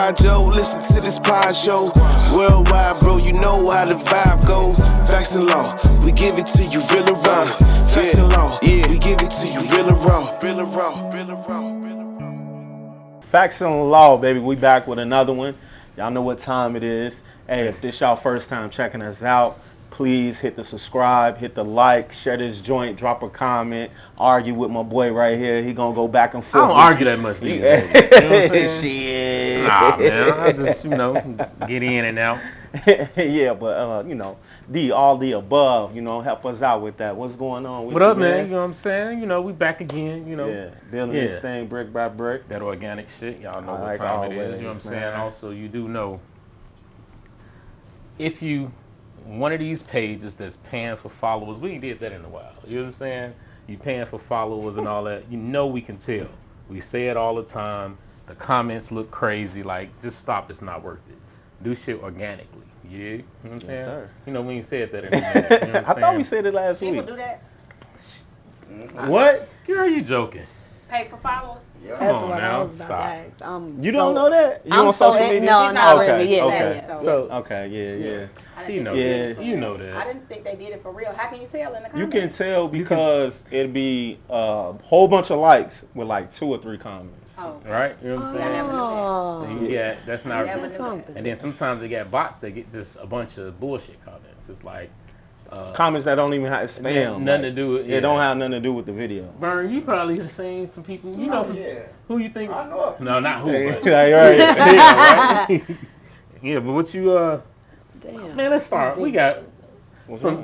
Squad, Joe, listen to this pod show. Worldwide, bro, you know how the vibe go. Facts and law, we give it to you real and raw. Facts and law, yeah, we give it to you real and raw. Real and raw, real and raw, real and raw. Facts and law, baby. We back with another one. Y'all know what time it is. Hey, if this y'all first time checking us out, please hit the subscribe, hit the like, share this joint, drop a comment, argue with my boy right here. He gonna go back and forth. I don't argue that much these days. You know what I'm saying? Shit. Nah, man. I just, get in and out. Yeah, but all the above, help us out with that. What's going on with What you, up, man? You know what I'm saying? We back again, Yeah, building this thing brick by brick. That organic shit. Y'all know what like time it is. always, You know what I'm saying? man. Also, you do know if you one of these pages that's paying for followers, we ain't did that in a while. You know what I'm saying? You paying for followers and all that. We can tell. We say it all the time. The comments look crazy. Like, just stop. It's not worth it. Do shit organically. Yeah, you know what I'm saying? Yes, sir. We ain't said that anymore. You know I thought we said it last People week. do that. What? Girl, you joking? Pay for followers. Yeah. Come That's on what now, I was about stop. to ask. You don't know that? You I'm on so social media? no, not Okay, really. Yeah, okay. yeah. So yeah. She know Yeah. that. You know that. I didn't think they did it for real. How can you tell in the comments? You can tell because it'd be a whole bunch of likes with like 2 or 3 comments. Oh. Right? You know what I'm saying? Oh. And you get, that's not. That's something. And then sometimes they get bots that get just a bunch of bullshit comments. It's like Comments that don't even have spam. nothing to do with It don't have nothing to do with the video. Burn, you probably have seen some people. You know some who you think? I know. No, not who. Hey, But, right. yeah, right? Yeah, but what you Damn. man, let's start. We got some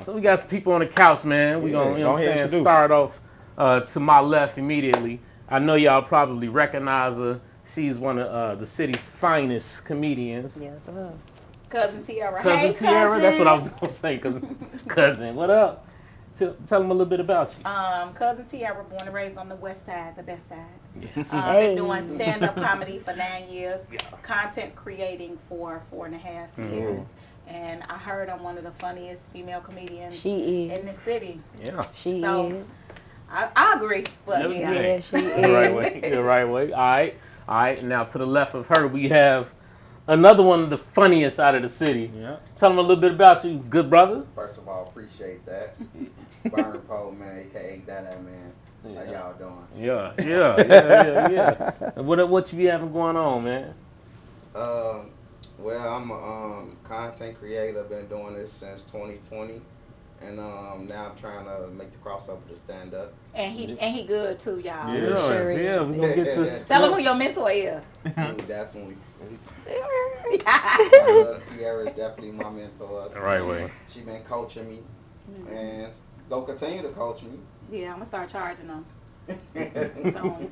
people on the couch, man. We gonna, go ahead, introduce. start off to my left immediately. I know y'all probably recognize her. She's one of the city's finest comedians. Yes, sir. Cousin TIERA. Cousin Hey, TIERA, that's what I was cousin. gonna say. Cousin, what up? Tell them a little bit about you. Cousin TIERA, born and raised on the west side, the best side. Yes. Been doing stand-up comedy for 9 years. Yeah. Content creating for 4.5 years. And I heard I'm one of the funniest female comedians She is. in the city. Yeah. She So, is. I agree, but Yeah, yeah. Yeah, she You're the right way. You're the right way. All right. Now to the left of her, we have another one of the funniest out of the city. Yeah. Tell them a little bit about you, good brother. First of all, appreciate that. Burn Pole, man, aka Dada, man. How y'all doing? Yeah. And what you be having going on, man? Well, I'm a content creator. Been doing this since 2020, and now I'm trying to make the crossover to stand up. And he good too, y'all. Sure is. Yeah. We're gonna get to. Tell him who your mentor is. Definitely. Yeah. TIERA is definitely my mentor. The right way. She been coaching me, and gonna continue to coach me. Yeah, I'm gonna start charging them. So,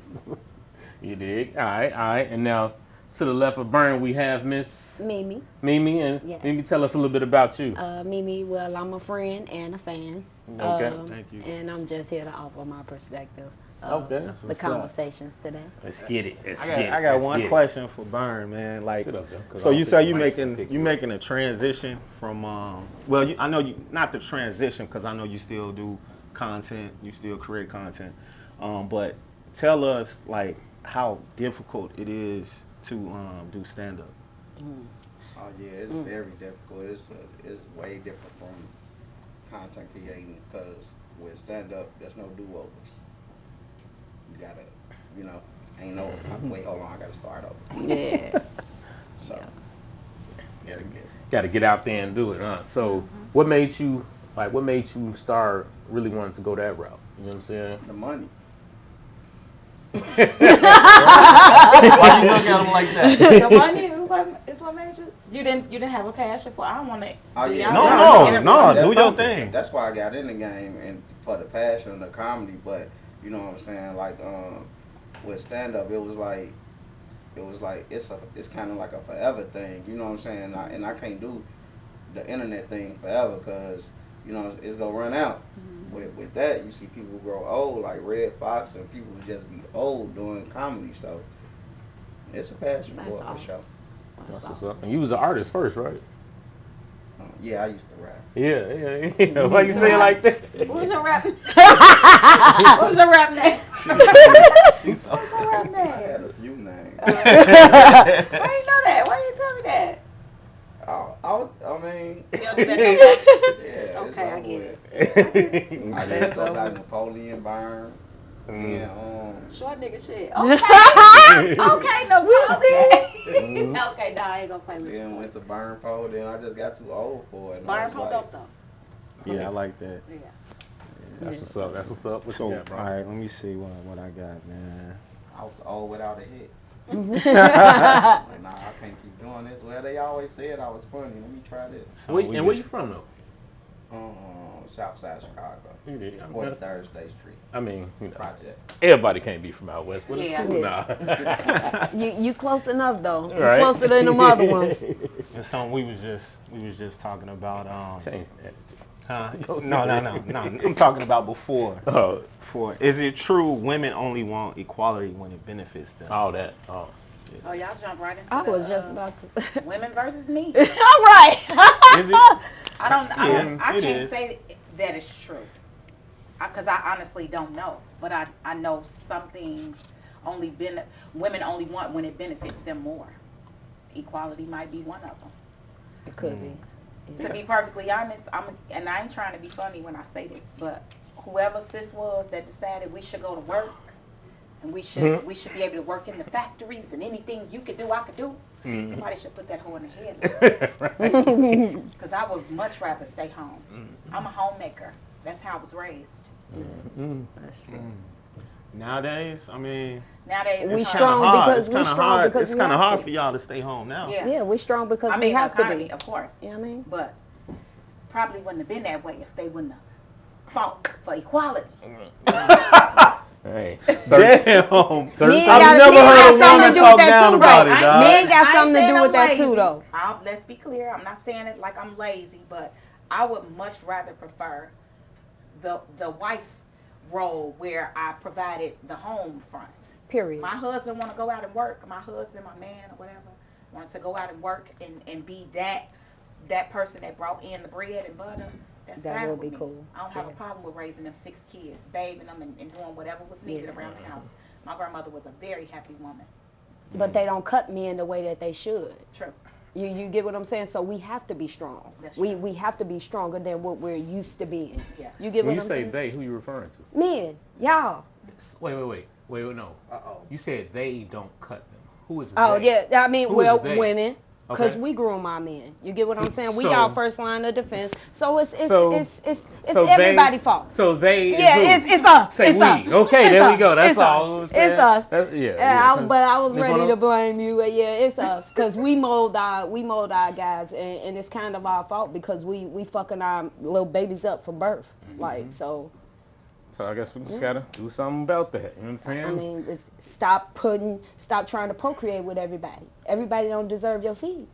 You dig? All right. And now to the left of Burn, we have Miss MiMi. MiMi, and Yes. MiMi, tell us a little bit about you. MiMi, well, I'm a friend and a fan. Okay. Thank you. And I'm just here to offer my perspective Okay. of That's the what's conversations today. Let's get it. I got one question for Burn, man. Like, Sit up, Joe, 'cause so I you don't say think you the mic's gonna pick you up. making a transition from I know you not the transition because I know you still do content, you still create content, but tell us like how difficult it is to do stand up. Oh yeah, it's very difficult. It's way different from content creating because with stand up, there's no do overs. You gotta, ain't no wait, hold on, I gotta start over. Yeah. So Got to get out there and do it, huh? So, what made you start really wanting to go that route? You know what I'm saying? the money. Why you look at him like that? the money is what made you. You didn't have a passion for. I want to. Oh yeah, No, That's do your something. thing. That's why I got in the game and for the passion of the comedy. But you know what I'm saying? Like with stand up, it was like it's kind of like a forever thing. You know what I'm saying? And I can't do the internet thing forever because it's gonna run out. With that, you see people grow old like Red Fox and people just be old doing comedy. So it's a passion for sure. That's what's up. And you was an artist first, right? Yeah, I used to rap. Yeah. Why you say it like that? What was your rap? What was your rap name? What's your rap I name? had a few names. Why you know that? Why you tell me that? I mean, You don't do that no more? yeah, it's Okay, I over get with. it. I used to go back Napoleon Burn. And Short nigga shit. Okay. Okay, Napoleon. Okay, nah, I ain't gonna play with then you. went to Burn Pole. Then I just got too old for it. And I Burn was Pole like, dope though. Yeah, I like that. Yeah. That's what's up. That's what's up. What So, you got, bro? all right, let me see what I got, man. I was old without a hit. Yeah. Like, nah, I can't keep doing this. Well, they always said I was funny. Let me try this. So Where, we and where just- you from though? Southside Chicago. You did. 43rd State Street. I mean, you know, Project. everybody can't be from out west, but it's Yeah. cool Yeah. now. You close enough though. You Right. closer than them other ones. It's something we was just talking about. Change that. No. I'm talking about before. Oh, For is it true women only want equality when it benefits them? all that. Oh. Oh, y'all jump right into I the, was just about to. women versus me. All right. Is it? I it can't is. say that it's true. Because I honestly don't know. But I know some things women only want when it benefits them more. Equality might be one of them. It could be. To be perfectly honest, and I ain't trying to be funny when I say this, but whoever sis was that decided we should go to work and we should be able to work in the factories and anything you could do, I could do. Somebody should put that hoe in the head. Because I would much rather stay home. I'm a homemaker. That's how I was raised. That's true. Nowadays, I mean, Nowadays, We it's strong hard. because it's we kind of strong hard. because It's we kind of have hard to. for y'all to stay home now. Yeah. Yeah, we're strong because I we mean, the have to economy, be. of course. You know what I mean? But probably wouldn't have been that way if they wouldn't have fought for equality. Hey. Damn. Men I've never heard a woman talk down about it, dog. Men got I ain't something to saying do with I'm that lazy. too, though. Let's be clear. I'm not saying it like I'm lazy, but I would much rather prefer the wife role where I provided the home front. Period. My husband want to go out and work. My husband, my man, or whatever, wanted to go out and work and be that person that brought in the bread and butter. That's That fine would with be me. cool. I don't have a problem with raising them 6 kids, bathing them, and doing whatever was needed around the house. My grandmother was a very happy woman. But they don't cut men the way that they should. True. You get what I'm saying? So we have to be strong. That's We right. we have to be stronger than what we're used to being. Yeah. You get When what you I'm say saying? they, who you referring to? Men, y'all. Wait, no. Uh-oh. You said they don't cut them. Who is Oh they? yeah, I mean, Who well, is they? women, because Okay. we groom our men. You get what I'm saying? We So- got first line of defense, so it's So everybody's fault. So they. Yeah, is who? it's us. Say it's we. us. Okay, It's there we us. go. That's It's all. us. It's us. Yeah. But I was This ready one to of- blame you. Yeah, it's us, cause we mold our guys, and it's kind of our fault because we fucking our little babies up from birth, like so. So I guess we just gotta do something about that. You know what I'm saying? I mean, stop trying to procreate with everybody. Everybody don't deserve your seed.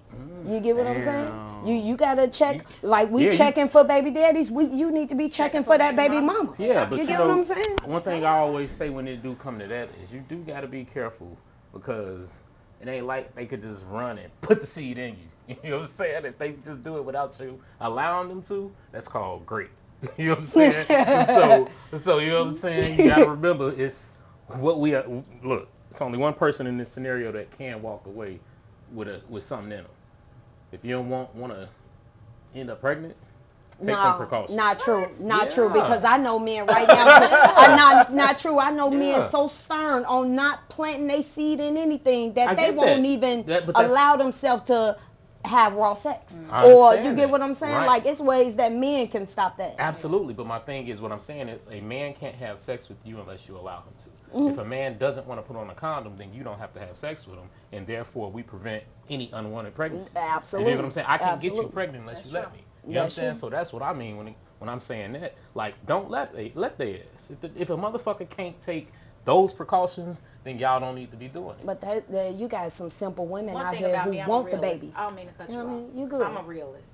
You get what I'm saying? You gotta check, like we Yeah, you- checking for baby daddies. You need to be checking for that baby mama. Yeah, but you you get know, what I'm saying? one thing I always say when it do come to that is you do gotta be careful because it ain't like they could just run and put the seed in you. You know what I'm saying? If they just do it without you allowing them to, that's called great. You know what I'm saying? so you know what I'm saying? You gotta remember it's what we are. Look, it's only one person in this scenario that can walk away with something in them. If you don't want to end up pregnant, take them precautions. Not true. Not Yeah. true. Because I know men right now. Not true. I know men Yeah. so stern on not planting their seed in anything that I they get won't that. even But that's- allow themselves to have raw sex. I Or understand you get that. what I'm saying? Right. Like it's ways that men can stop that. Absolutely, but my thing is what I'm saying is a man can't have sex with you unless you allow him to. If a man doesn't want to put on a condom, then you don't have to have sex with him, and therefore we prevent any unwanted pregnancy. Absolutely. You know what I'm saying? I can't get you Absolutely. pregnant unless you let That's me. You know what I'm That's saying? true. So that's what I mean when I'm saying that. Like, don't let their ass. If a motherfucker can't take those precautions, then y'all don't need to be doing it. But you got some simple women One out thing here about who me, I'm want a the realist. babies. I don't mean to cut You you know what I off. mean? You good. I'm a realist.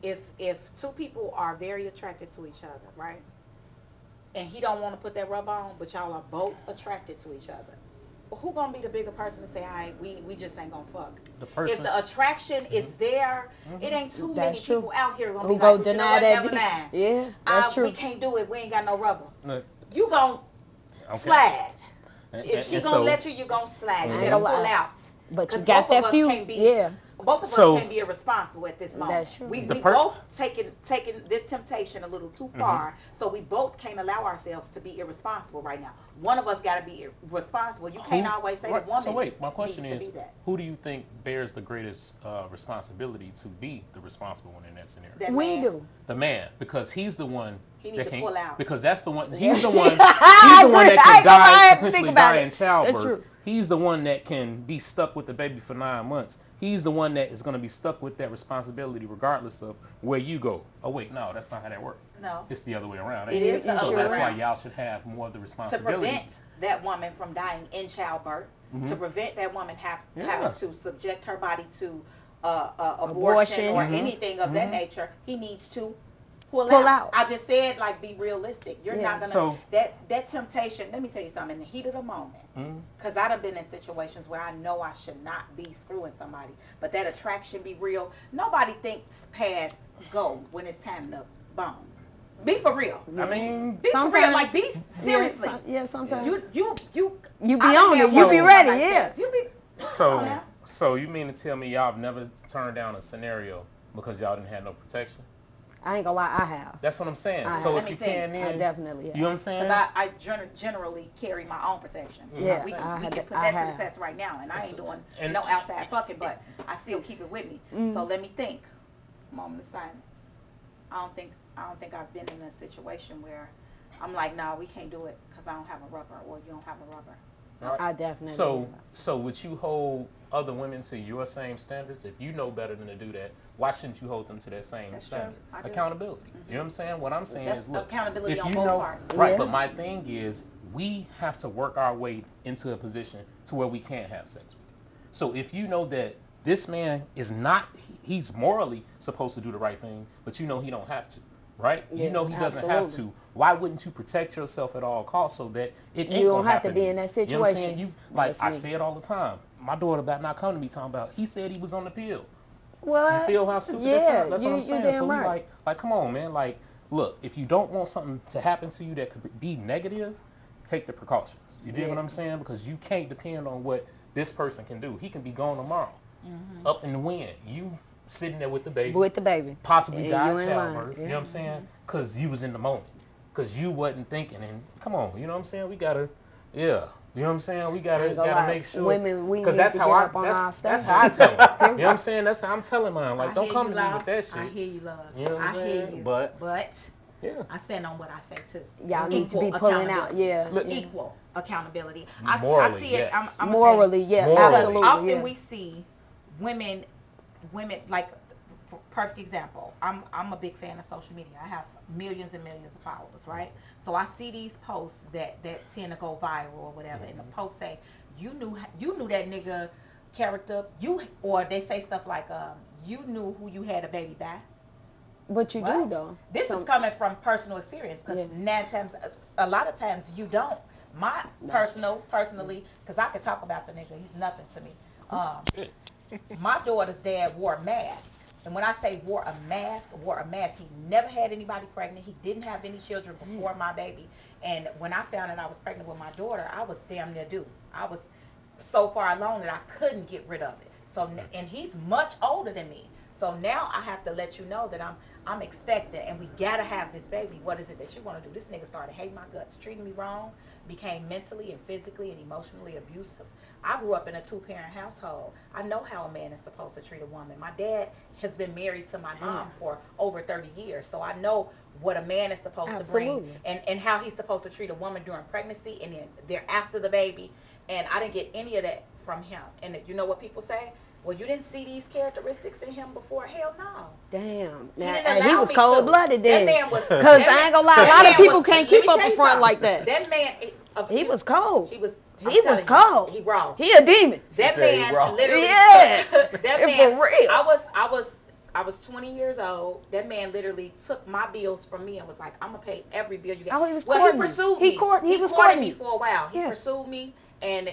If two people are very attracted to each other, right? And he don't want to put that rub on, but y'all are both attracted to each other. who gonna be the bigger person to say, all right, we just ain't gonna fuck? The person. If the attraction is there, it ain't too many That's true. people out here gonna Who be go like, deny never that? mind. Yeah, that's true. We can't do it. We ain't got no rubber. Look, You gon' okay. slide. And- If she and gonna so- let you gon' slide. You I ain't gotta gonna pull lie. out. But you 'Cause got both of that us few. can't be- Yeah. Both of So- us can't be irresponsible at this moment. That's true. We The both taking this temptation a little too far, so we both can't allow ourselves to be irresponsible right now. One of us got to be responsible. You can't always say right, the woman. So wait, my question needs to is, be that. who do you think bears the greatest responsibility to be the responsible one in that scenario? That We man, do. The man, because he's the one He need that to can. pull out. Because that's the one. He's the one. He's I the one agree. that I can ain't gonna lie, I die, had to think potentially about die it. in That's childbirth. true. He's the one that can be stuck with the baby for 9 months. He's the one that is going to be stuck with that responsibility regardless of where you go. Oh wait, no, that's not how that works. No. It's the other way around. It is the So other way that's why around. y'all should have more of the To responsibility. prevent that woman from dying in childbirth, to prevent that woman having to subject her body to abortion or anything of that nature, he needs to pull out. I just said, like, be realistic. You're not gonna So- that temptation. Let me tell you something. In the heat of the moment, because I've been in situations where I know I should not be screwing somebody, but that attraction be real. Nobody thinks past go when it's time to bone. Be for real. I mean, Be for real. Like, be seriously. Yeah, sometimes. You You be I on done it. had You one be with ready. my Yeah. life. You be. so you mean to tell me y'all have never turned down a scenario because y'all didn't have no protection? I ain't gonna lie, I have. That's what I'm saying. I So have. if you Let me can, think. then I definitely have. you know what I'm saying? Because I generally carry my own protection. Yes, we I can had put to- I that to have. the test right now, and I ain't doing And- no outside fucking, but I still keep it with me. So let me think. Moment of silence. I don't think I've been in a situation where I'm like, nah, we can't do it because I don't have a rubber, or you don't have a rubber. I definitely So, have. so would you hold other women to your same standards? If you know better than to do that, why shouldn't you hold them to that same That's true. standard? I do. Accountability. You know what I'm saying? What I'm saying That's is, look, accountability if on you both know, parts. right? Yeah. But my thing is, we have to work our way into a position to where we can't have sex with you. So if you know that this man is not, he's morally supposed to do the right thing, but you know he don't have to, right? Yeah, you know he doesn't have absolutely. to. Why wouldn't you protect yourself at all costs so that it ain't You don't gonna have to happen be you? in that You know what I'm situation. saying? You like That's I me. say it all the time. My daughter about not coming to me talking about he said he was on the pill. What? You feel how stupid Yeah, that sounds? That's what I'm you saying. damn So we right. like come on, man. Like, look, if you don't want something to happen to you that could be negative, take the precautions. You dig what I'm saying? Because you can't depend on what this person can do. He can be gone tomorrow, up in the wind. You sitting there with the baby, With the baby. possibly And die you of ain't lying. childbirth. You Yeah. know what I'm saying? Because you was in the moment. Because you wasn't thinking. And come on, you know what I'm saying? We gotta, yeah. You know what I'm saying? We I gotta ain't gonna lie. make sure. Women, we Because need that's to how get I up on our that's how I standards. tell them. You know what I'm saying? That's how I'm telling mine. Like, I don't hear come you, to me love. with that shit. I hear you, love. You know what I'm I hear saying? you. But yeah. I stand on what I say too. Y'all need to be Equal pulling out. accountability. Yeah. Look, yeah. Equal accountability. Morally, I see it. yes. I'm Morally, yeah, Morally. absolutely. Often yeah. we see women like, for perfect example, I'm a big fan of social media. I have millions and millions of followers, right? So I see these posts that tend to go viral or whatever, and the posts say, you knew that nigga character, or they say stuff like, you knew who you had a baby by. But you do What? though. This is coming from personal experience, because a lot of times you don't. My personally, because I could talk about the nigga, he's nothing to me. My daughter's dad wore a mask, and when I say wore a mask, he never had anybody pregnant. He didn't have any children before my baby. And when I found out I was pregnant with my daughter, I was damn near due. I was so far along that I couldn't get rid of it. So, and he's much older than me. So now I have to let you know that I'm expectant, and we gotta have this baby. What is it that you want to do? This nigga started hating my guts, treating me wrong, became mentally and physically and emotionally abusive. I grew up in a 2-parent household. I know how a man is supposed to treat a woman. My dad has been married to my mom for over 30 years, so I know what a man is supposed to bring, and how he's supposed to treat a woman during pregnancy and then thereafter the baby. And I didn't get any of that from him. And you know what people say? Well, you didn't see these characteristics in him before. Hell no. Damn. He Now, didn't and he allow was me cold to. blooded then. That man was. Cause that I man- ain't gonna lie, a that lot of man people was- can't let keep me up tell a you front something. like that. That man. He was cold. He was. He was cold. He raw. He a demon. That She said he man raw. literally. Yeah. That man. For real. I was 20 years old. That man literally took my bills from me and was like, "I'm gonna pay every bill you got." Oh, he was well, courting he you. pursued He me. courted He me courted me for a while. He Yeah. pursued me, and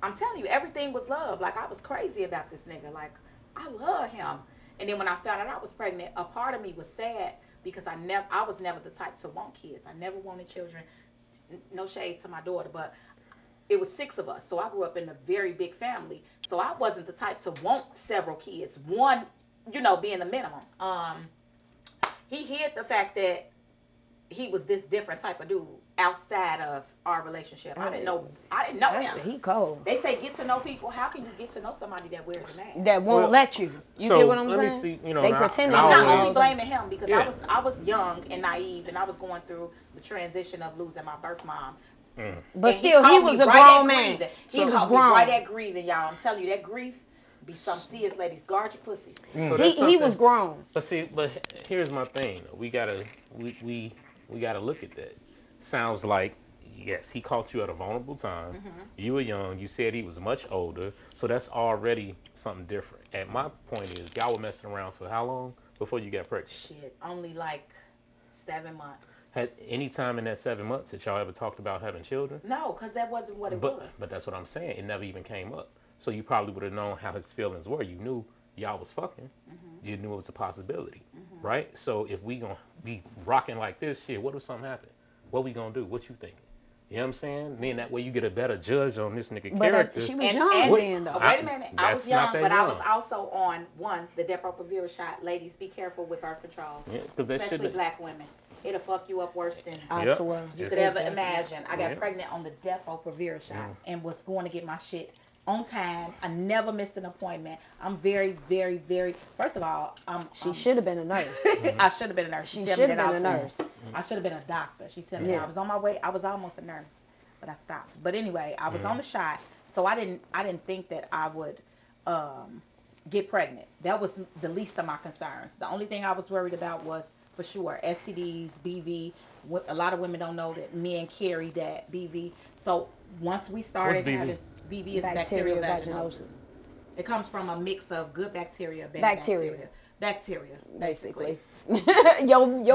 I'm telling you, everything was love. Like, I was crazy about this nigga. Like, I love him. And then when I found out I was pregnant, a part of me was sad because I was never the type to want kids. I never wanted children. No shade to my daughter, but it was 6 of us. So I grew up in a very big family. So I wasn't the type to want several kids. One, being the minimum. He hid the fact that he was this different type of dude outside of our relationship. I didn't know him. He cold. They say get to know people. How can you get to know somebody that wears a mask? That won't let you. You so get what I'm let saying? me see, They pretend. I'm not always- only blaming him because Yeah. I was young and naive and I was going through the transition of losing my birth mom. But And still, he caught was me a right grown at man. grieving. He He was caught me grown. right at grieving, y'all. I'm telling you, that grief be some serious, ladies. Guard your pussy. So that's He was something- grown. But here's my thing. We gotta look at that. Sounds like, yes, he caught you at a vulnerable time. Mm-hmm. You were young. You said he was much older, so that's already something different. And my point is, y'all were messing around for how long before you got pregnant? Shit, only like 7 months. Had any time in that 7 months that y'all ever talked about having children? No, because that wasn't what it was. But that's what I'm saying. It never even came up. So you probably would have known how his feelings were. You knew y'all was fucking. Mm-hmm. You knew it was a possibility, right? So if we gonna be rocking like this, shit, what if something happen? What we gonna do? What you thinking? You know what I'm saying? Then that way you get a better judge on this nigga But character. she was And- young and- then, though. Wait a minute. I was That's not young, that but I was young. also on, the Depo-Provera shot. Ladies, be careful with birth control. Yeah, 'cause that Especially shouldn't- black women. It'll fuck you up worse than I Yep. swear. you Yes. could ever imagine. I got Yeah. pregnant on the Depo-Provera shot and was going to get my shit on time. I never missed an appointment. I'm very, very, very. First of all, She should have been a nurse. I should have been a nurse. She tell should me have that been a out nurse. front. I should have been a doctor. She said Yeah. I was on my way. I was almost a nurse, but I stopped. But anyway, I was on the shot, so I didn't think that I would get pregnant. That was the least of my concerns. The only thing I was worried about was for sure STDs, BV. A lot of women don't know that men carry that BV. So once we started What's BV? having BV is Bacterial bacterial vaginosis. vaginosis. It comes from a mix of good bacteria, bad Bacteria. bacteria, Basically. your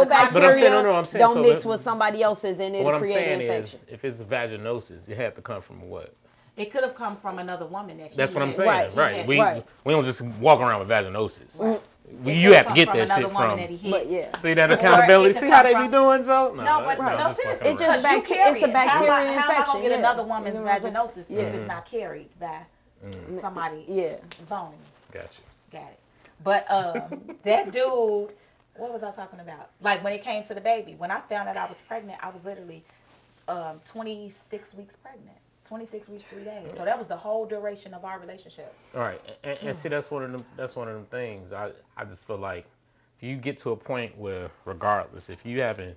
But I'm bacteria saying- no, I'm saying, don't so mix that- with somebody else's and What it'll I'm create saying an infection. is, if it's vaginosis, it had to come from what? It could have come from another woman that he That's what I'm had. saying, Right, right? had- We right. we don't just walk around with vaginosis. Right. You have to get from that another shit woman from. that he But hit. yeah. See that Or accountability? it could See how come they be from- doing so? No, but I'm no, just seriously, fucking It's just around. because you carry it's a it. bacterial How am I infection, gonna get yeah. another woman's You know what I'm saying? vaginosis Yeah. if it's not carried by somebody Yeah. boning? Gotcha. Got it. But that dude, what was I talking about? Like when it came to the baby, when I found out I was pregnant, I was literally 26 weeks pregnant. 26 weeks, 3 days. So that was the whole duration of our relationship. All right, and see that's one of them things. I just feel like if you get to a point where, regardless, if you having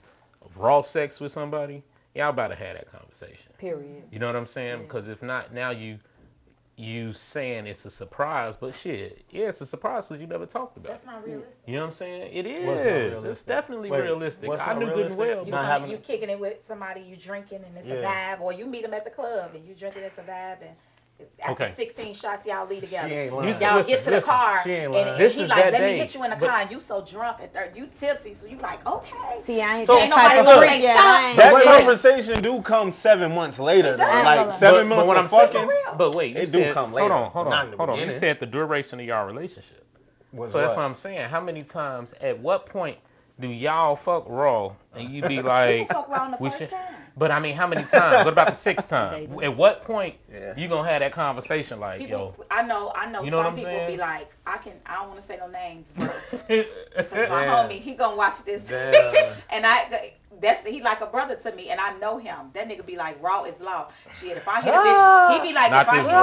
raw sex with somebody, y'all about to have that conversation. Period. You know what I'm saying? Because if not, now you saying it's a surprise, but shit, yeah, it's a surprise because you never talked about That's it. not realistic. You know what I'm saying? It What's not is. It's realistic? definitely Wait, realistic. what's I not knew good and realistic? well. You Not but- having- you kicking it with somebody, you drinking and it's a Yeah. vibe, or you meet them at the club and you drinking it's a vibe, and after Okay. 16 shots y'all leave together. She ain't You- lying. Y'all Listen, get to the listen, car she ain't and, lying. and This he is like, that let day, me hit you in the but- car, and you so drunk and you tipsy, so you like, okay. See, I ain't So- that Ain't type nobody of gonna freak say yet. stop. I ain't. That Yeah. conversation do come 7 months later, though. does. Like But- 7 but months what of I'm saying- fucking. real. But wait, you It do said, come later, Hold but not in the on. You beginning. said the duration of your relationship. Was So that's what? what I'm saying. How many times, at what point do y'all fuck raw and you be People like, fuck around the we first should? time. But I mean, how many times? What about the sixth They time? do. At what point Yeah. you gonna have that conversation like, People, yo? I know You know what some I'm people saying? be like, I don't want to say no names, but my Yeah. homie, he gonna watch this. Damn. And he like a brother to me, and I know him. That nigga be like, raw is law. Shit, if I hit a bitch, he be like, Not if I this hit a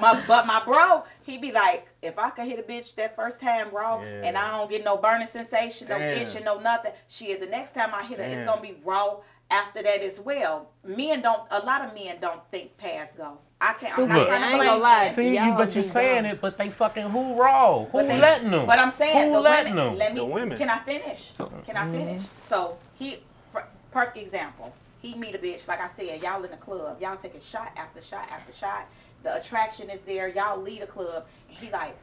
bitch, but my bro, he be like, if I can hit a bitch that first time raw, Yeah. and I don't get no burning sensation, no Damn. itching, no nothing, shit, the next time I hit her, it's Damn. gonna be raw after that as well. A lot of men don't think past go. I'm Stupid. not Look, trying to I ain't blame gonna lie. men. See, Y'all but you be saying dumb. it, but they fucking who raw? Who But they- letting them? But I'm saying Who the letting women. them? The women. Can I finish? Can I finish? So perfect example. He meet a bitch, like I said, y'all in the club, y'all taking shot after shot after shot. The attraction is there. Y'all leave the club, and he like,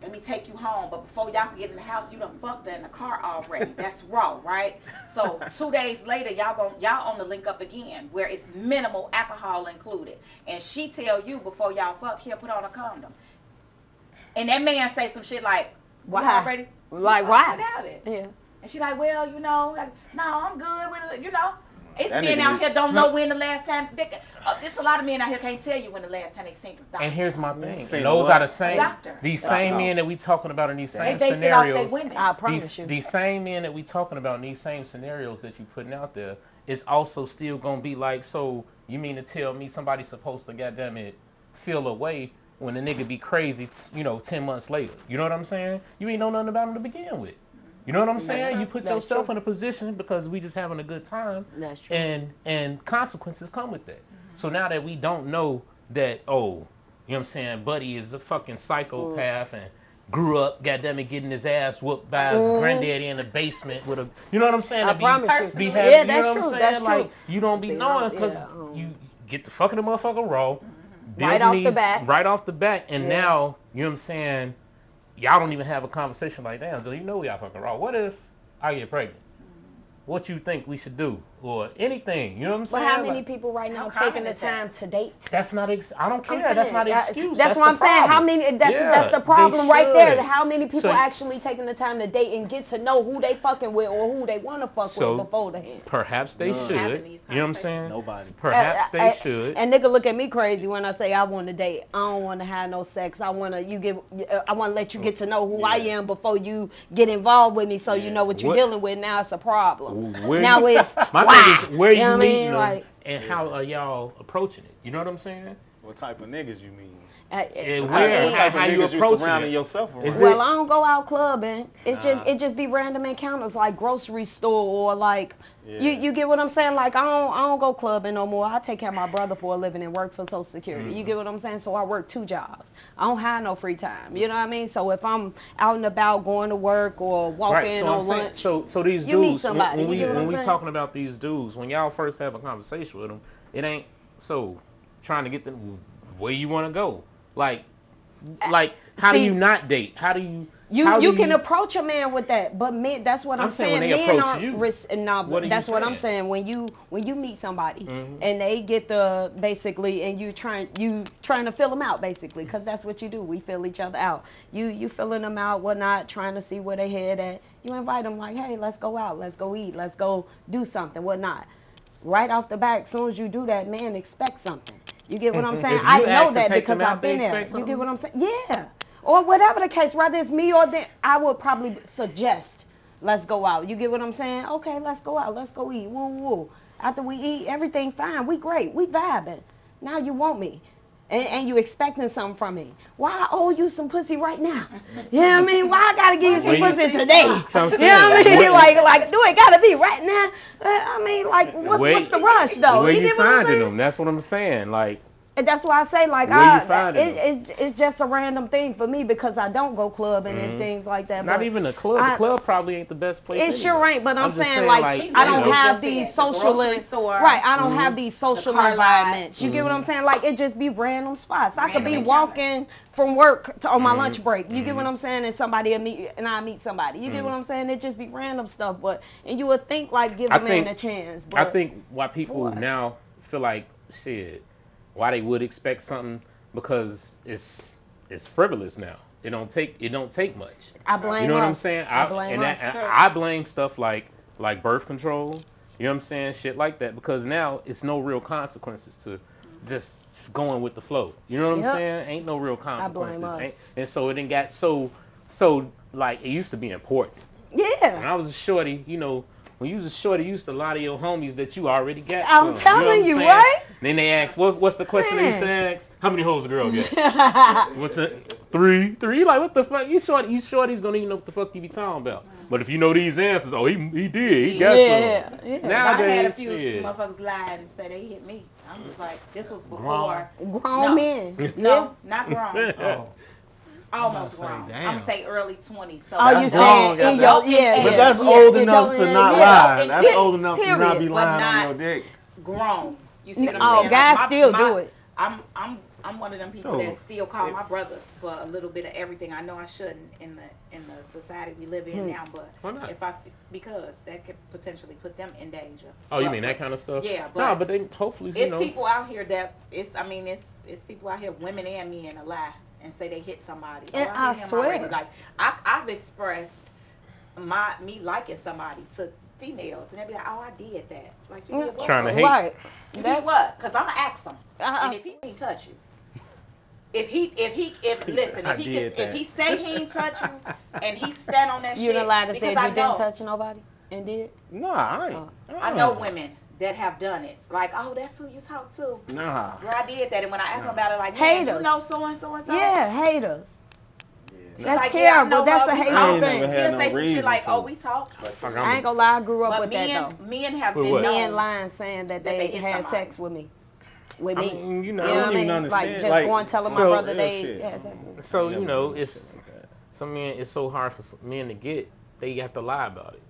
let me take you home, but before y'all can get in the house, you done fucked her in the car already. That's raw, right? So 2 days later, y'all on the link up again, where it's minimal alcohol included, and she tell you before y'all fuck, here, put on a condom, and that man say some shit like, Why? Already, Like why? without it. Yeah. And she like, well, you know, no, I'm good with it, you know. It's That men nigga out is here don't know when the last time. There's a lot of men out here can't tell you when the last time they seen the doctor. And here's my thing. Seen Those what? are the same. Doctor. These same men that we talking about in these same They base it off they scenarios. women. I promise you. These same men that we talking about in these same scenarios that you putting out there is also still gonna be like, so you mean to tell me somebody's supposed to goddamn it feel away when the nigga be crazy, 10 months later? You know what I'm saying? You ain't know nothing about him to begin with. You know what I'm saying? You put That's yourself true. in a position because we just having a good time, That's true. and consequences come with that. So now that we don't know that, oh, you know what I'm saying, Buddy is a fucking psychopath and grew up, goddamn it, getting his ass whooped by his granddaddy in the basement with a, you know what I'm saying? I To promise you. be Yeah, happy, you that's know what true, I'm saying? that's Like, true. you don't be See, knowing because you get the fucking the motherfucker raw, Right off the building bat. right off the bat, and Yeah. now, you know what I'm saying, y'all don't even have a conversation like, damn, so you know y'all fucking raw. What if I get pregnant? What you think we should do? Or anything, you know what I'm But saying? how many Like, people right now How taking common the is that? time to date? that's not, I don't care, I'm that's saying, not an excuse. That's what the I'm saying. How problem. many? That's Yeah, the they problem right there. should. How many people So- actually taking the time to date and get to know who they fucking with or who they want to fuck So, with beforehand? Perhaps they None. should. Having these You know what I'm saying? Nobody. Perhaps they should. And nigga look at me crazy when I say I want to date. I don't want to have no sex. I want to let you get to know who I Yeah. am before you get involved with me, so you Yeah. know what you're What- dealing with. Now it's a problem. Where Now it's my why? thing is, where You know you what I meeting mean? them Like, and how are y'all approaching it? You know what I'm saying? What type of niggas you mean? And What where? type of How you niggas approaching surrounding it? yourself around? Is well, it- I don't go out clubbing. Nah. It just be random encounters like grocery store or like Yeah. you get what I'm saying? Like I don't go clubbing no more. I take care of my brother for a living and work for Social Security. You get what I'm saying? So I work 2 jobs. I don't have no free time. You know what I mean? So if I'm out and about going to work or walking Right, so on I'm saying, lunch, so these you meet dudes, somebody, when you get what I'm we saying? talking about these dudes, when y'all first have a conversation with them, it ain't so trying to get them where you want to go. Like how do See, you not date? How do you? You can approach a man with that, but men, that's what I'm saying saying. when they Men approach you. What are that's you what I'm saying? saying. When you meet somebody Mhm. and they get the basically, and you trying to fill them out basically, because that's what you do. We fill each other out. You filling them out, whatnot, trying to see where they head at. You invite them like, hey, let's go out, let's go eat, let's go do something, whatnot. Right off the bat, as soon as you do that, man, expect something. You get what I'm saying? If you I ask know to that take them because out, I've been they there. expect You get something? what I'm saying? Yeah. Or whatever the case, whether it's me or them, I would probably suggest, let's go out. You get what I'm saying? Okay, let's go out. Let's go eat. Woo, woo. After we eat, everything fine. We great. We vibing. Now you want me. And you expecting something from me. Why I owe you some pussy right now? You know what I mean? Why I gotta give you some Where you- pussy today? You know So I'm what I saying, mean? where- Like, do it gotta be right now? I mean, like, what's the rush though? Where You you get what I'm finding saying? them? That's what I'm saying. Like, And that's why I say, like, Where you finding it's just a random thing for me because I don't go clubbing and things like that. not but even a club. I- The club probably ain't the best place. It sure anyway. ain't, but I'm just saying, like, I don't you know, have Just these at the social, grocery store, right? I don't have these social car lot. environments. You get what I'm saying? Like, it just be random spots. I could be Random walking from work on my lunch break. You get what I'm saying? And somebody I meet somebody. You get what I'm saying? It just be random stuff. And you would think like give I a man think- a chance. But I think why people Boy. now feel like shit, why they would expect something because it's frivolous now. It don't take much. I blame You know what I'm us. saying? I blame us. I blame stuff like birth control. You know what I'm saying? Shit like that because now it's no real consequences to just going with the flow. You know what I'm Yep. saying? Ain't no real blame consequences. us. And so it didn't got so like it used to be important. When Yeah. I was a shorty, you know, when you was a shorty, you used to lie to your homies that you already got. I'm some. telling know what you, saying? right? Then they ask, what's the question they used to Man. ask? How many hoes a girl get? What's it? Three. You like, what the fuck? You shorties don't even know what the fuck you be talking about. But if you know these answers, oh, he did. He got Yeah, some. yeah. I had a Nowadays, few shit. motherfuckers lie and say they hit me. I'm just like, this was Grown. before. Grown No. men. No, not grown. Oh. Almost I'm gonna grown. say, I'm damn. gonna say early 20s. So Oh, you That's saying wrong, in goddamn. your yeah, But yeah, that's yeah, old it enough don't- to not yeah, lie. yeah, That's yeah, old enough to not be period. lying But on your not- dick. grown. You see what I'm Oh, saying? guys Like, still do it. I'm I'm one of them people So, that still call it- my brothers for a little bit of everything. I know I shouldn't in the society we live in now, but Why not? because that could potentially put them in danger. Oh, you mean that kind of stuff? Yeah, No, but but they hopefully, it's people out here that it's people out here, women and men, a lie and say they hit somebody. And Oh, I hit him swear. already. Like I've expressed me liking somebody to females, and they be like, oh, I did that. Like you did what? Trying to hate. Right. You did what? Cause I'ma ask him, and if he ain't touch you. If listen, I if he did if he that. say he ain't touch you and he stand on that You shit, done lied and because said I you didn't know- touch nobody and did? Nah, I ain't. I know women that have done it. Like, oh, that's who you talk to. Nah. Girl, I did that, and when I asked them about it, like, Haters. man, you know so and so and so. Yeah, haters. Yeah. That's Like, yeah, I terrible. know That's her, a we hateful I ain't talk. never thing. had He'll no say some reason shit like, to. oh, we talked. Fuck, I ain't gonna lie, I grew up But with that men have With been what? though. Men known. lying saying that they they hit had somebody. sex with me. With I me. mean, you know, I You know don't what I even mean? understand. Like, just going telling my so- brother real they shit. had sex with me. So, Never you know, done it's shit like that. some men. It's so hard for men to get. They have to lie about it.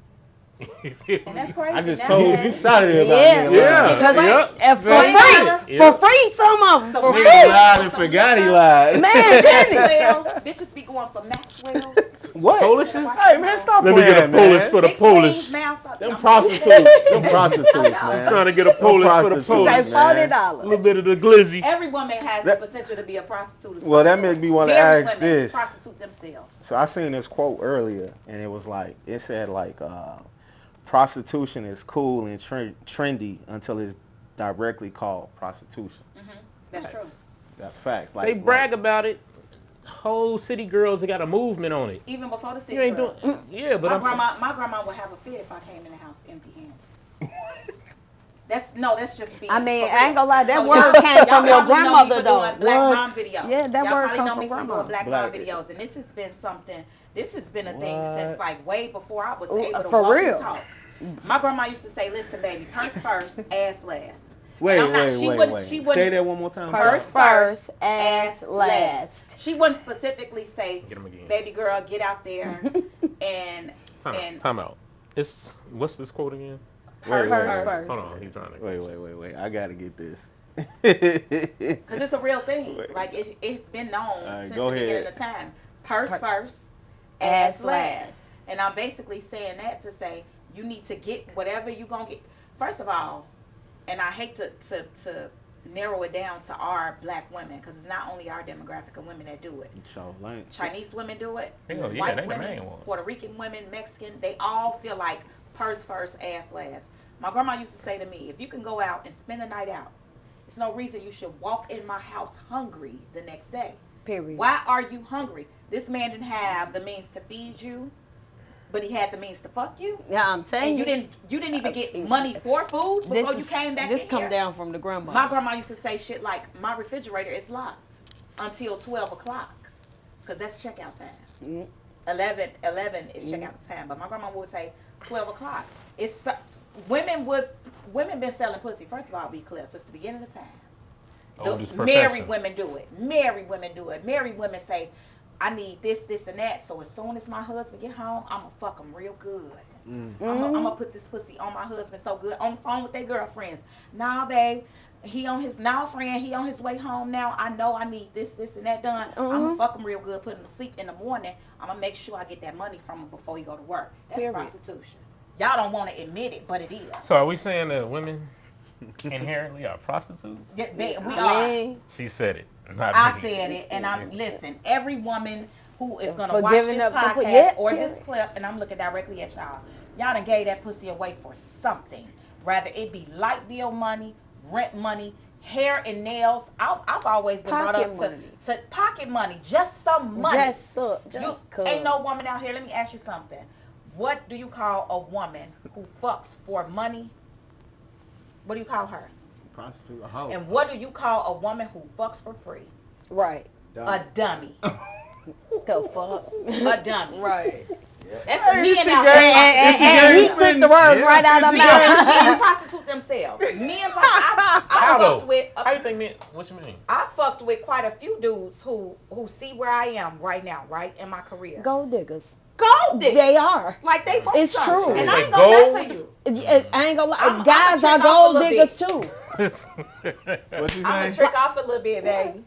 And that's crazy. I just Now, told man. you Saturday about Yeah. me. Yeah. Because Yep. and for Yeah. free, for free, some of them, So for free. free. Nigga lied and forgot he lied. Man, didn't he? Maxwell's, bitches be going for Maxwell's. What? Polishes? Hey man, stop Let me playing, get a Polish man. for the Big Polish. wings, mouth up. Them I'm- prostitutes. Them prostitutes, man. Trying to get a Polish for the prostitutes, She Polish. say man. $40. A little bit of the glizzy. Every woman has That- the potential to be a prostitute. as Well, that well. made me want to Very ask women this. prostitute themselves. So I seen this quote earlier, and it was like, it said like, prostitution is cool and trendy until it's directly called prostitution. That's true. That's facts. Like They brag about it. Whole city girls, they got a movement on it. Even before the city You ain't doing. girls. Yeah, but My grandma would have a fit if I came in the house empty-handed. That's just being. I mean, for I ain't real. gonna lie, that So word y'all- came from y'all your probably know me grandmother for though. doing Black What? mom videos. Yeah, that y'all word probably come know from me for grandma. doing Black Black- mom videos, and this has been something. This has been a thing since What? like way before I was Ooh, able to for walk real? and talk. My grandma used to say, "Listen, baby, purse first, ass last." Wait, And I'm not- she wouldn't- wait. she wouldn't- Say that one more time. Purse First, ass last. She wouldn't specifically say, Get 'em again. "Baby girl, get out there and Time out. What's this quote again? Wait, purse wait, first." Hold on, he's trying to. Wait. I gotta get this. Because it's a real thing. Wait. Like, it's been known right, since go the beginning ahead. of time. Purse first, Ass ass last. And I'm basically saying that to say you need to get whatever you going to get. First of all, and I hate to narrow it down to our black women, because it's not only our demographic of women that do it. So, like, Chinese women do it. Hell yeah, White they the women, main ones. Puerto Rican women, Mexican, they all feel like purse first, ass last. My grandma used to say to me, if you can go out and spend the night out, it's no reason you should walk in my house hungry the next day. Period. Why are you hungry? This man didn't have the means to feed you, but he had the means to fuck you. Yeah, I'm telling And you. you didn't even get telling you. money for food before you came back This in come here. down from the grandma. My grandma used to say shit like, my refrigerator is locked until 12 o'clock, because that's checkout time. Mm. 11 is checkout time, but my grandma would say 12 o'clock. It's women been selling pussy. First of all, be clear, since the beginning of time. Oldest Married profession. women do it. Married women do it. Married women say, I need this, and that. So as soon as my husband get home, I'ma fuck him real good. I'm gonna put this pussy on my husband so good. On the phone with their girlfriends. Nah, babe. He on his way home now. I know I need this, and that done. I'm gonna fuck him real good, put him to sleep in the morning. I'm gonna make sure I get that money from him before he go to work. That's Period. prostitution. Y'all don't want to admit it, but it is. So are we saying that women inherently are prostitutes? We I are. mean, She said it. Not I me. said it, and listen. Every woman who is gonna For watch giving this up the podcast yeah, or period. this clip, and I'm looking directly at y'all. Y'all done gave that pussy away for something. Rather it be light bill money, rent money, hair and nails. I've always been brought Pocket up money. to pocket money, just some money. just cuz. Ain't no woman out here. Let me ask you something. What do you call a woman who fucks for money? What do you call her? prostitute, a hoe. And what do you call a woman who fucks for free? Right. A dummy. The fuck. A dummy. Right. That's Hey, men she out gave- there. And he took the words right out of Men, mouth. men prostitute themselves. Men, I How though? fucked with. How you think men? What you mean? I fucked with quite a few dudes who see where I am right now, right in my career. Gold diggers. Gold diggers. They are. Like they want It's something. true. And I They ain't gonna lie gold? to you. I ain't gonna lie. I'ma Guys trick are off a gold little diggers bit. too. What you I'm gonna say? trick off a little bit, baby.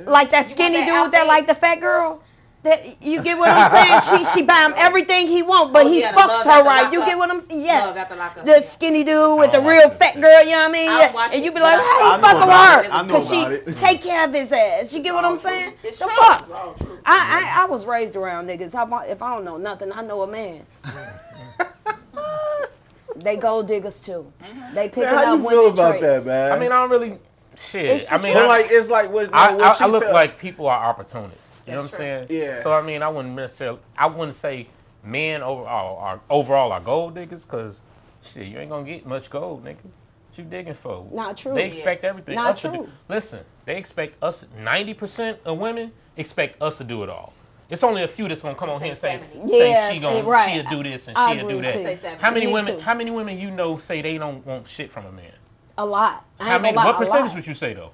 Like that You skinny want that dude that outfit? like the fat girl. That you get what I'm saying? She buy him everything he want, but Oh, he yeah, the fucks love her got the right. lock You up. get what I'm saying? Love Yes. got the lock up, The yeah. skinny dude with the don't real watch that fat shit. girl, you know what I mean? I don't watch And you it, be but like, I how know you fucking about with it. I her? know Because about she it. take care of his ass. You get what I'm saying? It's The true. fuck? It's all true. I was raised around niggas. If I don't know nothing, I know a man. They gold diggers too. They picking Man, how up you feel women about traits. that, man? I mean, I don't really shit. It's the I mean, truth. But like, it's like what, I look like people are opportunists. You know what I'm That's saying? Yeah. So I mean, I wouldn't say men overall are gold diggers, cause shit, you ain't gonna get much gold, nigga. What you digging for? Not true. They expect everything. Not us to do. true. Listen, they expect us. 90% of women expect us to do it all. It's only a few that's gonna come on here and say, Yeah, she'll do this and I she'll agree do that. too. Say 70. How many Me women? too. How many women you know say they don't want shit from a man? A lot. I How ain't many? gonna lie, What a percentage lot. would you say though?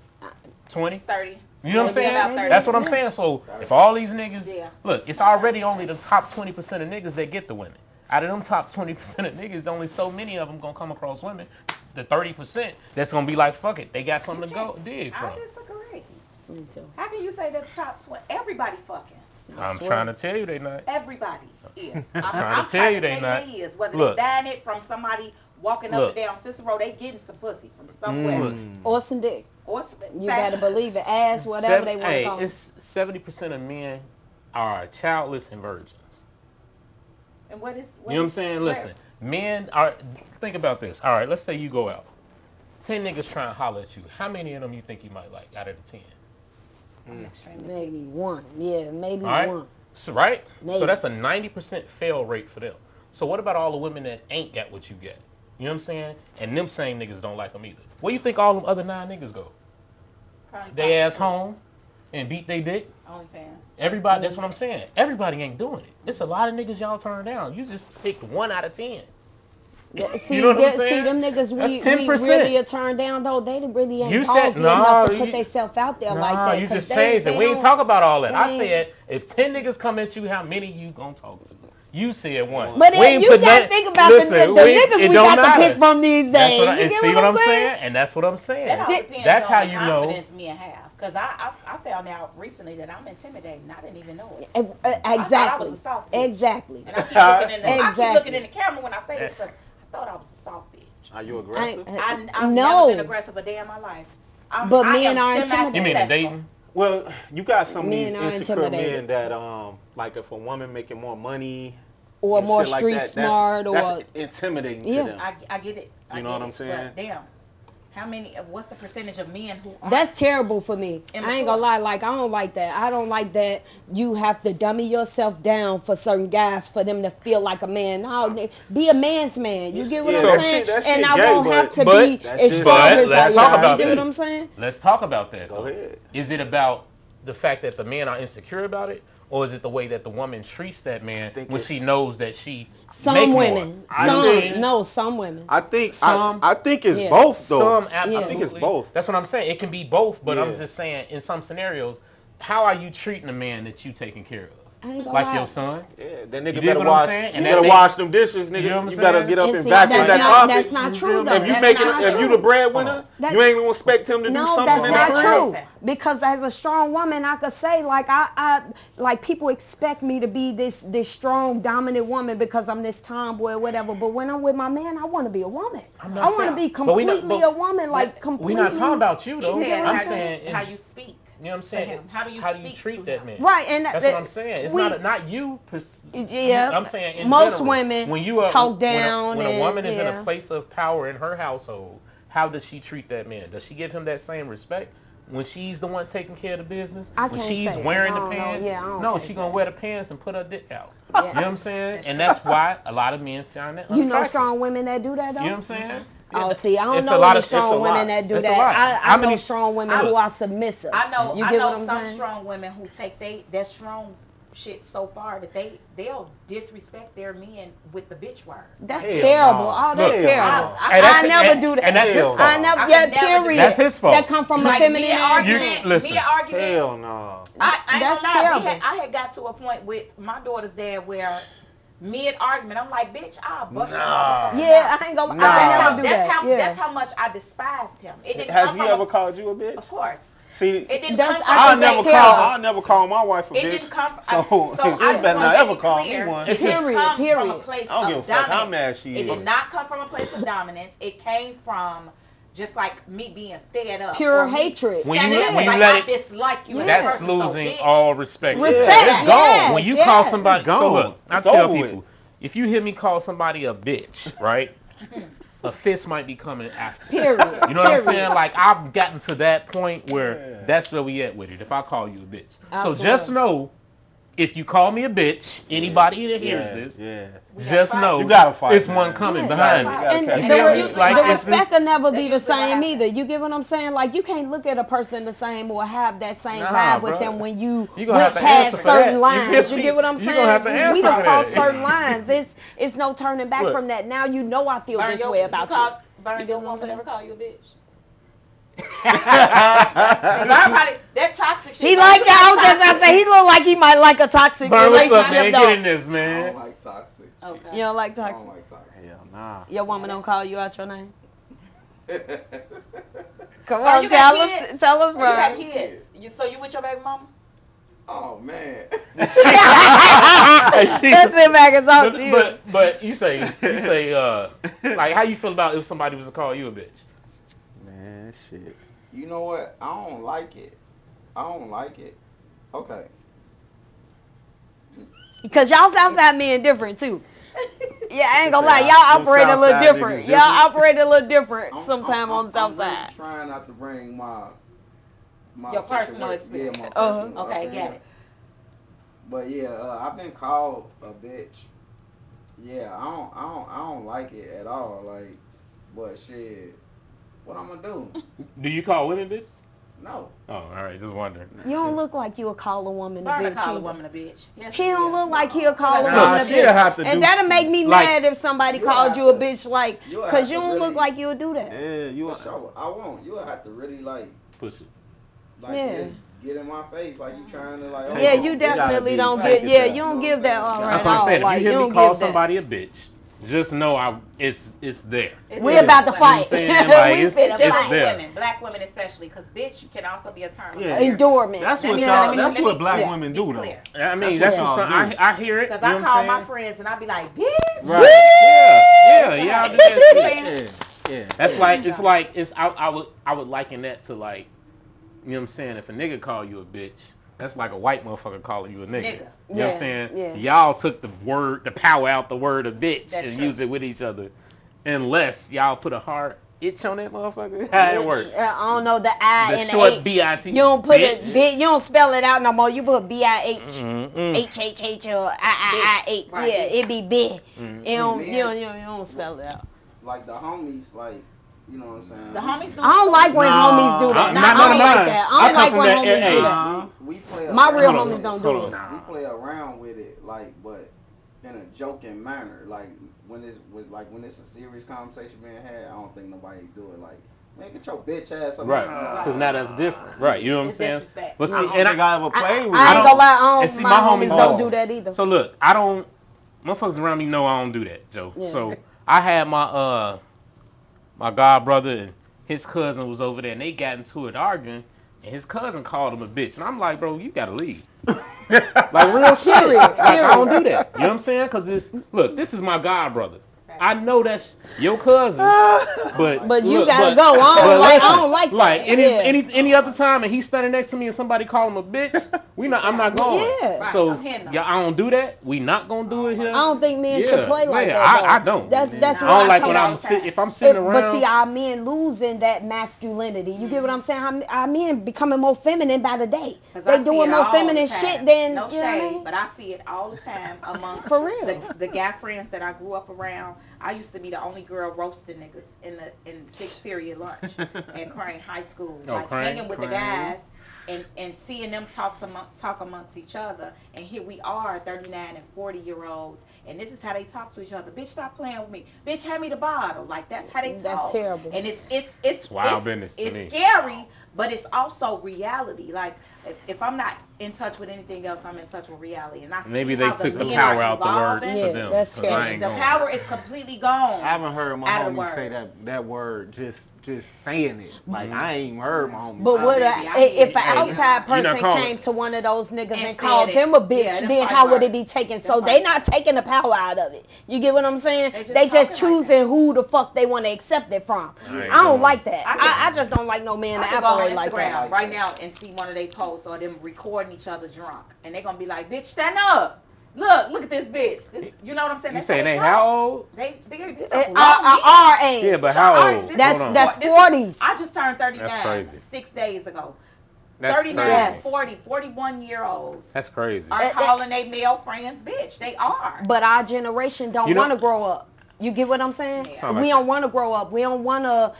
20? 30. You know what I'm Maybe saying? about 30. That's what I'm Yeah. saying. So if all these niggas, Yeah. look, it's already only the top 20% of niggas that get the women. Out of them top 20% of niggas, only so many of them gonna come across women. The 30% that's gonna be like, fuck it, they got something to go dig from. I disagree. Me too. How can you say the top 20? Everybody fucking. I'm swear. trying to tell you they not. Everybody is. trying I'm to trying tell you to they tell not. you they is. Whether Look. they buying it from somebody walking up Look. and down Cicero, they getting some pussy from somewhere. Mm. Or some dick. Or some You better believe it. Ass, whatever they want to Hey, call it. it's 70% of men are childless and virgins. And what is? You know what I'm saying? Listen, men are. Think about this. All right, let's say you go out. 10 niggas trying to holler at you. How many of them you think you might like out of the 10? Maybe one. Yeah, maybe All right. one. So, right? Maybe. So that's a 90% fail rate for them. So what about all the women that ain't got what you got? You know what I'm saying? And them same niggas don't like them either. Where you think all them other 9 niggas go? They ass home and beat they dick? OnlyFans. Everybody, that's what I'm saying. Everybody ain't doing it. It's a lot of niggas y'all turn down. You just picked 1 out of 10. Yeah, see, know what I'm see saying? them niggas we That's 10%. really are turned down though. They really ain't You ballsy said- nah, enough to put you- themselves out there Nah, like that. you 'cause just they- changed they it. We ain't don't- talk about all that. I they said if 10 niggas come at you, how many you gonna talk to? You said 1. But We then ain't you put gotta none- think about Listen, the niggas it we don't got to matter. pick from these That's days. what I, You and get see what I'm saying? And that's what I'm saying. That all depends That's on how the you know. confidence men have. Because I found out recently that I'm intimidating. I didn't even know it. I thought I Exactly. was a soft bitch. Exactly. And I keep looking in the, I keep Exactly. looking in the camera when I say this. 'Cause I thought I was a soft bitch. Are you aggressive? I've No. never been aggressive a day in my life. But I men am are intimidated. You mean in semi-successful. dating? Well, you got some of these Men are insecure men intimidated. that like if a woman making more money Or and more shit like street that, smart that's or intimidating Yeah. to them. I get it. I You know get what I'm it. saying? But damn, how many? What's the percentage of men who? Aren't? that's terrible for me. I Immature. ain't gonna lie, like I don't like that. I don't like that you have to dummy yourself down for certain guys for them to feel like a man. No, be a man's man. You get what Yeah, I'm that saying? shit And I gay, won't have to but- be That's as just- strong But as let's I talk am. about You get that. what I'm saying? Let's talk about that. Go though. ahead. Is it about the fact that the men are insecure about it, or is it the way that the woman treats that man think when it's- she knows that she Some make women, more? You know what I'm saying? some women. I think Some- I think it's Yeah. both though. Some I think it's absolutely. both. That's what I'm saying. It can be both, but I'm Yeah. just saying in some scenarios, how are you treating a man that you taking care of? I ain't gonna Like lie. your son? Yeah, that nigga You dig better what I'm wash. saying? You And better that wash them dishes, nigga. You know what I'm You better saying? get up And and see, vacuum that's that not, carpet. that's not true though. If you That's making, not if true. you the breadwinner, That- you ain't gonna expect him to do No, something that's in not the true. crib. Because as a strong woman, I could say like I like people expect me to be this strong, dominant woman because I'm this tomboy or whatever. But when I'm with my man, I want to be a woman. I'm I not want to saying- be but we not- completely but- a woman, like completely. We're not talking about you though. He said I'm how saying how you speak. You know what I'm saying? him. How do you speak treat to that him? man? Right, and That's what I'm saying. It's we- not you. Yeah, I'm saying in most general, women when you are, talk when a- down when a and- woman is in yeah. a place of power in her household, how does she treat that man? Does she give him that same respect? When she's the one taking care of the business, I when can't she's say. wearing I the don't know. pants, Yeah, I don't no, can't she say. gonna wear the pants and put her dick out. Yeah. You know what I'm saying? And that's why a lot of men find that You know unattractive. strong women that do that though. You know what I'm saying? Oh, see, I don't It's a know lot any of- it's a strong lot. women that do It's a that. lot. I How know many- strong women Look. who are submissive. I know. You I get know what I'm some saying? strong women who take that strong shit so far that they'll disrespect their men with the bitch word. That's Hell terrible. no. Oh, that's Hell terrible. no. Hey, that's- I never and- do that. and that's his Hell fault. I never. I Yeah, could never do period. That's his fault. That come from a Like feminine me ass You- argument, listen. me argument. Hell no. I ain't That's gonna lie. terrible. I had got to a point with my daughter's dad where mid argument, I'm like, bitch, I'll bust Nah. your motherfucking Yeah, mouth. I ain't gonna. Nah. I never do that's that. how yeah. that's how much I despised him. It didn't Has come he from ever called you a bitch? Of course. See, It didn't That's- come I I'll think never that's call. terrible. I'll never call my wife a It bitch. didn't come from. So, So she I better just not want to ever make it call clear, me one. It didn't Period, come from a period. place I don't give of a fuck how dominance. mad she It is. did not come from a place of dominance. It came from just like me being fed up. Pure or me hatred. When you- standing up when you like, let I it- dislike you. as a That's person, so losing bitch. all respect. Respect, Yeah, it's gone. yes, When you yes. call somebody, It's gone. so look, I It's tell over with. people, if you hear me call somebody a bitch, right? A fist might be coming after. Period. You know what I'm Period. saying? Like I've gotten to that point where Yeah. that's where we at with it. If I call you a bitch, I so swear. just know, if you call me a bitch, anybody that hears Yeah, this, yeah. We just gotta know You gotta fight, it's man. one coming Yeah. behind You it. gotta And catch the, it. feel re- me? Usually Like, the it's- respect will never that's be the usually what same happens. either. You get what I'm saying? Like you can't look at a person the same or have that same Nah, vibe with bro. them when you You gonna went have to answer past for certain that. lines. feel You me? get what I'm You saying? gonna have to answer We done for crossed that. certain lines. It's no turning back Look. from that. Now you know I feel this way about you. Burn You your know what I'm woman saying? ever call you a bitch? That toxic shit. He Burn, like you that. I was like just about to say he look like he might like a toxic Burn, what's up, relationship man? though. Get in this, I man. don't like toxic. Okay. You don't like I toxic. don't like toxic. Hell nah. Your woman don't call you out your name. Come Bro, on, you got tell kids? us, tell us, You got bro. kids. So you with your baby mama? Oh man. Let's sit back and talk to you. But you say like how you feel about if somebody was to call you a bitch? Man, shit. You know what? I don't like it. I don't like it. Okay. Because y'all Southside men different too. Yeah, I ain't gonna lie, Them y'all operate a little Southside different. niggas Y'all different. operate a little different I'm- sometime on the South I'm really Side. trying not to bring my Your personal situation- experience. Yeah, my Uh-huh. personal, Okay, got it. But yeah, I've been called a bitch. Yeah, I don't like it at all. Like, but shit, what I'm gonna do? Do you call women bitches? No. Oh, all right, just wondering. You don't look like you'll call a woman a Burn to bitch. call a either. woman a bitch. Yes, He you don't will. look like he'll call a Nah, woman a she'll have to bitch. And do- that'll make me like- mad if somebody You'll called have you a to- bitch, like, you'll because have you to don't look really- like you'll do that. Yeah, you. For sure, I won't. You'll have to really like Push it. Yeah. get in my face like you trying to like. Yeah, oh, you It gotta definitely be- don't take get, it yeah, down. you don't You know give what that I'm all saying? right That's what I'm all. saying. Like, If you hear me don't call give that. somebody a bitch, just know it's there. We about to You know what I'm fight. saying? Like, We it's- finna it's fight. there. Black women especially, because bitch can also be a term. Yeah. Endurement. That's Let what me- y'all. let me- That's let what me- black yeah, women be do though. clear. I mean, That's that's what what y'all do. I hear it. Because you know I what call I'm my saying? friends and I be like, bitch. Right. Yeah, y'all do that shit. Yeah. That's like it's I would liken that to like, you know what I'm saying, if a nigga call you a bitch, that's like a white motherfucker calling you a nigga. Nigga. You know what Yeah, I'm saying? yeah. Y'all took the power out the word of bitch That's and true. use it with each other. Unless y'all put a hard itch on that motherfucker. How it work? I don't know the I The and short the H. B-I-T. You don't put bitch. it. You don't spell it out no more. You put B-I-H. Mm-mm. H or I-I-I-H. Right. Yeah, it be big. Mm. You don't spell it out. like the homies, like you know what I'm saying. The homies do I don't like when homies do that. Not I none don't of like mine. that. I I don't come like from when that- homies hey, do that. We play My around real with homies it. don't do Hold it. on. We play around with it, like, but in a joking manner. Like when it's a serious conversation being had, I don't think nobody do it. Like, man, get your bitch ass up. Right. here. Because now that's different. Right. You know what I'm It's saying? disrespect. But see, I don't and think I ever played with. I ain't don't- gonna lie. and see, My my homies homies don't don't. do that either. So look, motherfuckers around me know I don't do that, Joe. Yeah. So I had my god brother and his cousin was over there and they got into it arguing and his cousin called him a bitch and I'm like, bro, you gotta leave. Like real shit. Period, Like, I don't period. do that. You know what I'm saying? Cause look, this is my god brother. I know that's your cousin, but you look, gotta go. I don't like that. Like Yeah. any other time, and he's standing next to me, and somebody call him a bitch, I'm not going. Yeah. Right, So I'm hearing them. yeah, I don't do that. We not gonna do it here. I don't think men should Yeah, play like yeah, that. Though. I don't. That's I where don't like come when from. if I'm sitting around. But see, our men losing that masculinity. You get what I'm saying? Our men becoming more feminine by the day. 'Cause I They see doing it more all feminine the time. shit than no you know what I shade, mean? but I see it all the time among For real. the guy friends that I grew up around. I used to be the only girl roasting niggas in sixth period lunch at Crane High School, Oh, like Crane, hanging with the Crane. guys and seeing them talk amongst each other. And here we are, 39 and 40-year-olds, and this is how they talk to each other. Bitch, stop playing with me. Bitch, hand me the bottle. Like that's how they talk. That's terrible. And it's wild business to it's me. scary, but it's also reality. Like if I'm not in touch with anything else, I'm in touch with reality. And I Maybe see they how took the men power are out the word evolving. for Yeah, them. that's 'cause I right. ain't The going. power is completely gone. I haven't heard my Out of homie say word. that word just saying it. Like I ain't even heard my homie. But say what it. if an Hey, outside you not person calling- came to one of those niggas and And called said them a it. bitch, Yeah, them then fight how would it words. be taken? Them So fight they not words. taking the power out of it. You get what I'm saying? They just They just talking like choosing who the fuck they want to accept it from. I ain't I don't doing like that. I I just don't like no man I to could go on operate like Instagram that. right now and see one of their posts or them recording each other drunk, and they're gonna be like, "Bitch, stand up! Look at this bitch." You know what I'm saying? You That's saying how they talk. how old? They this is Our grown men. age. Yeah, but how old? This That's is- Hold on. that's this is- 40s. I just turned 39 That's crazy. 6 days ago. That's 39, crazy. Yes. 40, 41-year-olds That's crazy. are calling their male friends bitch. They are. But our generation don't You know- want to grow up. You get what I'm saying? Yeah. Sound We like- don't want to grow up. We don't want to,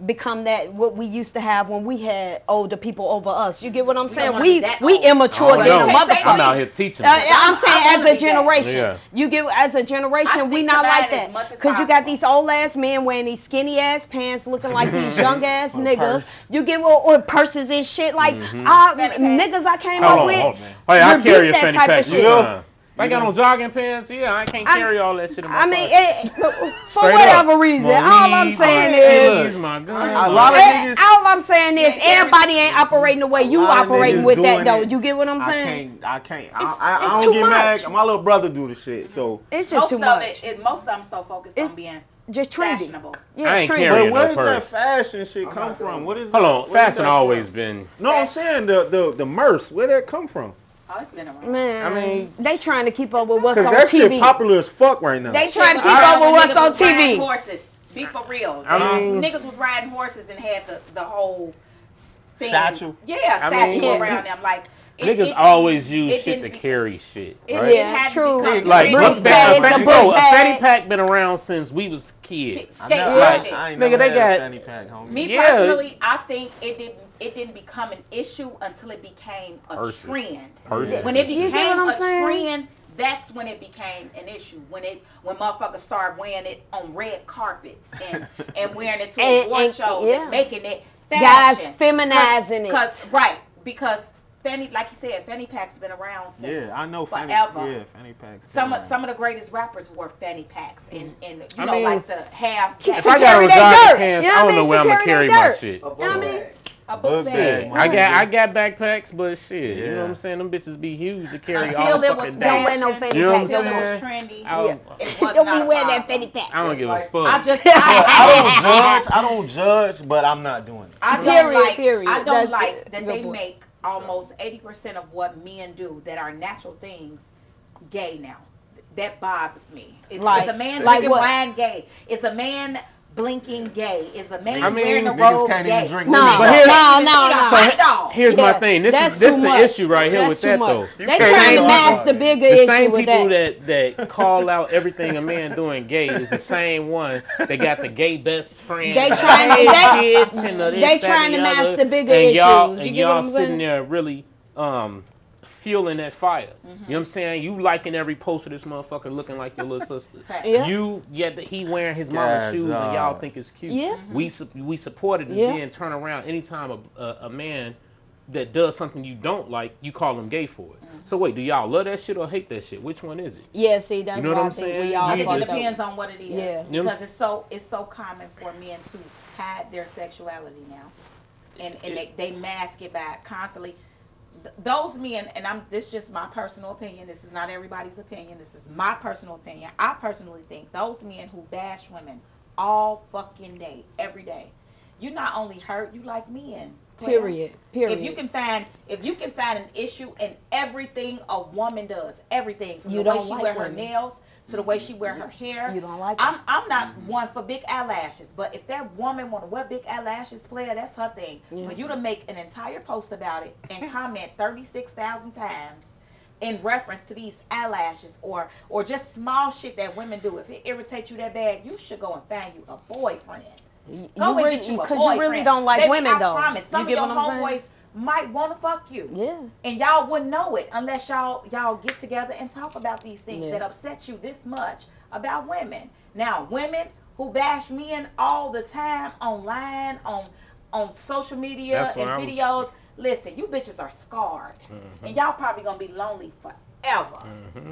become that what we used to have when we had older people over us. You get what I'm don't saying? wanna We be that we old. immature I than don't a know. motherfucker. I'm out here teaching. I'm saying I as wanna a be that. generation, Yeah. you get as a I generation, stick we to not mine like as that. much as Cause you got possible. these old ass men wearing these skinny ass pants, looking like these young ass With a niggas. purse. You get or purses and shit like Mhm. niggas I came Hold up on, with. hold on. Oh yeah, I rebuke carry a that fanny type of pack shit. sometimes. If I You got know- on jogging pants, yeah, I can't carry all that shit in my I mean, pocket. for Straight whatever up. reason, My all I'm weed, saying my is, keys, my gun, A my- lot of niggas- all I'm saying is, Yeah, everybody ain't operating the way you A lot of operating niggas with that doing though. it. You get what I'm saying? I can't. It's I too don't get much. mad. My little brother do the shit. So. It's just too much. Most of them so focused It's on being Just trendy. fashionable. Yeah, I ain't trendy. carrying But where no does that purse. fashion shit I'm come not from? doing What is Hold that? on, where is fashion that always from? been. No, I'm saying the merce. Where that come from? Oh, it's been around. Man, I mean- they trying to keep up with what's Cause on that TV. shit popular as fuck right now. They trying to Shit keep was up with around what's when on niggas was riding TV. Horses. Be for real. I mean- Niggas was riding horses and had the whole thing. Statue? Yeah, I statue mean, around them. Like Niggas always use it shit to didn't be- carry shit, It, right? it Yeah, had true. to become Like trendy. book book bag, bag, the bro, book a fanny bag. pack been around since we was kids. Stay I like- shit. I ain't Nigga, never they had got- a fanny pack, homie. Me Yeah. personally, I think it didn't become an issue until it became a Purses. trend. Purses. When it You get became what I'm a saying? trend, that's when it became an issue. When motherfuckers started wearing it on red carpets and wearing it to award And- shows yeah. and making it Guys fashion. feminizing it. Because fanny, like you said, fanny packs been around since Yeah, I know fanny. forever. Yeah, fanny packs. Some of the greatest rappers wore fanny packs and I mean, like the half. If To I got carry on that jogging dirt, pants, you know I what don't I know mean? where I'm To gonna carry carry that my dirt. shit. A book You know what I mean? bag. a Book book bag. bag. I got backpacks, but shit, you know Yeah. what I'm saying? Them bitches be huge to carry Until all it fucking was day. Don't wear no fashion, fanny You know what I'm until it saying? was trendy. I don't- It was Don't not be a wearing that problem. fanny pack. I don't give a Like- fuck. I just I don't judge, but I'm not doing it. I don't Period, like period. I don't That's like it. that Go they for it. make almost 80% of what men do that are natural things gay now. That bothers me. Is Like- a man like drinking what? wine gay? Is a man blinking gay? Is a man I mean, wearing a niggas robe can't gay? even drink No, women. But here's- no. Hot dog. Here's my Yeah, thing. This that's is this too the much. issue right here That's with too that much. though. They can't trying to go mask out. the bigger The issue same with people that. that call out everything a man doing gay is the same one that got the gay best friend. They the trying to- gay they- bitch and the they this, that, trying and to mask other, the bigger and y'all, issues. You and get what y'all I'm sitting saying? there really fueling that fire. You know what I'm saying? You liking every post of this motherfucker looking like your little sister. Fact. Yeah. You yet that he wearing his mama's God, shoes and y'all dog. think it's cute. Yeah. We support it and Yeah. then turn around anytime a man that does something you don't like, you call him gay for it. So wait, do y'all love that shit or hate that shit? Which one is it? Yeah, see, that's You know what what I I'm think saying? we You all I think fucked it up. depends on what it is. Yeah. Because it's so common for men to hide their sexuality now, and they mask it by constantly. Those men, and this is just my personal opinion. This is not everybody's opinion. This is my personal opinion. I personally think those men who bash women all fucking day, every day, you not only hurt, you like men. player. Period. If you can find an issue in everything a woman does, everything from You the way don't she like wear her women. nails to the way she wear her hair. You don't like I'm not one for big eyelashes, but if that woman want to wear big eyelashes, player, that's her thing. Yeah. For you to make an entire post about it and comment 36,000 times in reference to these eyelashes or just small shit that women do, if it irritates you that bad, you should go and find you a boyfriend. Go and get you a Because you really boyfriend. don't like Baby, women I though. promise, some You get of what your I'm saying? homeboys might want to fuck you. Yeah. And y'all wouldn't know it unless y'all get together and talk about these things Yeah. that upset you this much about women. Now, women who bash men all the time online, on social media That's what and I was- videos, Listen, you bitches are scarred, and y'all probably gonna be lonely forever.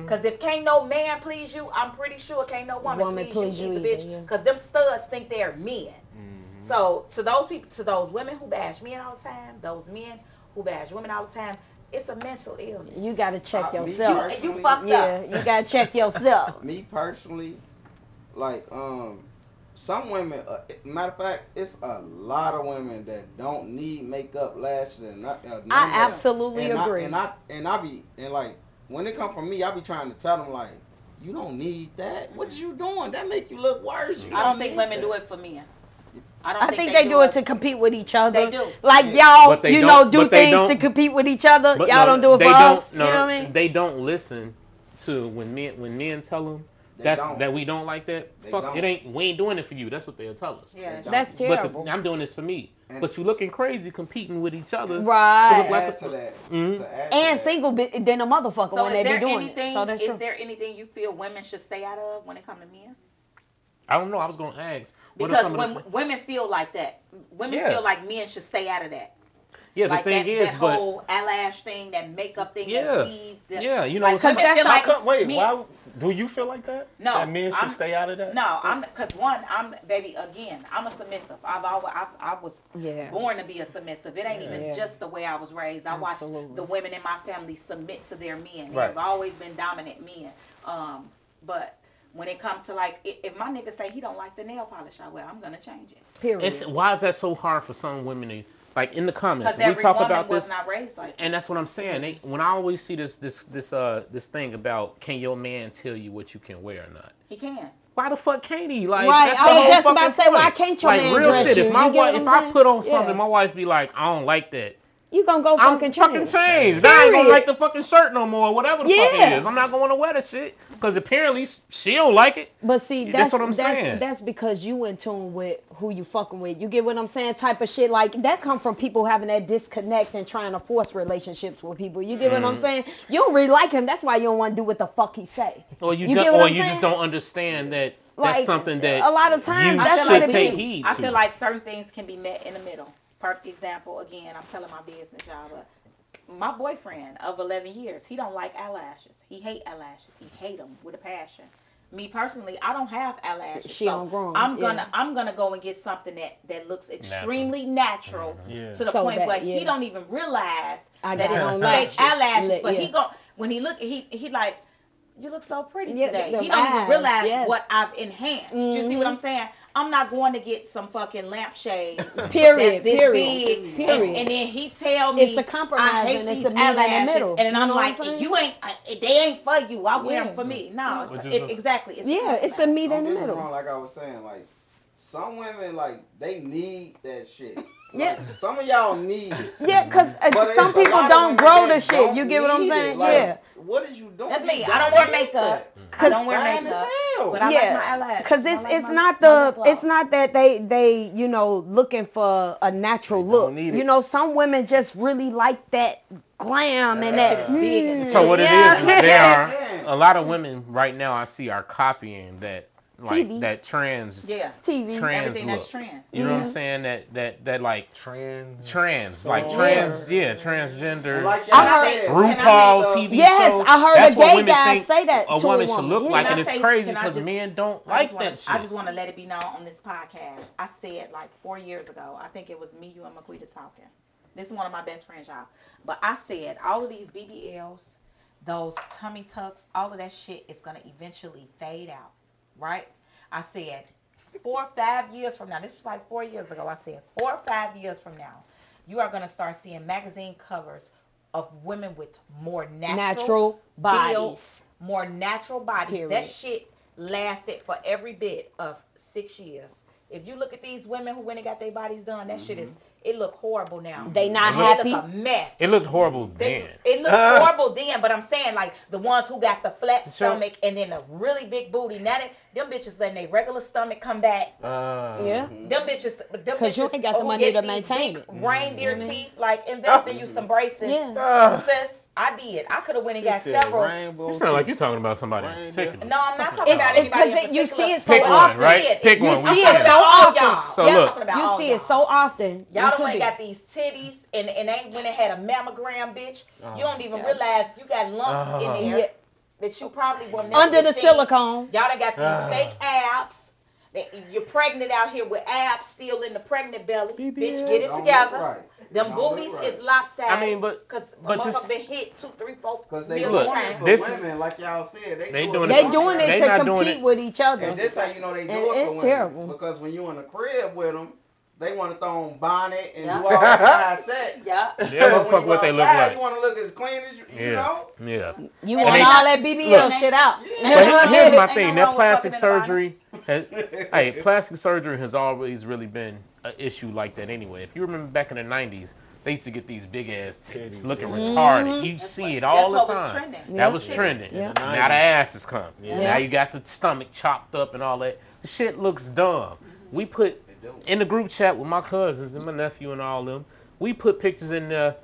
Cause if can't no man please you, I'm pretty sure can't no woman please you either, bitch. Cause them studs think they're men. So to those people, to those women who bash men all the time, those men who bash women all the time, it's a mental illness. You gotta check yourself. You fucked Yeah, up. you gotta check yourself. Me personally, like some women, matter of fact, it's a lot of women that don't need makeup, lashes, and I absolutely agree. And I be like, when it come from me, I be trying to tell them like, you don't need that. What you doing? That make you look worse. I don't think women do it for men. I think they do it to compete with each other. They do. Like y'all, do things to don't compete with each other. Y'all don't do it for us. You know what I mean? They don't listen to when men tell them that we don't like that. Fuck, it ain't. We ain't doing it for you. That's what they'll tell us. Yeah, that's terrible. I'm doing this for me. But you looking crazy competing with each other. Right. And single than a motherfucker so when they be doing it. So that's true. Is there anything you feel women should stay out of when it comes to men? I don't know. I was gonna ask. Because when women feel like that, women feel like men should stay out of that. Yeah, the like thing that, is, that whole eyelash thing, that makeup thing, that weave. You know, like, feel like why do you feel like that? No, that men should stay out of that. No, because I'm a submissive. I was born to be a submissive. It ain't even just the way I was raised. I watched the women in my family submit to their men. They've always been dominant men. But when it comes to like, if my nigga say he don't like the nail polish I wear, I'm gonna change it. Period. Why is that so hard for some women to? Like in the comments, we talk about was this, not raised like and that's what I'm saying. When I always see this thing about, can your man tell you what you can wear or not? He can. Why the fuck can't he? Like, right. That's I was just about to say, point. why can't your man real dress shit. you? If I put on something, Yeah. my wife be like, I don't like that. You gonna go fucking change. I ain't gonna like the fucking shirt no more, whatever the fuck it is. I'm not going to wear the shit because apparently she don't like it. But see, that's what I'm saying. That's because you in tune with who you fucking with. You get what I'm saying? Type of shit like that come from people having that disconnect and trying to force relationships with people. You get what I'm saying? You don't really like him. That's why you don't want to do what the fuck he say. Or you just don't understand that that's something that a lot of times you that's should what it take is. heed I to. feel like certain things can be met in the middle. Perfect example, again, I'm telling my business, y'all, but my boyfriend of 11 years, he don't like eyelashes. He hate eyelashes. He hate them with a passion. Me personally, I don't have eyelashes. She don't grow 'em, I'm gonna go and get something that looks extremely natural to the point where he don't even realize that it's fake eyelashes. But when he look, he like, you look so pretty today. He don't even realize what I've enhanced. You see what I'm saying? I'm not going to get some fucking lampshade. Period. Big, period. And then he tell me it's a compromise I hate and these it's a meet in the middle. And I'm like, you ain't. They ain't for you. I wear them for me. No, exactly. It's a meet in the middle. Like I was saying, like some women, like they need that shit. Like, some of y'all need it. Yeah, because some people don't grow the shit. You get what I'm saying? Like, what is you doing? That's me. I don't wear makeup. I don't wear makeup. But I like my eyelashes. Because it's not that they looking for a natural look. You know, some women just really like that glam and that. So what it is, there are a lot of women right now I see are copying that. Like TV. That trans, TV, everything look. that's trans. You know what I'm saying? That like trans, transgender. Like RuPaul TV yes, show. I heard That's a what gay women guy think say that a to woman a should woman. look like, and it's crazy can I because just- men don't like that shit. I just want to let it be known on this podcast. I said like 4 years ago. I think it was me, you, and Maquita talking. This is one of my best friends, y'all. But I said all of these BBLs, those tummy tucks, all of that shit is gonna eventually fade out, right? I said 4 or 5 years from now. This was like 4 years ago. I said 4 or 5 years from now, you are gonna start seeing magazine covers of women with more natural bodies. More natural bodies. Period. That shit lasted for every bit of 6 years. If you look at these women who went and got their bodies done, that shit it look horrible now. They not happy. It look a mess. It looked horrible then. It looked horrible then, but I'm saying like the ones who got the flat stomach and then a really big booty. Now them bitches letting their regular stomach come back. Them bitches. Because you ain't got the money to maintain it. Reindeer teeth, like invest in you some braces. Yeah. Sis, I did. I could have went and She got said several. rainbow You sound like teeth. you're talking about somebody in Rainbow. particular. No, I'm not talking about It's anybody in because you particular. see it so Pick one, often. right? Pick You one. We see see it it. so all often. y'all. So Yeah, look. talking about you all see y'all. it so often. Y'all You done could went and be. got these titties and they went and had a mammogram, bitch. You don't even realize you got lumps in there Yeah. that you probably will never Under the seen. silicone. Y'all done got these fake abs. You're pregnant out here with abs still in the pregnant belly. BBL. Bitch, get it Don't look together. right. Them Don't look booties right. is lopsided. I mean, but because just- motherfucker been hit 2, 3, 4 Cause they million Look, doing it times. for this is- women, like y'all said. They doing They it- doing they it to not doing compete it- with each other. And this how you know they do And it for it's women. terrible. Because when you in the crib with them, they want to throw on bonnet and Yeah. do all that kind of sex. Yeah. They don't But when fuck you what they look outside, like. You want to look as clean as you know. Yeah. You And want they- all that BBL look, shit out. But here's my Ain't thing. no That wrong with plastic fucking in the surgery, plastic surgery has always really been an issue like that anyway. If you remember back in the 90s, they used to get these big ass titties looking retarded. You see it all the That's what time. was trending. Yeah. That was trending. Yeah. Now the ass is coming. Yeah. Now you got the stomach chopped up and all that. The shit looks dumb. We put in the group chat with my cousins and my nephew and all them. We put pictures in there.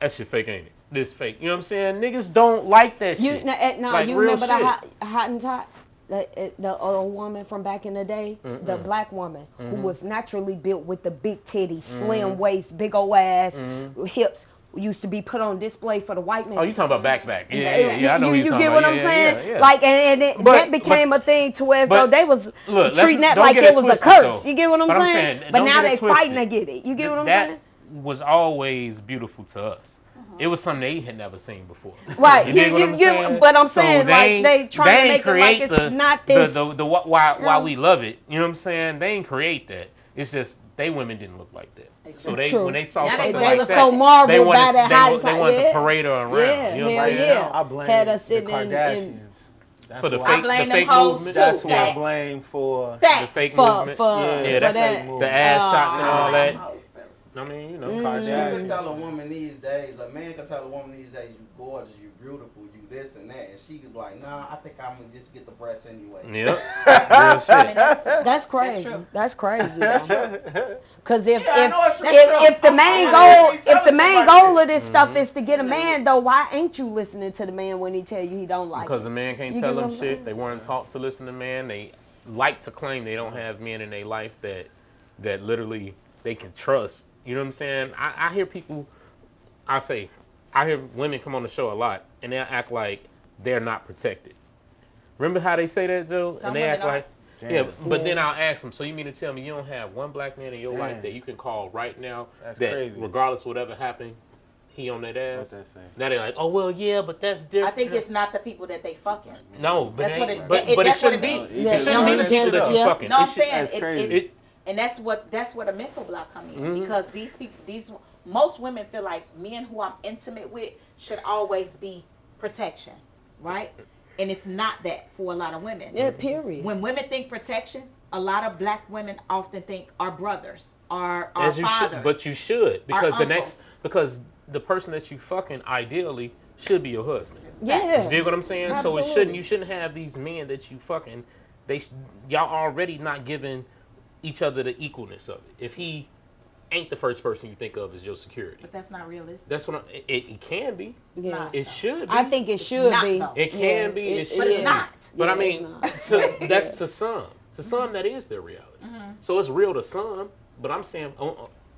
That shit fake, ain't it? This fake. You know what I'm saying? Niggas don't like that You shit. no, Like you real remember shit. the Hottentot, the old woman from back in the day, the black woman who was naturally built with the big titties, slim waist, big old ass, hips, used to be put on display for the white man. Oh, you talking about backpack? Yeah. I know what you you're get talking what about. I'm Yeah, saying? yeah. Like, and that became a thing to where as though but they was look, treating that don't like get it it was a twisted, curse. though. You get what I'm But I'm saying? saying, But don't now get it they fighting twisted. to get it. You get what I'm that saying? was always beautiful to us. It was something they had never seen before. Right. You dig what I'm saying? But I'm So saying like they trying to make it like it's not this. Why we love it. You know what I'm saying? They ain't create that. It's just they women didn't look like that. So True. when they saw Yeah, something they like was that, so marveled they wanted, by that they wanted to parade her around. Yeah, you know what hell I'm saying? yeah. I blame Had us the sitting in Kardashians. That's For the why- I blame them fake hoes movement. too. That's what I Facts. blame for. The Facts. fake for movement. for Yeah, for that that. fake movement. The ass shots and all that. Hoes. I mean, you know, You Kardashians. can tell a woman these days, a man can tell a woman these days, you gorgeous, you beautiful, you this and that, and she could be like, nah, I think I'm gonna just get the breast anyway. Yep. Real shit. That's crazy. true. That's crazy. Because if Yeah, I know it's true. if the main I'm goal already if the telling main somebody goal of this Mm-hmm. stuff is to get a man, though, why ain't you listening to the man when he tell you he don't like Because it? the man can't You tell get what them I'm shit. saying? They weren't taught to listen to men. They like to claim they don't have men in their life that literally they can trust. You know what I'm saying? I hear people, I hear women come on the show a lot, and they'll act like they're not protected. Remember how they say that, Joe? Some And they women act are. like, yeah, but Yeah. then I'll ask them, so you mean to tell me you don't have one black man in your life Damn. that you can call right now That's that crazy. regardless of whatever happened, he on that ass? What that say? Now they're like, oh, well, yeah, but that's I different. think it's not the people that they fucking. No, but That's it what ain't- it- but it- it that's what shouldn't it be. is. It shouldn't be Yeah, the people that you yeah. fucking. No, I'm It should- saying That's crazy. it- and that's what a mental block come in Mhm. because these people, most women feel like men who I'm intimate with should always be protection, right? And it's not that for a lot of women. Yeah, period. When women think protection, a lot of black women often think our brothers, our As you fathers. should, but you should because the uncles. because the person that you fucking ideally should be your husband. Yeah. You dig what I'm saying? So Absolutely. you shouldn't have these men that you fucking y'all already not giving each other the equalness of it. If he ain't the first person you think of as your security, But that's not realistic. that's what it can be. Yeah. not. It should be. I think it should Not be. though. It can Yeah, be. It But should it's not. But I Yeah, it's mean, not. that's to some. To some, that is their reality. Mm-hmm. So it's real to some, but I'm saying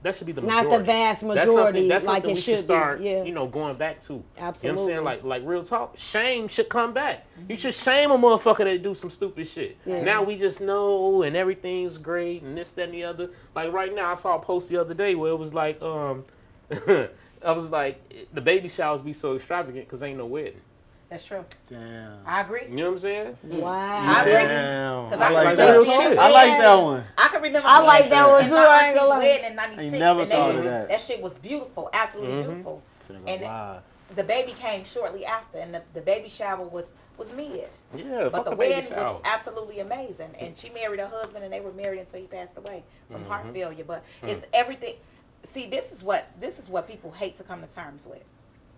that should be the Not majority. the vast That's majority, that's like something it we should should start, be. Yeah. you know, going back to. Absolutely. You know what I'm saying? Like real talk. Shame should come back. You should shame a motherfucker that do some stupid shit. Yeah. Now we just know and everything's great and this, that, and the other. Like right now, I saw a post the other day where it was like, I was like, the baby showers be so extravagant because ain't no wedding. That's true. Damn. I agree. You know what I'm saying? Wow. I agree. Damn. 'Cause I I like like that. real shit. I like that one. I can remember. I like that one in too, my I ain't gonna lie. auntie's wedding in '96. I never and thought they- of that. That shit was beautiful, absolutely Mhm. beautiful. Finna And go live. the baby came shortly after, and the baby shower was mid. Yeah, But fuck the a baby wedding shower. was absolutely amazing, and she married her husband, and they were married until he passed away from heart failure. But it's everything. See, this is what people hate to come to terms with.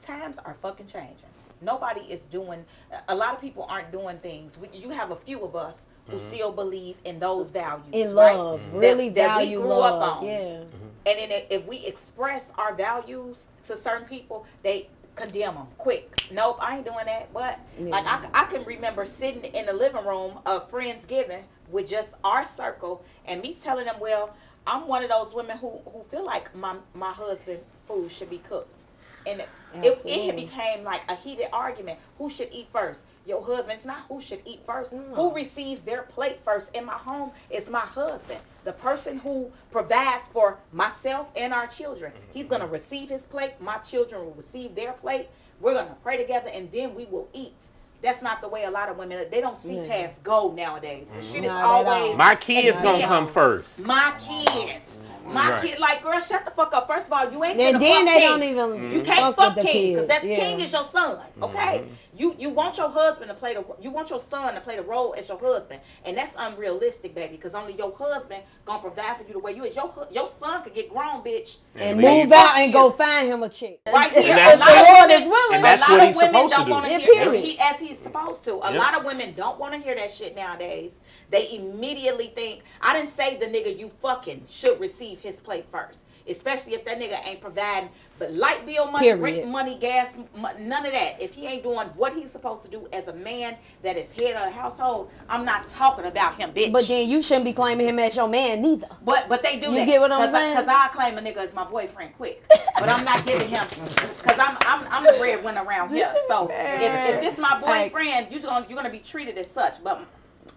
Times are fucking changing. Nobody is doing. A lot of people aren't doing things. You have a few of us who still believe in those values, In right? love. Really that we value grew love. up on. Yeah. And then if we express our values to certain people, they condemn them quick. Nope, I ain't doing that. But like I can remember sitting in the living room of Friendsgiving with just our circle and me telling them, well, I'm one of those women who feel like my husband food should be cooked. And it became like a heated argument. Who should eat first? Your husband. It's not who should eat first. Who receives their plate first in my home is my husband. The person who provides for myself and our children. He's going to receive his plate. My children will receive their plate. We're going to pray together and then we will eat. That's not the way a lot of women, they don't see past go nowadays. The shit is always. My kids going to come first. My kids. My kid, like, girl, shut the fuck up. First of all, you ain't And gonna then fuck they King. don't even You can't fuck with the King, because kids. that's King is your son, okay? You want your husband to play you want your son to play the role as your husband, and that's unrealistic, baby, because only your husband gonna provide for you the way you is. Your son could get grown, bitch, and move out and go find him a chick. right here. And that's a lot of women, and that's a lot what of he's women supposed to don't do. want to Yeah, hear period. as he's supposed to. A lot of women don't want to hear that shit nowadays. They immediately think, I didn't say the nigga you fucking should receive his plate first. Especially if that nigga ain't providing but light bill money, rent money, gas, none of that. If he ain't doing what he's supposed to do as a man that is head of the household, I'm not talking about him, bitch. But then you shouldn't be claiming him as your man neither. But they do You that. get what I'm saying? Because I claim a nigga as my boyfriend quick. But I'm not giving him, because I'm the breadwinner around here. So if this my boyfriend, you're gonna be treated as such.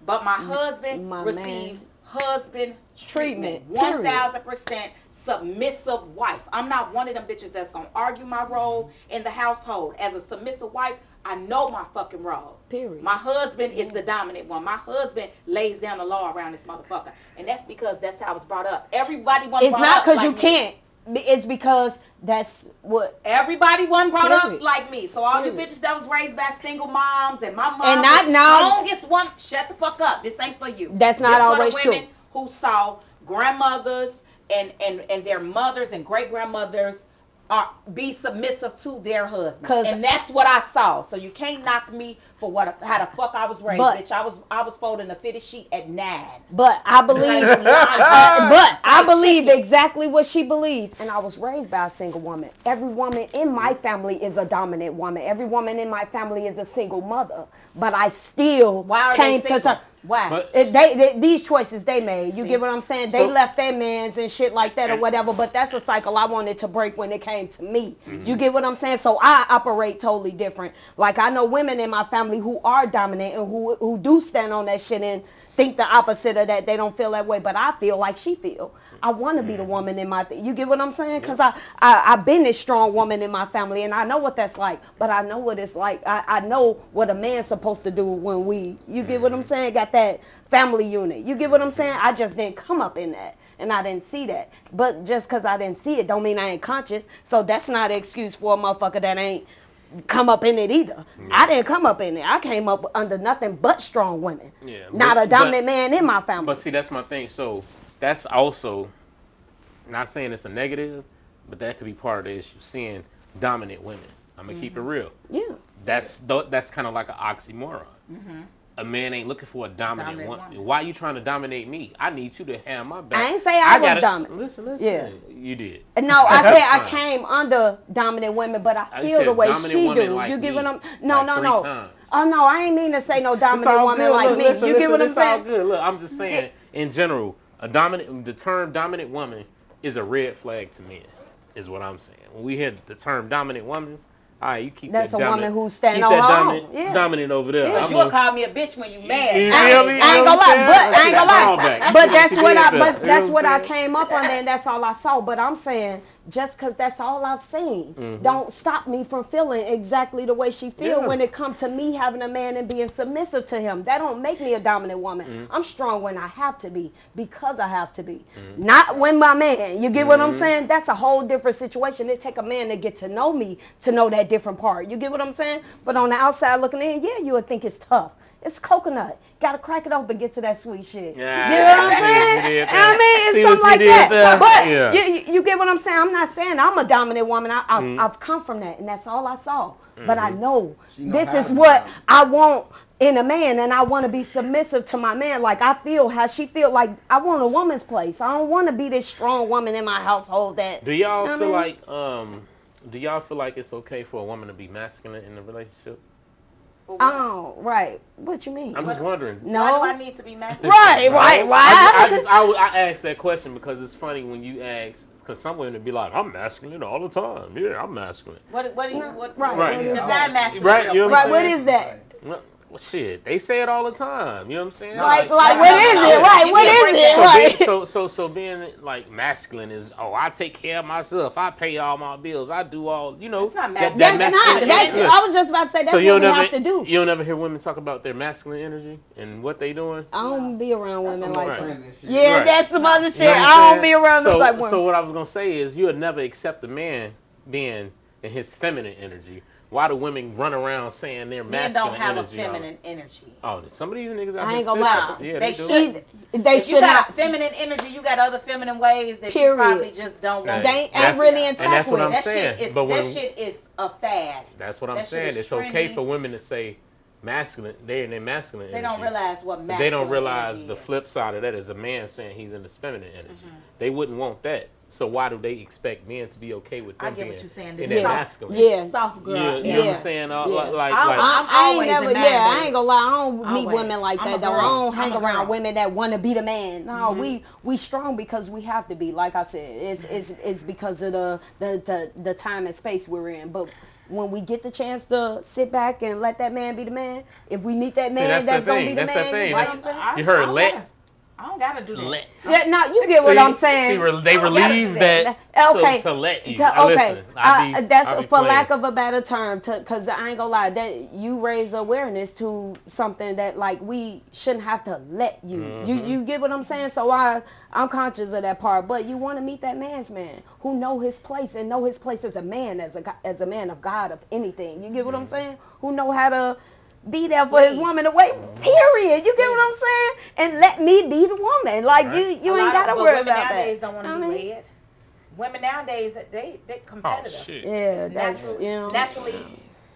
But my husband receives husband treatment. 1,000% submissive wife. I'm not one of them bitches that's gonna argue my role in the household. As a submissive wife, I know my fucking role. Period. My husband is the dominant one. My husband lays down the law around this motherfucker. And that's because that's how I was brought up. Everybody wasn't It's brought not up because like you me. can't. It's because that's what. Everybody wasn't brought Period. up like me. So all you bitches that was raised by single moms and my mom And was not the now- strongest one, shut the fuck up. This ain't for you. That's not This always for the women true. who saw grandmothers and their mothers and great grandmothers be submissive to their husbands, and that's what I saw. So you can't knock me for how the fuck I was raised, bitch. I was folding a fitted sheet at 9. But I believe, I believe exactly what she believed, and I was raised by a single woman. Every woman in my family is a dominant woman. Every woman in my family is a single mother. But I still came to terms. Why? These choices they made. You get what I'm saying? They left their mans and shit like that or whatever. But that's a cycle I wanted to break when it came to me. You get what I'm saying? So I operate totally different. Like I know women in my family who are dominant and who do stand on that shit and think the opposite of that. They don't feel that way, but I feel like she feel. I want to be the woman in my you get what I'm saying? Because I've been this strong woman in my family, and I know what that's like. But I know what it's like. I know what a man's supposed to do when you get what I'm saying? Got that family unit. You get what I'm saying? I just didn't come up in that. And I didn't see that. But just because I didn't see it don't mean I ain't conscious. So that's not an excuse for a motherfucker that ain't come up in it either. I didn't come up in it. I came up under nothing but strong women. Yeah, not a dominant man in my family. But see, that's my thing. So that's also, not saying it's a negative, but that could be part of the issue. Seeing dominant women. I'm gonna keep it real. Yeah. That's kind of like an oxymoron. A man ain't looking for a dominant woman. Why are you trying to dominate me? I need you to have my back. I ain't say I was dominant. Listen. Yeah. You did. No, I said I came under dominant women, but I feel the way she do. Like you get what I'm? No. Oh no, I ain't mean to say no dominant woman good. like me. You get what I'm saying? All good. Look, I'm just saying in general, the term dominant woman is a red flag to men. Is what I'm saying. When we hear the term dominant woman. All right, you keep that's that a dominant, woman who stand on her own. Yeah. Dominant over there. Yeah, you will call me a bitch when you mad. I ain't gonna lie, but that's what I came up on, and that's all I saw. But I'm saying, just because that's all I've seen, don't stop me from feeling exactly the way she feel when it comes to me having a man and being submissive to him. That don't make me a dominant woman. I'm strong when I have to be, because I have to be. Not when my man. You get what I'm saying? That's a whole different situation. It take a man to get to know me to know that different part. You get what I'm saying? But on the outside looking in, yeah, you would think it's tough. It's coconut. Gotta crack it open, get to that sweet shit. Yeah, you know what I'm saying? I mean, it's something like that. But you get what I'm saying? I'm not saying I'm a dominant woman. I've come from that, and that's all I saw. But I know this is what I want in a man, and I want to be submissive to my man. Like I feel how she feel. Like I want a woman's place. I don't want to be this strong woman in my household. That do y'all feel like Do y'all feel like it's okay for a woman to be masculine in a relationship? For what? Oh, right. What you mean? I'm just wondering. No. Why do I need to be masculine? Right. I asked that question because it's funny when you ask, because some women would be like, I'm masculine all the time. Yeah, I'm masculine. What Right. what is that masculine? Right, you know Right. what What is that? Well, shit, they say it all the time. You know what I'm saying? Like what is it? Right. What is it? Right. So being like masculine is, oh, I take care of myself. I pay all my bills. I do all, you know. That's not That's masculine. not. That's. I was just about to say that's what we have to do. You don't ever hear women talk about their masculine energy and what they doing. I don't be around women like that. Right. Yeah, Right. that's some other shit. You know what I'm I don't saying? be around this type So women. what I was gonna say is, you would never accept a man being in his feminine energy. Why do women run around saying they're Men masculine don't have energy? a feminine energy. Oh, some of these niggas out I here ain't gonna lie. sisters. Yeah, They do. should. They If you should got not. a feminine energy, you got other feminine ways that Period. you probably just don't want. They ain't That's- really in and that's touch what with. I'm That saying. shit is But when- that shit is a fad. That's what I'm That shit saying. is It's okay trendy. for women to say masculine. They're in their masculine They energy. don't realize what But masculine they don't realize energy the is. flip side of that is a man saying he's in the feminine energy. Mhm. They wouldn't want that. So why do they expect men to be okay with them I get being what you're saying. in This that soft- masculine? Yeah. Soft girl. You know what Yeah. I'm saying? Yeah. Like I ain't always never. a nine, Yeah, I baby. ain't gonna lie. I don't meet Always. women like I'm a that though. I girl. don't hang I'm a around girl. women that want to be the man. No, Mhm. we strong because we have to be. Like I said, it's because of the time and space we're in. But when we get the chance to sit back and let that man be the man, if we meet that man that's the gonna thing. be the That's the man, thing. you know what I'm saying? You heard I don't gotta do that. let. Yeah, no, you get what I'm saying. They relieve that Okay. to let you. Okay, Listen, I that's be for playing. lack of a better term, because I ain't gonna lie, that you raise awareness to something that like we shouldn't have to let you. You get what I'm saying? So I'm conscious of that part, but you want to meet that man's man who know his place and know his place as a man, as a man of God, of anything. You get what I'm saying? Who know how to be there for his woman to wait, period. You get what I'm saying? And let me be the woman. Like Right. you ain't gotta worry about nowadays that. don't want to I be mean, led. Women nowadays, they competitive. Oh shit. yeah, It's that's naturally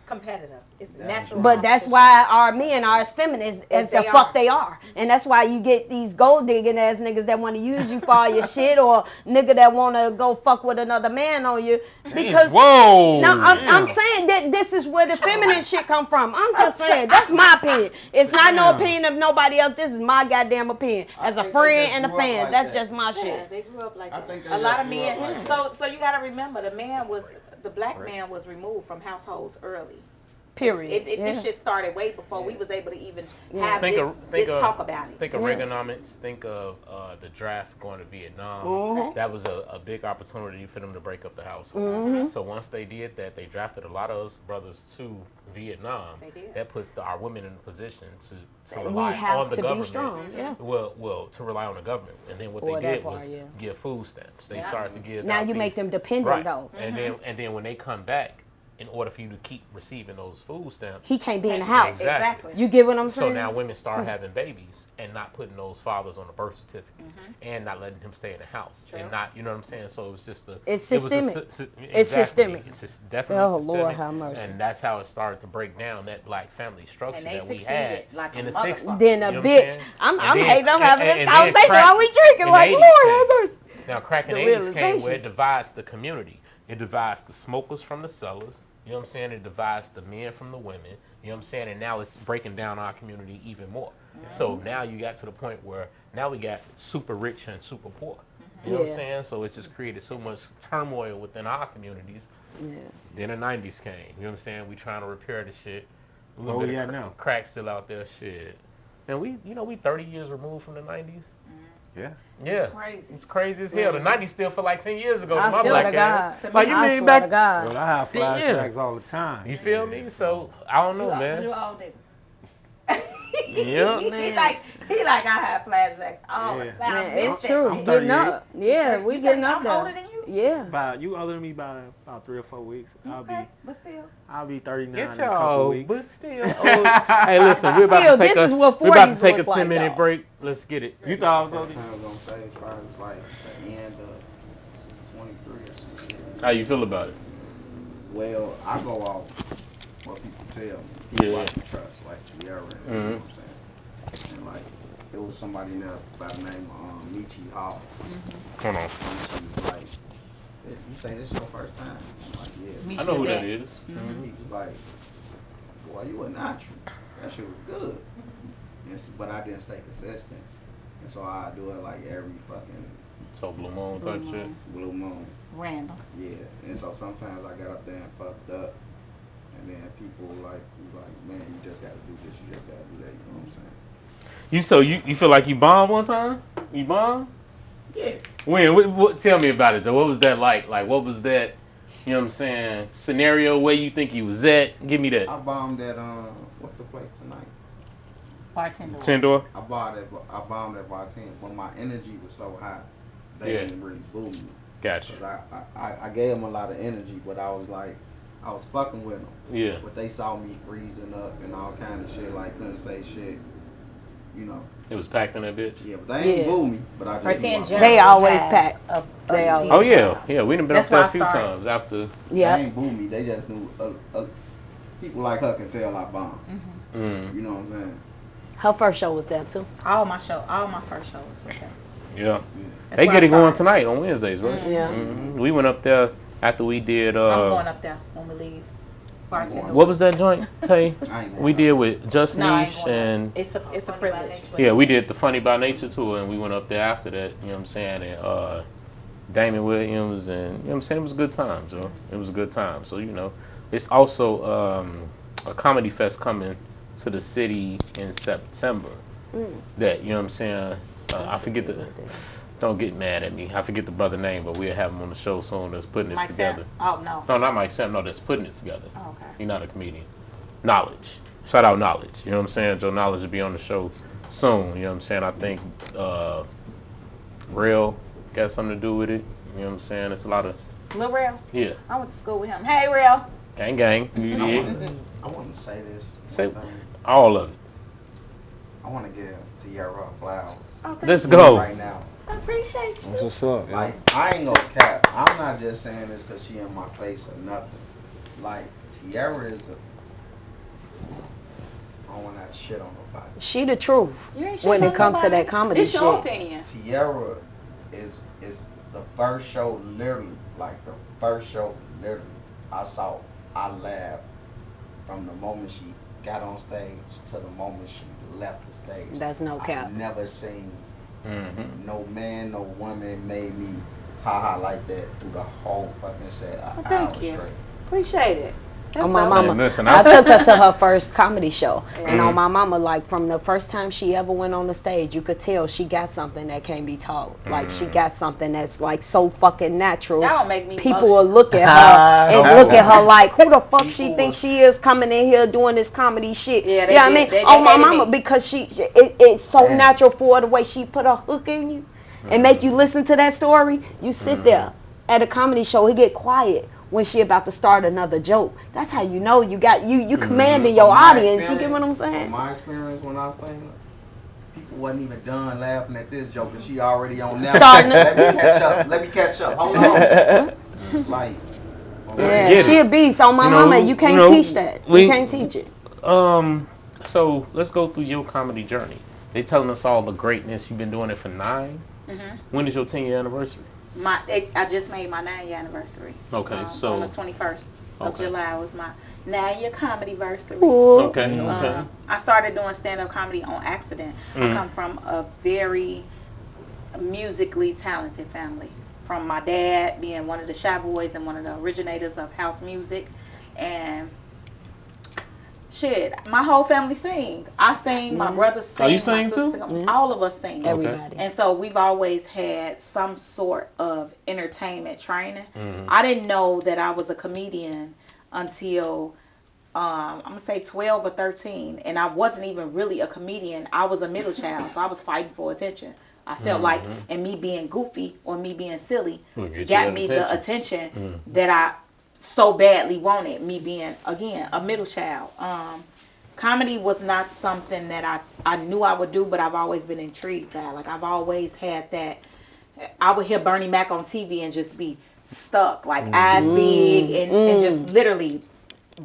competitive. It's natural. But that's why our men are as feminine as the they fuck are. they are. And that's why you get these gold digging ass niggas that want to use you for all your shit, or nigga that want to go fuck with another man on you. Because Whoa. no, I'm saying that this is where the feminine shit come from. I'm just saying, that's my opinion. It's not no opinion of nobody else. This is my goddamn opinion. As a friend and a fan, that's just my Yeah, shit. they grew up like I that. think they A lot of just grew up men. like So you got to remember, the black man was removed from households early. Period. This shit started way before we was able to even Yeah. have this talk about it. Think of Yeah. Reaganomics. Think of the draft going to Vietnam. Mhm. That was a big opportunity for them to break up the household. Mhm. So once they did that, they drafted a lot of us brothers to Vietnam. They did. That puts our women in a position to We rely have on the to be government. strong. Yeah. Well, to rely on the government. And then what Or they that did part, was yeah. give food stamps. They Yeah. started to give Now out you make these- them dependent right. though. And then when they come back, in order for you to keep receiving those food stamps, He can't be in the house. Exactly. You get what I'm so saying? now women start having babies and not putting those fathers on the birth certificate and not letting him stay in the house True. and not, you know what I'm saying? So it was just It's it was a systemic. exactly. It's systemic. It's just definitely Oh, systemic. Lord have mercy. And that's how it started to break down that black family structure And they that we succeeded had like in a the 60s. motherfucker. Then a You know what I'm bitch. saying? I'm And then- hating. I'm having and this then conversation crack while we drinking. in the Like, 80s Lord have came. mercy. Now, crack in The the 80s came where realizations. it divides the community. It divides the smokers from the sellers. You know what I'm saying? It divides the men from the women. You know what I'm saying? And now it's breaking down our community even more. So now you got to the point where now we got super rich and super poor. You know what I'm Yeah. saying? So it just created so much turmoil within our communities. Yeah. Then the 90s came. You know what I'm saying? We trying to repair the shit. A Where little we bit at of now? crack still out there, shit. And we 30 years removed from the 90s. Yeah. Yeah. It's crazy. It's crazy as hell. The 90s still feel like 10 years ago. to I my swear black to God. ass. Like, you I mean swear back to God. Well, I have Yeah. flashbacks all the time. You feel me? So I don't know, You man. all nigga. Yeah. he like I have flashbacks all the Yeah. time. Man, I miss it's that true. shit. Getting 38. up. Yeah, we You getting think up I'm there. older than you? Yeah. You older than me by about 3 or 4 weeks. Okay, but still. I'll be 39 Get in a couple y'all, weeks. but still. Hey, listen, we're about Still, to take this is what we're about to 40s take a look like, 10-minute though. break. Let's get it. You thought I was First older? time I'm gonna say it's probably like the end of 23 or some shit. How you feel about it? Well, I go off what people tell me. Yeah. People I can trust, like TIERA. You know what I'm saying? And like, it was somebody there by the name of Michi Hall. Hold on. And she was like, You say this your first time? I'm like, yeah. Me I know who shit that is. Mhm. He was like, boy, you a natural. That shit was good. But I didn't stay consistent. And so I do it like every fucking So Blue Moon type Blue shit. Moon. blue moon. Random. Yeah. And so sometimes I got up there and fucked up. And then people like, man, you just gotta do this, you just gotta do that, you know what I'm saying? You feel like you bombed one time? You bombed? Yeah. When? What, tell me about it though. What was that like? Like what was that? You know what I'm saying? Scenario where you think you was at? Give me that. I bombed at what's the place tonight? Bartender. Tendor. I bombed at bartender, but my energy was so high, they Yeah. didn't really boo me. Gotcha. Cause I gave them a lot of energy, but I was fucking with them. Yeah. But they saw me freezing up and all kind of shit, like couldn't say shit, you know. It was packed in that bitch. Yeah, but they ain't Yeah. boo me. But I just Pretend knew Jeremy They always has pack. a They always- Oh yeah. We done been That's up there why a few I started. times after. They Yeah. ain't boo me. They just knew people like her can tell I bomb. Mm. You know what I'm saying? Her first show was there too. All my first shows were there. Yeah. That's They why get I it going started. tonight on Wednesdays, right? Yeah. We went up there after we did. I'm going up there when we leave. Bartender. What was that joint, Tay? I ain't going We up did there. with Just No, I ain't Niche going there. and It's a privilege. yeah, we did the Funny by Nature tour and we went up there after that. You know what I'm saying? And Damon Williams and you know what I'm saying. It was a good time, Joe. It was a good time. So you know, it's also a comedy fest coming to the city in September. That you know what I'm saying. I forget the. Don't get mad at me. I forget the brother name, but we'll have him on the show soon. That's putting it Mike together. Sam? Oh no. No, not Mike Sam. No, that's putting it together. Oh, okay. He's not a comedian. Knowledge. Shout out Knowledge. You know what I'm saying? Joe Knowledge will be on the show soon. You know what I'm saying? I think Real got something to do with it. You know what I'm saying? It's a lot of Lil Real? yeah. I went to school with him. Hey, Real. Gang. You did. I want to say this. Say one thing. all of it. I want to give TIERA flowers Oh, thank Let's you. go. right now. I appreciate you. That's what's up, Like, I ain't gonna cap. I'm not just saying this because she in my face or nothing. Like, TIERA is the. I don't want that shit on nobody. She the truth You ain't when shitting it on comes to nobody. that comedy It's your shit. opinion. TIERA is the first show, literally, like the first show, literally. I laughed from the moment she got on stage to the moment she left the stage. That's no cap. I've never seen Mm-hmm. no man, no woman made me ha like that through the whole fucking set. Well, An thank hour you. straight. Appreciate it. On my dope. mama, Man, listen, I took her to her first comedy show, and Mhm. on my mama, like from the first time she ever went on the stage, you could tell she got something that can't be taught. Like she got something that's like so fucking natural. That don't make me People will emotional. look at her and Don't look do at her it. like, who the fuck she People thinks will- she is coming in here doing this comedy shit? Yeah, they you know what I did. mean? They On my hated mama, me. because it's so Damn. natural for her the way she put a hook in you and make you listen to that story. You sit there at a comedy show, he get quiet when she about to start another joke. That's how you know you got you commanding your From my audience. You get what I'm experience- saying? From my experience when I was saying people wasn't even done laughing at this joke and she already on that. Starting to- Let me catch up. Hold on. Like, Yeah, get she it. a beast. On my You know, mama, you can't you know, teach that. we- You can't teach it. So let's go through your comedy journey. They telling us all the greatness. You've been doing it for 9. Mhm. When is your 10-year anniversary? I just made my 9-year anniversary. Okay, so on the 21st of Okay. July was my 9-year comedy anniversary. okay. I started doing stand-up comedy on accident. I Mhm. come from a very musically talented family. From my dad being one of the Shy Boys and one of the originators of house music, and shit, my whole family sings. I sing, my brothers sing. Oh, you my sing sisters too? sing. All of us sing. Everybody. And so we've always had some sort of entertainment training. Mhm. I didn't know that I was a comedian until I'm gonna say 12 or 13, and I wasn't even really a comedian. I was a middle child, so I was fighting for attention. I felt like, and me being goofy or me being silly Will get you got that me the attention. attention that I so badly wanted. Me being again a middle child. Comedy was not something that I knew I would do, but I've always been intrigued by. Like I've always had that. I would hear Bernie Mac on TV and just be stuck, like eyes big and just literally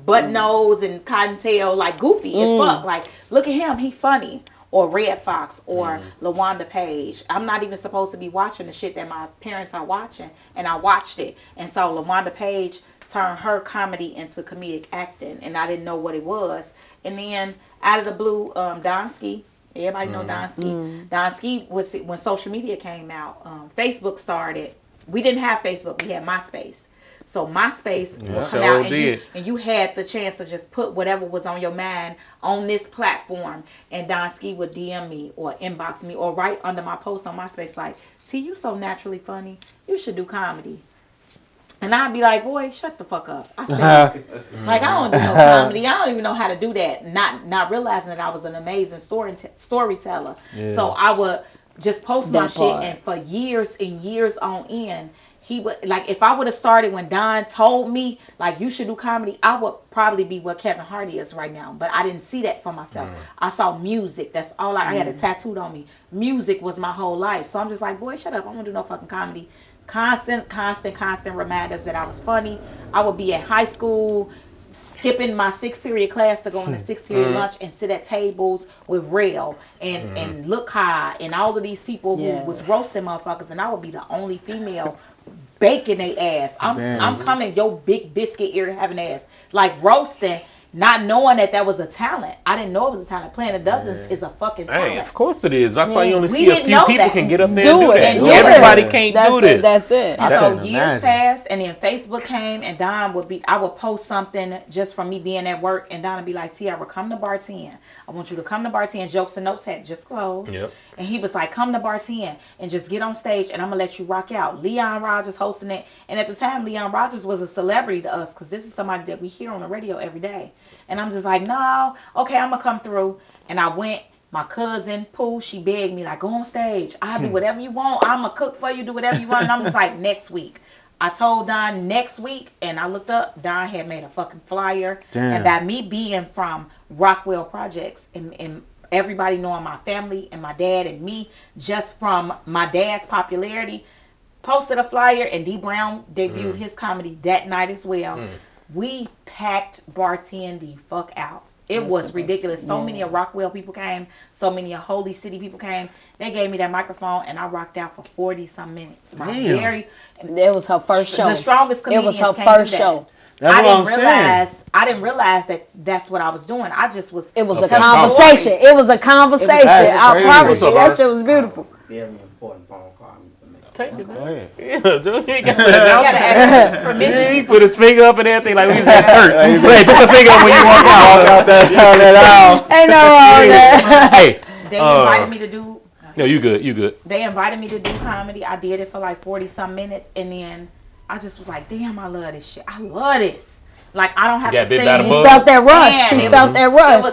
butt nose and cottontail, like goofy as fuck. Like, look at him, he funny. or Red Fox or LaWanda Page. I'm not even supposed to be watching the shit that my parents are watching, and I watched it. And so LaWanda Page turned her comedy into comedic acting, and I didn't know what it was. And then out of the blue, Donsky. Everybody know Donsky. Donsky was when social media came out. Facebook started. We didn't have Facebook. We had MySpace. So MySpace will come out and you had the chance to just put whatever was on your mind on this platform. And Donsky would DM me or inbox me or write under my post on MySpace like, T, you so naturally funny. You should do comedy. And I'd be like, boy, shut the fuck up. I said, like, I don't do no comedy. I don't even know how to do that. Not realizing that I was an amazing storyteller. Yeah. So I would just post my shit, and for years and years on end, he would, like, if I would have started when Don told me, like, you should do comedy, I would probably be what Kevin Hardy is right now. But I didn't see that for myself. I saw music. That's all I had it tattooed on me. Music was my whole life. So I'm just like, boy, shut up. I don't want to do no fucking comedy. Constant reminders that I was funny. I would be at high school, skipping my 6th period class to go on the 6th period lunch and sit at tables with Rail and Look High and all of these people who was roasting motherfuckers, and I would be the only female baking their ass. I'm coming your big biscuit ear having ass, like roasting, not knowing that was a talent. I didn't know it was a talent. Playing the Dozens is a fucking talent. Hey, of course it is. That's why you only see a few people can get up there and do that. And everybody can't do this. That's it. And so years passed, and then Facebook came, and Don I would post something just from me being at work, and Don would be like, TIERA, come to Bar 10. I want you to come to Bar 10. Jokes and Notes had just closed. Yep. And he was like, come to Bar 10 and just get on stage, and I'm going to let you rock out. Leon Rogers hosting it. And at the time, Leon Rogers was a celebrity to us, because this is somebody that we hear on the radio every day. And I'm just like, no, okay, I'm going to come through. And I went. My cousin, Pooh, she begged me, like, go on stage. I'll do whatever you want. I'm going to cook for you, do whatever you want. And I'm just like, next week. I told Don next week, and I looked up. Don had made a fucking flyer. Damn. And by me being from Rockwell Projects and everybody knowing my family and my dad and me, just from my dad's popularity, posted a flyer, and D Brown debuted his comedy that night as well. We packed Bar 10 the fuck out. It was ridiculous. So many of Rockwell people came. So many of Holy City people came. They gave me that microphone, and I rocked out for 40-some minutes. It was her first show. The strongest comedians It was her first show. That's what I'm saying. I didn't realize that that's what I was doing. I just was. It was a conversation. It was a conversation. I promise you, that shit was beautiful. Very important phone call. Take it, Go ahead. Yeah, permission. He put his finger up and everything like we was at church. Hey, put the finger up when you walk out. Ain't no wrong there. Hey, they invited me to do. No, you good. They invited me to do comedy. I did it for like 40-some minutes, and then I just was like, damn, I love this shit. I love this. Like, I don't have to sing. She felt that rush. She felt that rush.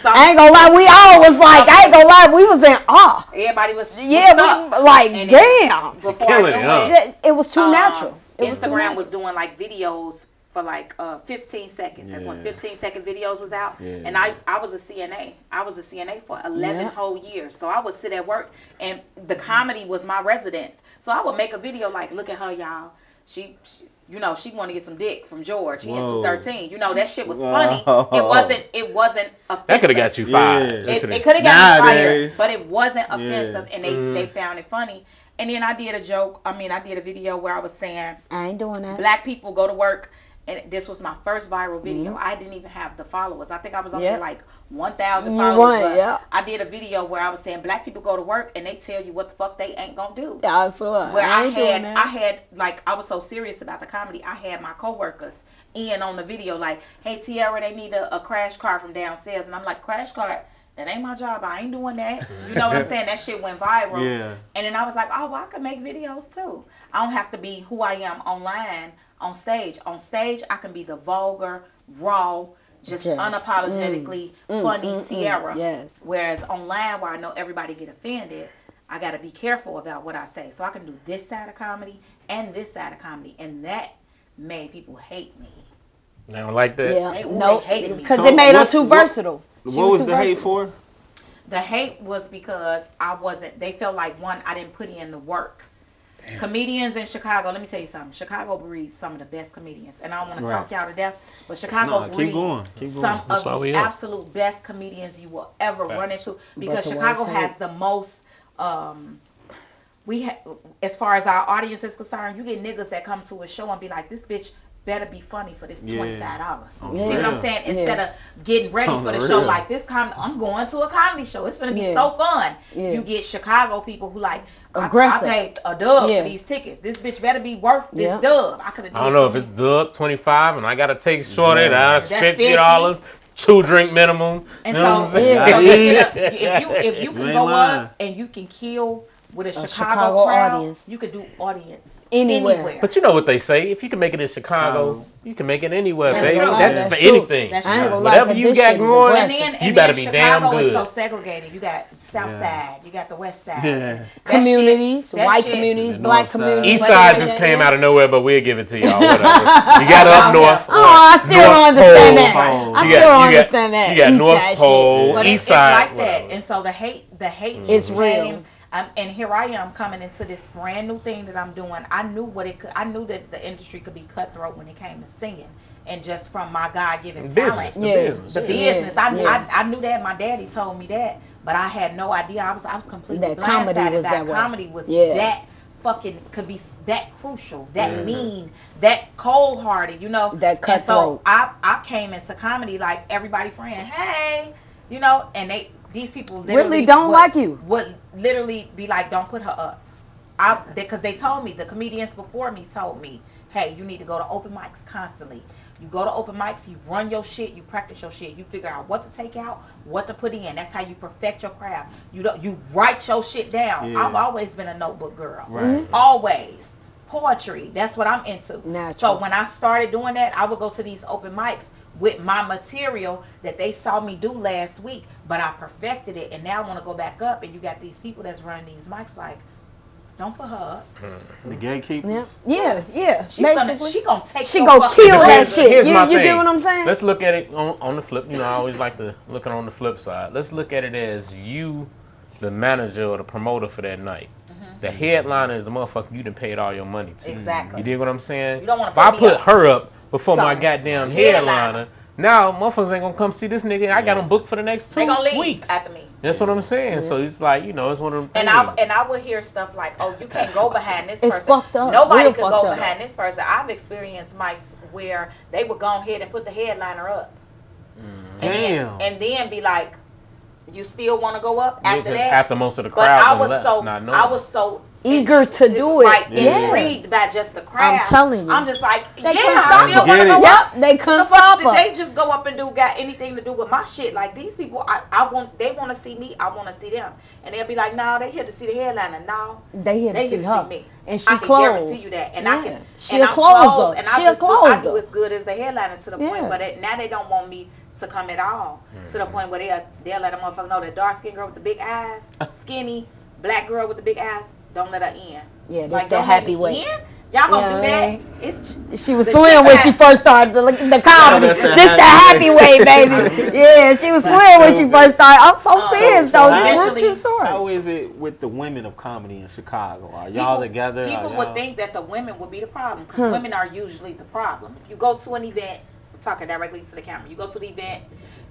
I ain't gonna lie, we all was like, I ain't gonna lie, we was in awe. Everybody was like, and damn. It was too natural. Instagram was doing like videos for like 15 seconds. That's when 15-second videos was out. Yeah. And I was a CNA. I was a CNA for 11 whole years. So I would sit at work, and the comedy was my residence. So I would make a video like, look at her, y'all. She you know, she wanted to get some dick from George. He had 213. You know, that shit was funny. It wasn't offensive. That could have got you fired. It could have got me fired, but it wasn't offensive, and they found it funny. And then I did a video where I was saying, I ain't doing that. Black people go to work, and this was my first viral video. I didn't even have the followers. I think I was only like 1,000 followers. I did a video where I was saying Black people go to work and they tell you what the fuck they ain't gonna do. That's what. Where I had like, I was so serious about the comedy. I had my coworkers in on the video like, hey TIERA, they need a crash cart from downstairs, and I'm like, crash cart? That ain't my job. I ain't doing that. You know what I'm saying? That shit went viral. Yeah. And then I was like, oh, well, I could make videos too. I don't have to be who I am online. On stage, I can be the vulgar, raw, just unapologetically funny TIERA. Yes. Whereas online, where I know everybody get offended, I got to be careful about what I say. So I can do this side of comedy and this side of comedy, and that made people hate me. They don't like that. Yeah. They hated me because it made her too versatile. What was the hate for? The hate was because I wasn't. They felt like, one, I didn't put in the work. Comedians in Chicago, let me tell you something. Chicago breeds some of the best comedians. And I don't want to talk y'all to death, but Chicago breeds some of the absolute best comedians you will ever run into. Because Chicago has the most, as far as our audience is concerned, you get niggas that come to a show and be like, this bitch better be funny for this $25. You see what I'm saying? Instead of getting ready for the show like this, I'm going to a comedy show. It's gonna be so fun. You get Chicago people who like, I paid a dub for these tickets. This bitch better be worth this dub. I don't know if it's dub 25 and I gotta take shorty down $50, 2 drink minimum. And so if you can go up and you can kill with a Chicago crowd, audience, you can do audience anywhere. But you know what they say, if you can make it in Chicago, you can make it anywhere, baby. That's for anything. Whatever you got going, you better be damn good. Chicago is so segregated. You got South Side, you got the West Side. Communities, white communities, black communities. East Side just came out of nowhere, but we'll give it to y'all. Whatever. You got up north. I still don't understand that. I still don't understand that. You got North Pole, East Side. It's like that. And so the hate is real. And here I am coming into this brand new thing that I'm doing. I knew I knew that the industry could be cutthroat when it came to singing, and just from my God-given talent, the business. I knew that. My daddy told me that, but I had no idea. I was completely blindsided. That comedy was that fucking could be that crucial, that mean, that cold-hearted. You know, that cutthroat. And so I came into comedy like everybody friend. Hey, you know, and these people really don't like you. Would literally be like, don't put her up. Because they told me, the comedians before me told me, hey, you need to go to open mics constantly. You go to open mics, you run your shit, you practice your shit, you figure out what to take out, what to put in. That's how you perfect your craft. You write your shit down. I've always been a notebook girl. Always. Poetry, that's what I'm into. Natural. So when I started doing that, I would go to these open mics with my material that they saw me do last week, but I perfected it, and now I want to go back up, and you got these people that's running these mics like, don't put her up. The gatekeepers? Yeah. Basically, she gonna kill that shit. You get what I'm saying? Let's look at it on the flip. You know, I always like to look at it on the flip side. Let's look at it as you, the manager or the promoter for that night. The headliner is the motherfucker you done paid all your money to. Exactly. You dig what I'm saying? You don't want to. If I put her up before my goddamn headliner, now motherfuckers ain't gonna come see this nigga. I got him booked for the next 2 weeks. After me. That's what I'm saying. So it's like, you know, it's one of them things. And I would hear stuff like, oh, you can't go behind this person. It's fucked up. Nobody could go behind this person. I've experienced mics where they would go ahead and put the headliner up. Damn. And then be like, you still want to go up after that? After most of the crowd. But I was so eager to do it. Right, intrigued by just the crowd. I'm telling you. I'm just like, they I still want to go up. They couldn't stop us. They just go up and got anything to do with my shit. Like these people, they want to see me. I want to see them. And they'll be like, no, they here to see the headliner. No, they here to see me. And she I closed. I can guarantee you that. And she'll close up. And I do as good as the headliner to the point, but now they don't want me to come at all. To the point where they'll let a motherfucker know that dark skinned girl with the big eyes, skinny black girl with the big eyes, don't let her in. Yeah, that's the happy way. Y'all gonna do that? She was slim when she first started the comedy. This the happy way, baby. Yeah, she was slim when she first started. I'm so serious though. This is a true story. How is it with the women of comedy in Chicago? Are y'all together? People would think that the women would be the problem because women are usually the problem. If you go to an event, I'm talking directly to the camera. You go to the event,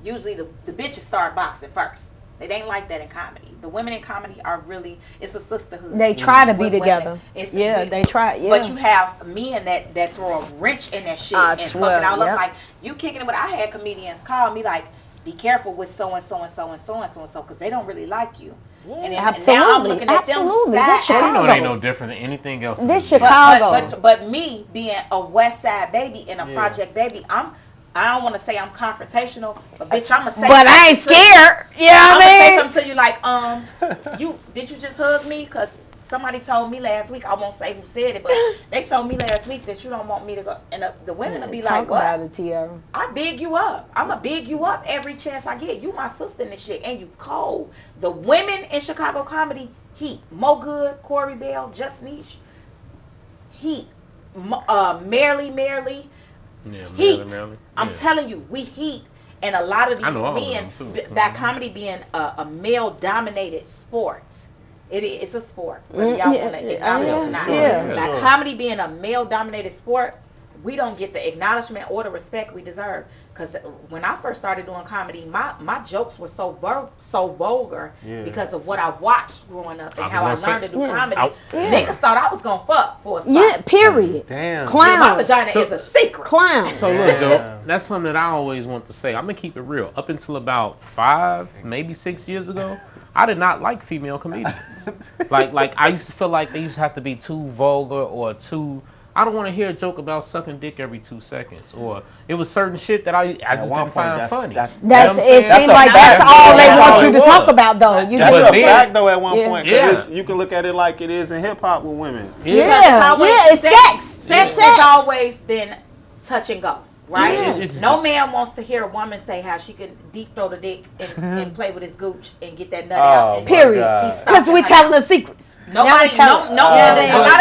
usually the bitches start boxing first. It ain't like that in comedy. The women in comedy are really, it's a sisterhood. They try to be together. They try. Yeah. But you have men that throw a wrench in that shit and fuck it all up. Like you kicking it. But I had comedians call me like, be careful with so and so and so and so and so and so because they don't really like you. Yeah, and now I'm looking at them. This Chicago. You know it ain't no different than anything else. This Chicago. But me being a West Side baby and a Project baby, I don't want to say I'm confrontational, but bitch, I'm gonna say. But I ain't scared. You know what I mean? I'm gonna say something to you like, did you just hug me? Cause somebody told me last week. I won't say who said it, but they told me last week that you don't want me to go. And the women will be like, what? Talk about it, TIERA. I big you up. I'ma big you up every chance I get. You my sister in this shit, and you cold. The women in Chicago comedy heat. Mo Good, Corey Bell, Just Niche. Heat. Merrily. Yeah, heat. I'm telling you, we heat, and a lot of these men, by comedy being a male-dominated sport, It's a sport, whether y'all want to acknowledge it or not. Like comedy being a male-dominated sport, we don't get the acknowledgement or the respect we deserve. Because when I first started doing comedy, my jokes were so vulgar because of what I watched growing up and how I learned to do comedy. Niggas thought I was gonna fuck for a spot. Yeah, period. Damn. Clown. My vagina is a secret. Clown. So look, Joe, that's something that I always want to say. I'm gonna keep it real. Up until about 5, maybe 6 years ago, I did not like female comedians. like I used to feel like they used to have to be too vulgar or too. I don't want to hear a joke about sucking dick every 2 seconds, or it was certain shit that I just didn't find funny. It seems like that's all they want you to talk about, though. You that's just a fact, though. At one point, yeah. You can look at it like it is in hip hop with women. It's sex. Sex has always been touch and go, right? Yeah. No man wants to hear a woman say how she can deep throw the dick and play with his gooch and get that nut out. And period. Because we telling the secrets. A lot of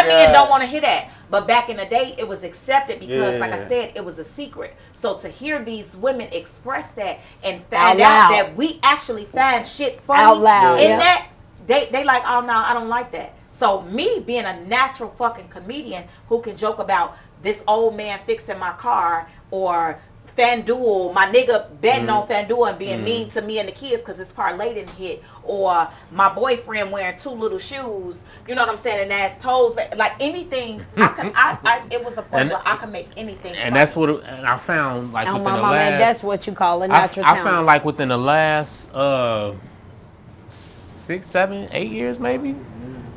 men don't want to hear that. But back in the day, it was accepted because, like I said, it was a secret. So to hear these women express that and find out that we actually find shit funny out loud in that, they like, oh no, I don't like that. So me being a natural fucking comedian who can joke about this old man fixing my car or FanDuel, my nigga betting on FanDuel and being mean to me and the kids because his parlay didn't hit, or my boyfriend wearing 2 little shoes, you know what I'm saying, and that's toes, like anything. It was a point where I could make anything. And that's what I found like within the last. That's what you call a natural talent. I found like within the last 6, 7, 8 years maybe,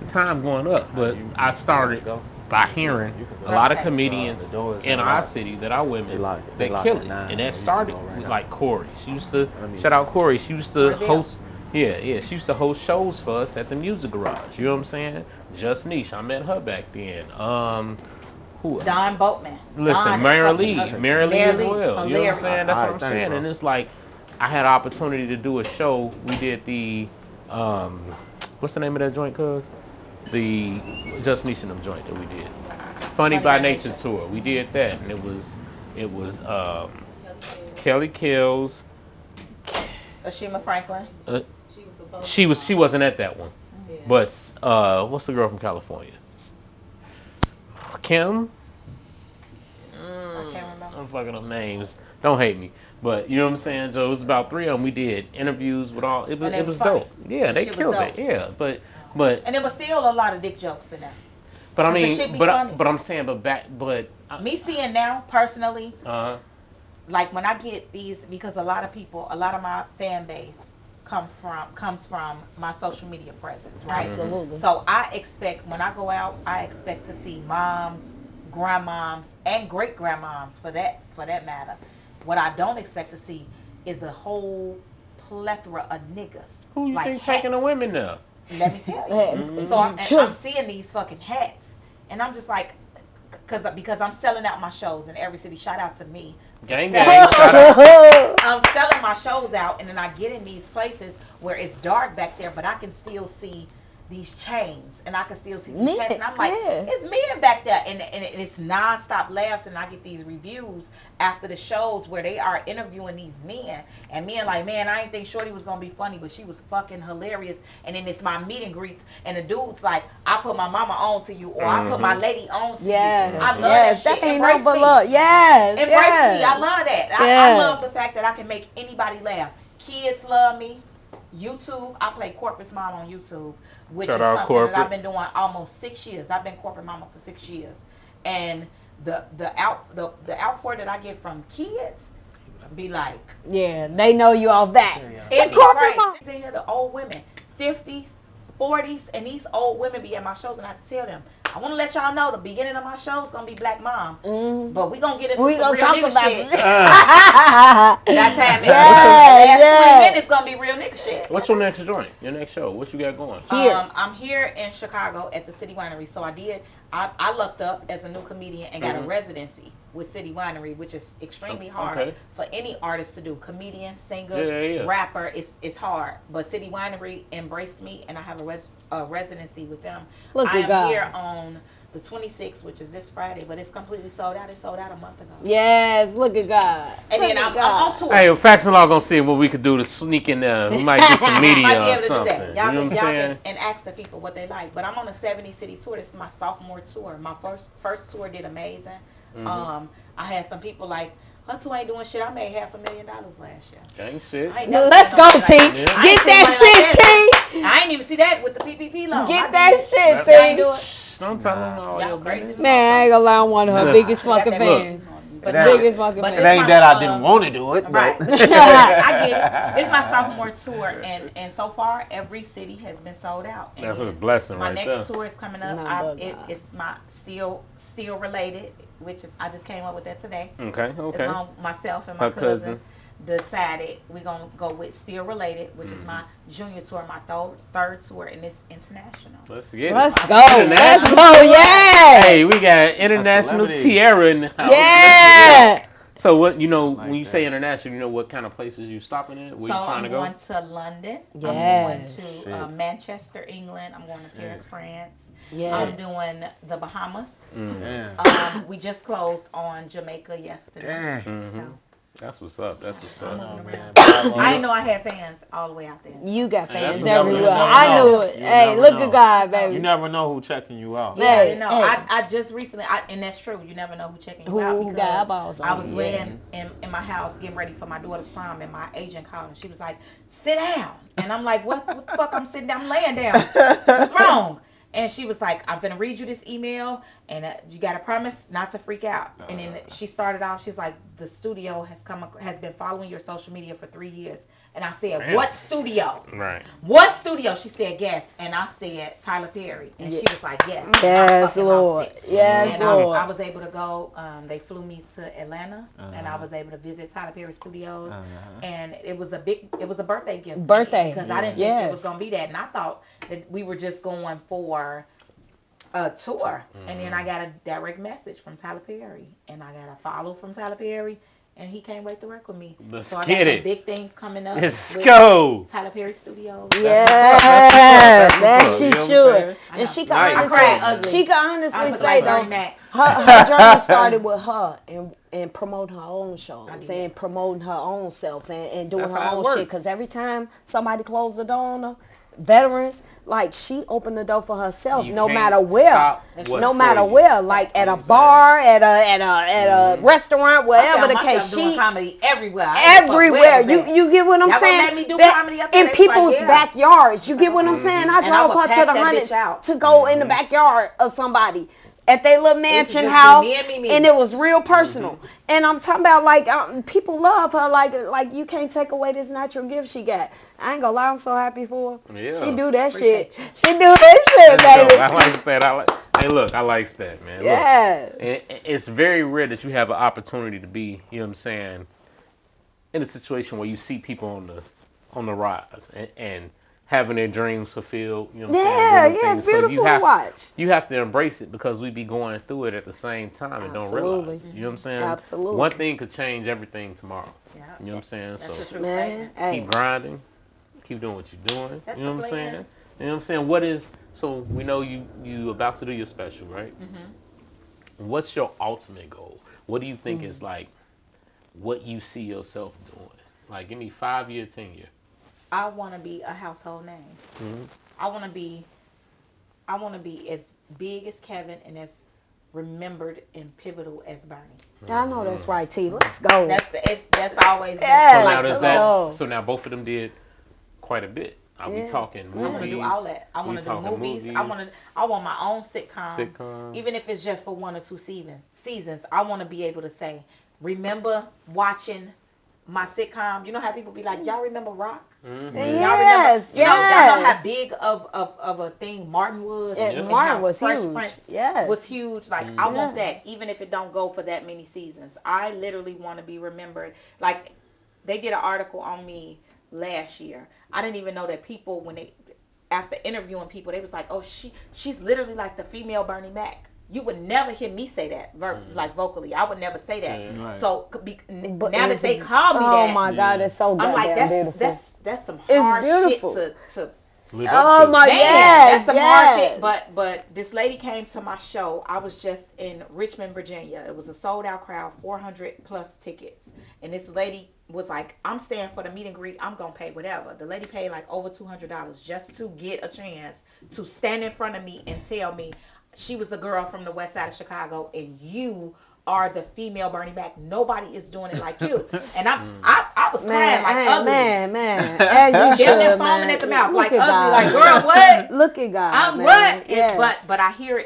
the time going up. But I started by hearing a lot of comedians in our city that are women, they kill it. And that started with like Corey. She used to, shout out Corey, she used to host, she used to host shows for us at the Music Garage. You know what I'm saying? Just Niche, I met her back then. Who? Don Boatman. Listen, Mary Lee as well. You know what I'm saying? That's what I'm saying. And it's like, I had an opportunity to do a show. We did the, what's the name of that joint, cuz? The Just Niche and them joint that we did. Funny by Nature tour. We did that, and it was Kelly Kills. Ashima Franklin. She wasn't at that one. Yeah. But what's the girl from California? Kim? I can't remember. I'm fucking up names. Don't hate me. But you know what I'm saying? So it was about 3 of them. We did interviews with all. It was dope. Yeah, they killed it. Yeah, but and there was still a lot of dick jokes in there. But I mean, but I'm saying, me seeing now personally, like when I get these, because a lot of my fan base comes from my social media presence, right? Absolutely. So I expect when I go out, I expect to see moms, grandmoms, and great grandmoms for that matter. What I don't expect to see is a whole plethora of niggas. Who you think taking the women now? Let me tell you. So I'm seeing these fucking hats, and I'm just like, because I'm selling out my shows in every city. Shout out to me. Gang. I'm selling my shows out, and then I get in these places where it's dark back there, but I can still see these chains, and I can still see these hats, and I'm like, it's men back there, and it's non-stop laughs, and I get these reviews after the shows where they are interviewing these men, and men like, man, I didn't think Shorty was gonna be funny, but she was fucking hilarious. And then it's my meet and greets, and the dude's like, I put my mama on to you, or I put my lady on to you. I love that shit. Embrace me. Embrace me. I love that. I love the fact that I can make anybody laugh. Kids love me. YouTube, I play Corporate Mom on YouTube, which is something that I've been doing almost 6 years. I've been Corporate Mama for 6 years, and the outpour that I get from kids be like, they know you all that. It be crazy. In here, the old women, 50s, 40s, and these old women be at my shows, and I tell them, I want to let y'all know the beginning of my show is gonna be Black Mom, but we gonna get into some real nigga shit. That's happening. Last 3 minutes gonna be real nigga shit. What's your next joint? Your next show? What you got going? I'm here in Chicago at the City Winery. So I lucked up as a new comedian and got a residency with City Winery, which is extremely hard for any artist to do. Comedian, singer, rapper, it's hard. But City Winery embraced me, and I have a residency with them. I am here on the 26th, which is this Friday, but it's completely sold out. It sold out a month ago. Yes, look at God. And Look then at I'm God. on tour. Hey, well, Facts and Law gonna see what we could do to sneak in there. We might get some media Might be or able to do something. that. You Y'all know what I'm saying? and ask the people what they like. But I'm on a 70-city tour. This is my sophomore tour. My first tour did amazing. I had some people like, her tour ain't doing shit. I made $500,000 last year. Ain't shit. I ain't never Let's seen go, nobody T. like that. I Get ain't seen that nobody like shit, T. I ain't even see that with the PPP loan. Get I that did. shit, Y'all ain't do T. it. Don't tell them all Y'all your crazy. business. Man, I ain't gonna lie, I'm one of her Look. biggest fucking Look. fans. But Biggest fucking but fan. It this ain't my, that I didn't want to do it, Right. but I get it. It's my sophomore tour, and so far every city has been sold out. And That's a then blessing my right next there. tour is coming up. It's my steel related, which is I just came up with that today. Okay. As long myself and my Her cousins decided we're gonna go with Steel Related, which is my junior tour, my third tour, and it's international. Let's get it. Let's go. Let's go. Yeah. Hey, we got international celebrity. TIERA in the house. Yeah. So what when like you that. say international, you know what kind of places you stopping in? Where So you trying to I'm go? going to London. Yes. I'm going to Shit. Manchester, England. I'm going to Paris, France. Yeah. I'm doing the Bahamas. Damn. We just closed on Jamaica yesterday. Damn. So That's what's up. That's what's I'm up. moving around. Bravo. I didn't know I had fans all the way out there. You got Hey, that's fans what you everywhere. never I know. knew it. You Hey, never look know. at God, baby. You never know who checking you out. Yeah, I didn't know. Hey. I just recently, and that's true. You never know who checking you Who out got because eyeballs on I was you, laying in my house getting ready for my daughter's prom, and my agent called, and she was like, "Sit down." And I'm like, "What the fuck? I'm sitting down. I'm laying down. What's wrong?" And she was like, "I'm gonna read you this email, and you gotta promise not to freak out." And then she started off. She's like, "The studio has been following your social media for 3 years." And I said, Damn. "What studio? Right. What studio?" She said, "Yes." And I said, "Tyler Perry." And she was like, "Yes." And I Yes, fucking Lord. lost it. Yes, And Lord. I was able to go. They flew me to Atlanta, and I was able to visit Tyler Perry Studios. And it was a birthday gift. Birthday. Because I didn't think it was Yes. gonna be that, and I thought that we were just going for a tour. And then I got a direct message from Tyler Perry, and I got a follow from Tyler Perry, and he can't wait to work with me. Let's so I get got it. some big things coming up. Let's with go. Tyler Perry Studios. Yeah, That's what's up. that You she know what I'm should. saying? And she can Nice. I cried ugly. honestly, she can honestly I look say like though, Bernie Mac. her journey started with her and promoting her own shows I did. and promoting her own self and doing That's her how it own works. shit. Because every time somebody closed the door on her, veterans, like she opened the door for herself, You no can't matter where. stop what's No for matter you. where, like at You a know what I'm bar, at a restaurant, I whatever found the myself case, doing she comedy everywhere. I ain't fuck everywhere. where it was at. You get what I'm Y'all gonna saying? let me do That- comedy up there? in They was like, people's yeah. backyards. You get what I'm saying? I And I drove would her to pack the that hundreds bitch out. to go in the backyard of somebody at their little This is mansion just house, me and MiMi. and it was real personal. And I'm talking about like people love her. Like you can't take away this natural gift she got. I ain't gonna lie, I'm so happy for her. Yeah. She do that Appreciate shit. She do that shit, Let's go. baby. I like that. Hey, look, I like that, man. Look. Yeah. And it's very rare that you have an opportunity to be, you know what I'm saying, in a situation where you see people on the rise and having their dreams fulfilled, you know what I'm saying? Yeah, doing yeah, things. it's beautiful you to have, watch. You have to embrace it because we be going through it at the same time and don't realize Absolutely. it. You know what I'm saying? Absolutely. One thing could change everything tomorrow. Yeah. You know what I'm saying? That's So the truth. Man, hey. keep grinding, keep doing what you're doing. That's You know the what I'm plan. saying? You know what I'm saying? What is so we know you about to do your special, right? Mm-hmm. What's your ultimate goal? What do you think is like what you see yourself doing? Like give me 5 year, 10 year. I want to be a household name. Mm-hmm. I want to be as big as Kevin and as remembered and pivotal as Bernie. I know that's right, T. Let's go. That's always been Yeah, So like now the does goal. that? So now both of them did quite a bit. Are we talking I want to movies? do all that. I want We to do talking movies. I want my own sitcom. Even if it's just for 1 or 2 seasons. I want to be able to say, remember watching my sitcom? You know how people be like, y'all remember Rock? Mm-hmm. Yes, Y'all know yes. how big of a thing Martin was. Yeah, and Martin how was Fresh huge. Prince Yes. was huge. Like I want that, even if it don't go for that many seasons. I literally want to be remembered. Like they did an article on me last year. I didn't even know that people after interviewing people, they was like, oh, she's literally like the female Bernie Mac. You would never hear me say that, like vocally. I would never say that. Yeah. Right. So now that they call me Oh that, my God, it's so I'm like, goddamn beautiful. that's some It's hard beautiful. shit to Live up Oh to. my Man, yes, that's some yes. hard shit. But this lady came to my show. I was just in Richmond, Virginia. It was a sold out crowd, 400 plus tickets. And this lady was like, "I'm staying for the meet and greet. I'm gonna pay whatever." The lady paid like over $200 just to get a chance to stand in front of me and tell me she was a girl from the west side of Chicago, and you are the female Bernie Mac. Nobody is doing it like you. And I was crying like ugly. Man, as you Giving them should, foaming man. at the mouth, Look like at ugly, God, like man. girl, what? Look at God, I'm man. what? Yes. But I hear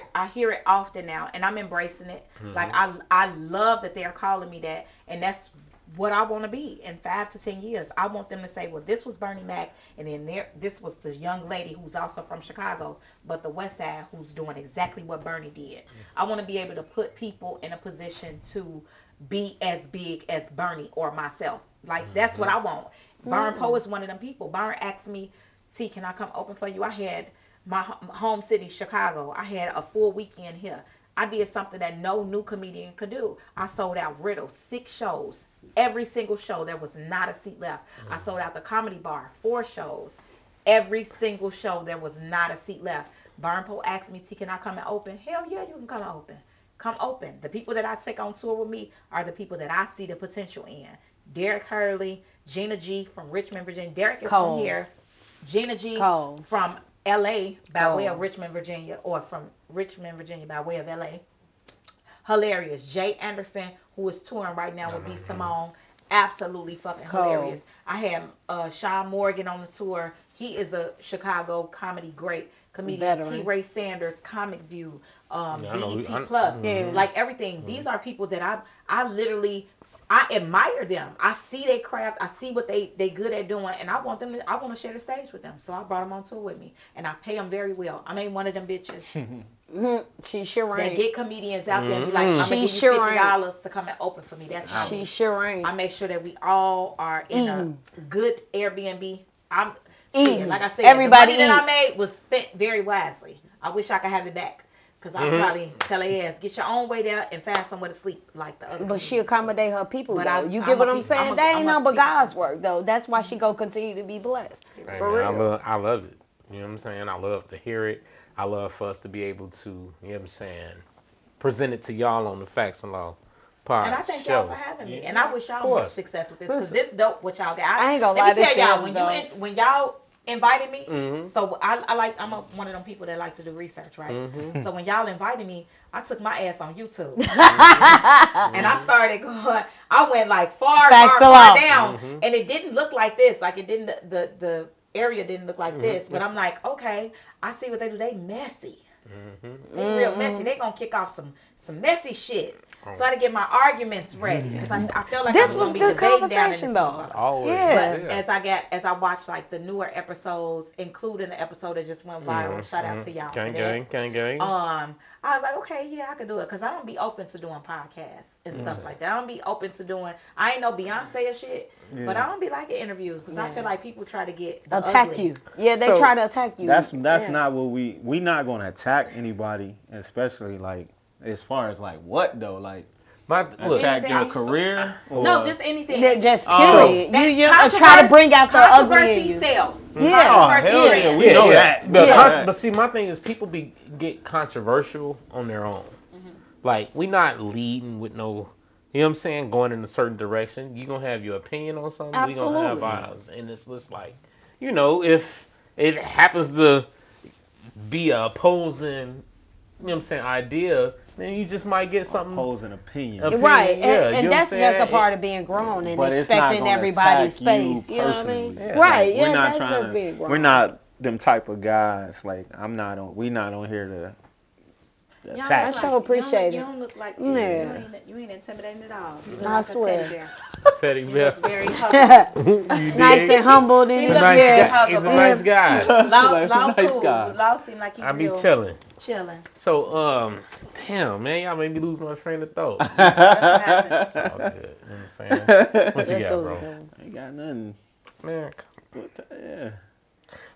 it often now, and I'm embracing it. Like I love that they're calling me that, and that's what I want to be in 5 to 10 years. I want them to say, well, this was Bernie Mac, and then this was the young lady who's also from Chicago, but the West Side who's doing exactly what Bernie did. I want to be able to put people in a position to be as big as Bernie or myself. Like that's what I want. Byron Poe is one of them people. Byron asked me, T, can I come open for you? I had my home city, Chicago. I had a full weekend here. I did something that no new comedian could do. I sold out Riddle 6 shows. Every single show, there was not a seat left. I sold out the Comedy Bar 4 shows. Every single show, there was not a seat left. Byron Poe asked me, T, can I come and open? Hell yeah, you can come and open. Come open. The people that I take on tour with me are the people that I see the potential in. Derek Hurley, Gina G from Richmond, Virginia. Derek is from here. Gina G from LA by way of Richmond, Virginia, or from Richmond, Virginia by way of LA. Hilarious. Jay Anderson, who is touring right now with B. Simone, absolutely fucking hilarious. I had Sean Morgan on the tour. He is a Chicago comedy great comedian. T. Ray Sanders, Comic View, BET Plus, like everything. These are people that I literally admire them. I see their craft. I see what they good at doing, and I want to share the stage with them. So I brought them on tour with me, and I pay them very well. I ain't one of them bitches. She sure ain't. That get comedians out there and be like, I'm gonna give you $50 to come and open for me. That's how she sure ain't. I make sure that we all are in a good Airbnb. I'm eating. Like I said, everybody the money that I made was spent very wisely. I wish I could have it back. Because I'll probably tell her ass, get your own way there and find somewhere to sleep like the other. But she accommodate her people, but though. You get what I'm saying? That ain't nothing but God's work, though. That's why she go continue to be blessed. Hey, for man, real. I love it. You know what I'm saying? I love to hear it. I love for us to be able to, you know what I'm saying, present it to y'all on the Facts and Law podcast. And I thank y'all for having me. And I wish y'all much success with this. Because this dope what y'all got. I ain't gonna lie. Let me tell y'all, when y'all invited me, so I'm one of them people that like to do research, right? So when y'all invited me, I took my ass on YouTube. And I started going, I went like far down. And it didn't look like this. Like it didn't, the area didn't look like this. But I'm like, okay, I see what they do. They messy. They real messy. They gonna kick off some messy shit. So I had to get my arguments ready because I felt like this I was was good debating conversation down though. Always. Yeah. But as I watched like the newer episodes, including the episode that just went viral, shout out to y'all. Gang. I was like, okay, yeah, I can do it because I don't be open to doing podcasts and stuff like that. I don't be open to doing. I ain't no Beyonce or shit, but I don't be liking interviews because I feel like people try to get attack ugly. you. Yeah, they try to attack you. That's not what we not gonna attack anybody, especially like as far as like what though, like attack their career. Or, no, just anything. Just period. You try to bring out the ugly in you. Sells. Yeah. Hell yeah, we know that. But see, my thing is people get controversial on their own. Like we not leading with no, you know what I'm saying, going in a certain direction. You gonna have your opinion on something. Absolutely. We gonna have ours, and it's just like, you know, if it happens to be a opposing, you know what I'm saying, idea, then you just might get something. Opposing opinion. Right, yeah, and that's just a part of being grown and expecting everybody's space. You know what I mean? Yeah. Right, we're not that's trying just being grown. We're not them type of guys. Like we not on here to attack. I sure appreciate it. You don't look like Yeah. You ain't intimidating at all. You look I like swear. Teddy You bear. look very huggable. Nice and humble. He's a nice guy. Law seem like he's I be real chilling. chilling. So, damn, man, y'all made me lose my train of thought. That's It's all good. You know what I'm saying? What you got, bro? I ain't got nothing. Man, Yeah.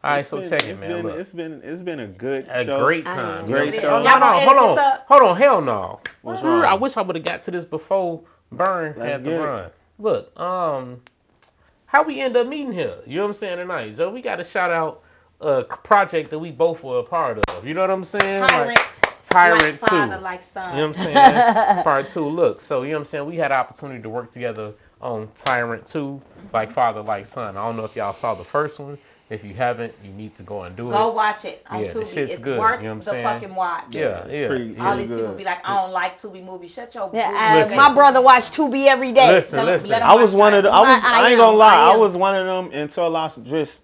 all right, so check it, man. Look, It's been a good a show. great time. Great You know show. what I'm saying? Y'all gonna edit this up? Hold on, hell no. What's wrong? I wish I would have got to this before Burn Let's had to get it. run. Look, how we end up meeting here? You know what I'm saying tonight? So we got to shout out a project that we both were a part of. You know what I'm saying? Tyrant. Tyrant like 2. father, like son. You know what I'm saying? Part 2. Look, so you know what I'm saying? We had an opportunity to work together on Tyrant 2, like father, like son. I don't know if y'all saw the first one. If you haven't, you need to go and do it. Go watch it on Yeah, the Tubi. shit's It's good, worth you know what I'm the saying? fucking watch. Yeah, yeah. pretty All these good. people be like, I don't like Tubi movies. Shut your Yeah, Listen. my brother watched Tubi every day. Listen, listen. Let 'em I was watch one of the. I ain't gonna lie. I am. was one of them until I just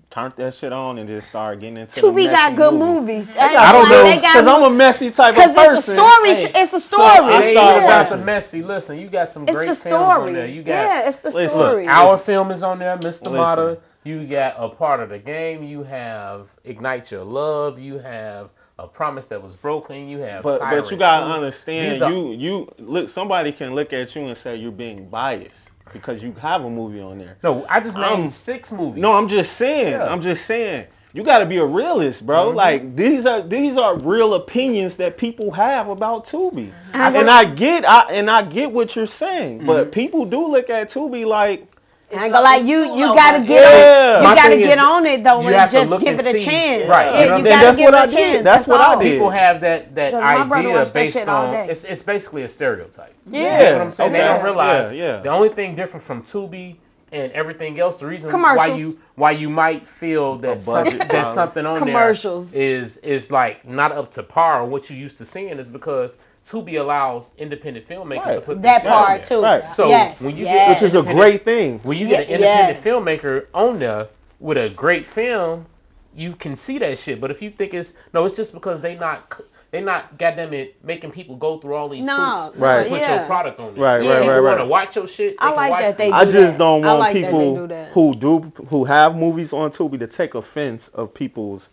turned that shit on and just started getting into Tubi the got messy good movies. movies. I don't know, because I'm a messy type of Because person. it's a story. Hey, It's a So story. it ain't started even about the watching. messy. Listen, you got some It's great the films on story. there. You got Yeah, it's the Listen. story. Our film is on there, Mr. Listen. Mata. You got A Part of the Game. You have Ignite Your Love. You have A Promise That Was Broken. You have But Tyrant you gotta 2. understand, These are- you look. Somebody can look at you and say you're being biased because you have a movie on there. No, I just I'm- named 6 movies. No, I'm just saying. Yeah. I'm just saying. You got to be a realist, bro. Mhm. Like these are real opinions that people have about Tubi, Mhm. and I get what you're saying. But people do look at Tubi like, I ain't gonna lie, you gotta get Yeah. on. My You gotta thing get is on it though, you and have to just look give and it a see. chance. Right. Yeah, You know, you and gotta that's give what it I a did. chance. That's what I all. did. People have that Because my brother idea watched that based shit all on day. it's basically a stereotype. Yeah. You know what I'm saying? They Okay. don't realize Yeah. the only thing different from Tubi and everything else, the reason Commercials. why you might feel that budget that problem. something on Commercials. there is like not up to par on what you used to seeing is because Tubi allows independent filmmakers to Right. put That their shit on part there. too. Right. So yes, when you yes. get which is a great thing. when you get an Yes. independent filmmaker on there with a great film, you can see that shit. But if you think it's just because they not goddamn it making people go through all these No, hoops Right. to put yeah. your product on there. Right, Yeah. People right, want to right. watch your shit. I can like watch that it. they I do just that. don't I want like that they people do that. who have movies on Tubi to take offense of people's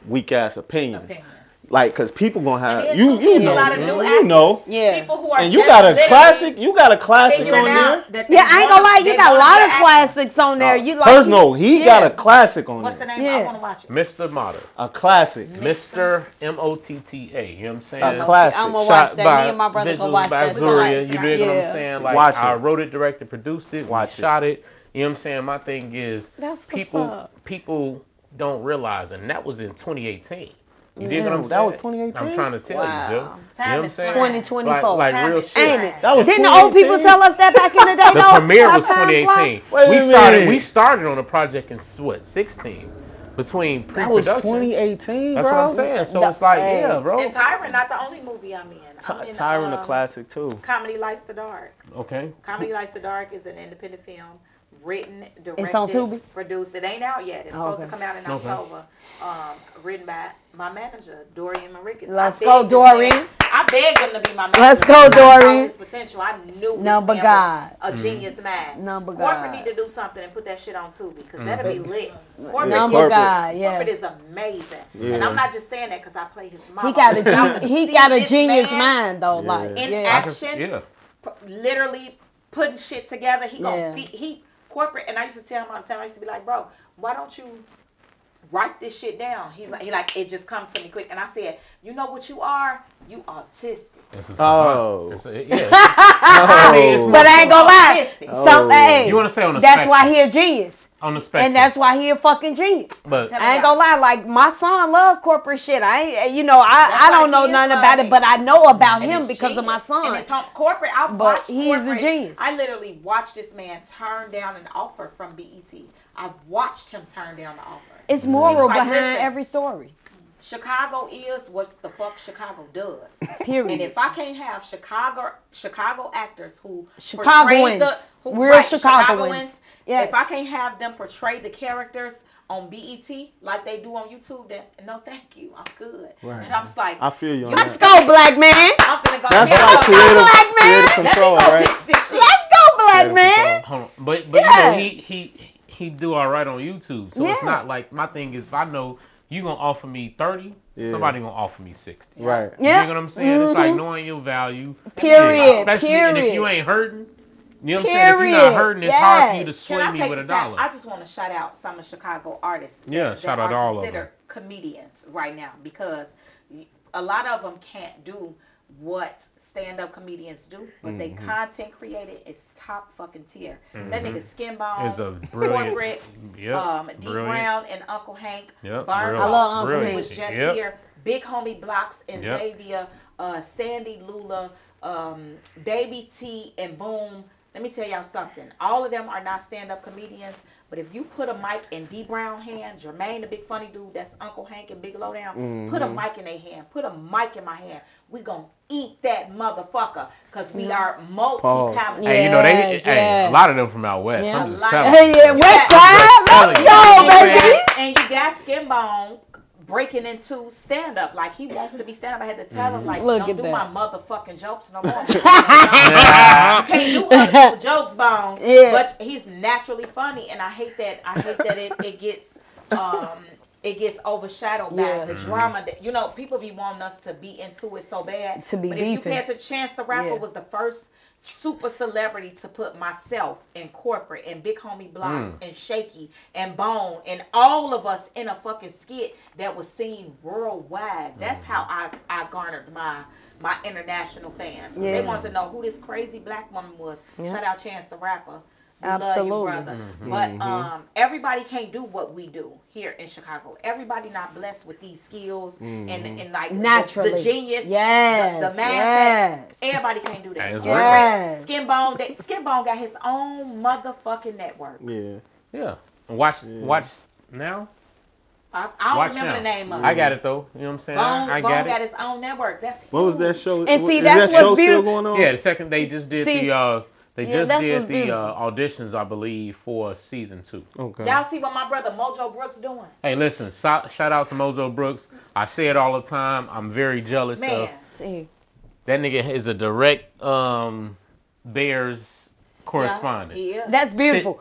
weak ass opinions. Like, cause people gonna have And then you too, know a lot of new you actors. know, Yeah. People who are and you just got a literally classic on figuring there. out that they Yeah, I ain't gonna lie, they you got a wanna lot be of an actor. classics on there. You like First, no, he got a classic on What's the there. name? Yeah. I want to watch it. Mr. Mata. A classic. Mr. Motta. You know what I'm saying? A classic. I'm gonna watch Shot that. by Me and my brother visuals go watch by that. Zuria, you dig what I'm Yeah. saying? Like Watch I it. wrote it, directed, produced it, Watch it. shot it. You know what I'm saying? My thing is That's what's up. people don't realize, and that was in 2018. You dig Yeah. what I'm saying? That was 2018? I'm trying to tell Wow. you, Joe. You know Time what I'm is saying? 2024. Like Time real is shit. Ain't it? That was Didn't the old people 2018? tell us that back in the day? The though? premiere How was time 2018. Wait a minute. We started on a project in 16 between That was pre-production. 2018, That's bro. what I'm saying. So No, it's like, hey. yeah, bro. And Tyrant not the only movie I'm in. I'm in Tyrant a classic too. Comedy Lights the Dark. Okay. Comedy Lights the Dark is an independent film, written, directed, It's on Tubi? produced. It ain't out yet. It's supposed to Okay. come out in Okay. October. Written by my manager, Dorian Maricus. Let's I go, begged this man- Dorian. I begged him to be my manager. Let's go, because I saw Dorian. his potential. I knew Number this man God. was a genius man. Number Corporate God. need to do something and put that shit on Tubi because that'll be lit. Corporate, Number corporate. God, Corporate yeah. is amazing, Yeah. and I'm not just saying that because I play his mom. He got a genius mind though, Yeah. like In yeah. action. Yeah. Literally putting shit together. He gonna Yeah. he corporate, and I used to tell him all the time. I used to be like, bro, why don't you write this shit down? He like it just comes to me quick. And I said, you know what you are? You autistic. It's a Oh. yeah. Oh. But I ain't gonna lie. Autistic. So, hey, You want to say on the that's spectrum? why he a genius. On the spectrum. And that's why he a fucking genius. But Tell I ain't gonna lie, like my son love corporate shit. I ain't, I That's don't why know he nothing is about it, funny. but I know about And him it's because of my genius. And son. it's corporate. I But watched he's a corporate. genius. I literally watched this man turn down an offer from BET. I watched him turn down the offer. It's moral Like, behind listen. every story. Chicago is what the fuck Chicago does. Period. And if I can't have Chicago actors who Chicagoans. portray Real Chicagoans. Yes. if I can't have them portray the characters on BET like they do on YouTube, then no, thank you, I'm good. Right. And I'm just like, I feel you on Let's that. go, black man. I'm gonna go. That's here how I go. Black man. creative Let me control, go right? pitch this shit. Let's go, black Creative man. control. hold on. But Yeah. you know he do all right on YouTube. So it's Yeah. not like my thing is if I know you gonna offer me 30, Yeah. somebody gonna offer me 60. Right. Yeah. You know what I'm saying? It's like Mhm. knowing your value. Period. Especially and if Period. you ain't hurting. You know what I'm saying? If you're not Period. hurting, it's hard for you to Yes. sway Can I me take with a the time? dollar. I just want to shout out some of Chicago artists. Yeah, that shout out are all of considered comedians right now because a lot of them can't do what stand-up comedians do, but they content created is top fucking tier. That nigga Skin Bone, Is a brilliant. Corporate, D brilliant. Brown and Uncle Hank, Yep, Barn real. I love Uncle who Hank. was just Yep. here, Big Homie Blocks and Yep. Xavier, Sandy Lula, Baby T and Boom. Let me tell y'all something. All of them are not stand-up comedians, but if you put a mic in D Brown hand, Jermaine the big funny dude, that's Uncle Hank and Big Lowdown, put a mic in their hand, put a mic in my hand. We gonna eat that motherfucker, cause we are multi-talented. Hey, you know Yes, a lot of them from out west. Yeah. I'm just A lot. telling Hey, you. yeah, West Side, let's go, baby. And you got Skin Bone breaking into stand up. Like he wants to be stand up. I had to tell him like, Look don't at do that. my motherfucking jokes no more. You can't do other people's jokes, Bone. Yeah. But he's naturally funny, and I hate that it gets overshadowed by the drama that people be wanting us to be into it so bad. To be but if you beefing. catch a Chance the Rapper Yeah. was the first super celebrity to put myself and Corporate and Big Homie Blocks and Shaky and Bone and all of us in a fucking skit that was seen worldwide. That's how I garnered my international fans. 'Cause Yeah. They wanted to know who this crazy black woman was. Yeah. Shout out Chance the Rapper. We Absolutely. love you, brother. But everybody can't do what we do here in Chicago. Everybody not blessed with these skills and like Naturally. the genius, Yes, the mindset. yes. Everybody can't do that. Hey, it's Yes. Skin Bone got his own motherfucking network. Yeah. Yeah. Watch now. I don't Watch remember now. the name of it. I got it though. You know what I'm saying? I Bone got got it. his own network. That's What was that huge. show? And see, is that's that what's show still beautiful. going on? Yeah, the second they just did See, they yeah, just that's did what's the beautiful. auditions, I believe, for season 2. Okay. Y'all see what my brother Mojo Brooks doing? Hey, listen, shout out to Mojo Brooks. I say it all the time. I'm very jealous Man, of See, that nigga. Is a direct Bears correspondent. he is. that's beautiful.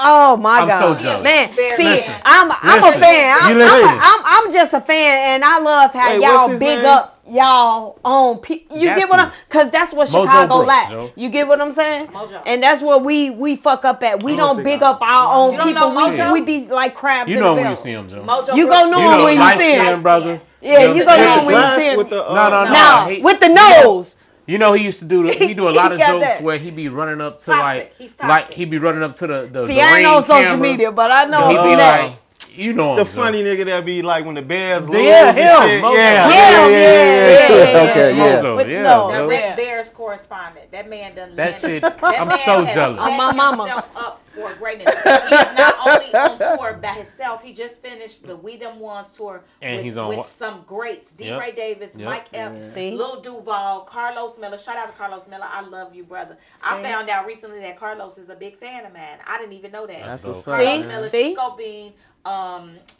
Oh my I'm God, so jealous. man! Very See, Listen, I'm a listen. fan. You listen. I'm just a fan, and I love how Wait, y'all what's his big name? up y'all own people. You Got get what to. I'm? Cause that's what Mojo Chicago Brooks, lack. Joe. You get what I'm saying? Mojo. And that's what we fuck up at. We I don't don't think big I- up our own You don't people. know Mojo? We be like crabs You in know the when you barrel. see him, Joe. Mojo You Brooks. gonna know You know, him when you light see him. skin brother. Yeah, you gonna know With him the when you glass, see him. with the, No. Nah, he- with the nose. You know he used to do he do a lot of He got jokes that. where he be running up to Toxic. He's toxic. like he be running up to the See, I ain't Ring on social camera. media, but I know He be him. like, you know him, The Joe. funny nigga that be like when the Bears lose. Yeah, and him, shit. Mojo. Yeah, Yeah. Okay, yeah. Mojo, With yeah, no. Joe. Direct Yeah. Bears correspondent. That man done That landed- shit, that I'm man so has jealous. set My mama. himself up for greatness. He's not only on tour by himself. He just finished the We Them Ones tour And with, he's on with what? some greats: D. Yep. Ray Davis, Yep. Mike F, See? Lil Duval, Carlos Miller. Shout out to Carlos Miller. I love you, brother. I See? found out recently that Carlos is a big fan of mine. I didn't even know that. That's dope. what's up. Carlos See? Miller, See? Chico Bean,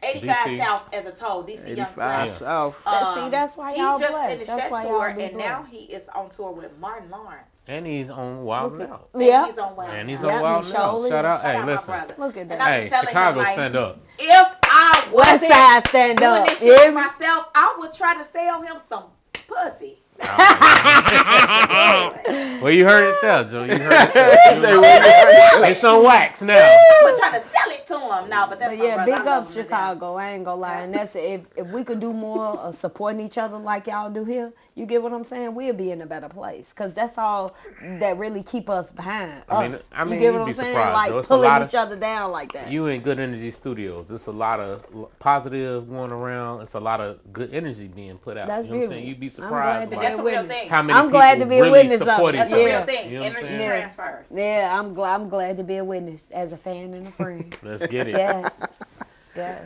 85 DC. South as a total. DC Young 85 Flash. South. See, that's why y'all He just blessed. finished That's that why tour, y'all be and now blessed. he is on tour with Martin Lawrence. And he's on Wild Look at- Out. Yeah. He's on Wild And he's Now. on Yeah, Wild he Now. surely Shout out, is. hey, Shout out my listen. brother. Look at And that. I Hey, be telling Chicago, him, like, stand up. if I West wasn't Side stand doing up. this shit Yeah. for myself, I would try to sell him some pussy. Well, you heard it there, Joe. You heard it there. It's on wax now. I would try to sell it to him. No, but that's But my yeah, brother. big I love up him to death. Chicago. I ain't gonna lie, and that's if we could do more of supporting each other like y'all do here. You get what I'm saying? We'll be in a better place, cause that's all that really keep us behind I mean, us. I mean, you get you'd what be I'm saying? surprised, Like though. It's a pulling lot each other down like that. You in Good Energy Studios. There's a lot of positive going around. It's a lot of good energy being put out. That's you know what I'm saying? beautiful. You'd be I'm surprised glad to like, That's a real thing. how many I'm glad to people be a really witness of support it. each That's other. a Yeah. real thing. You know what I'm Energy saying? transfers. Yeah, I'm glad to be a witness as a fan and a friend. Let's get it. Yes. Yes.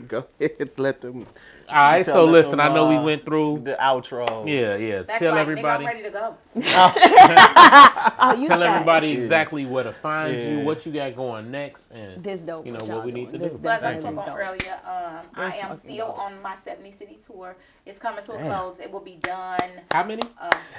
Go ahead, let them. All right, Tell so them, listen, I know we went through. the outro. Yeah. That's Tell right, everybody. nigga, I'm ready to go. Oh, you Tell got it. everybody Yeah. exactly where to find you, Yeah. what you got going next, and This dope. you know, what what y'all we need doing. to This do. So as I Thank spoke you. on dope. earlier, I That's am fucking still dope. on my 70 city tour. It's coming to a Damn. close. It will be done. How many?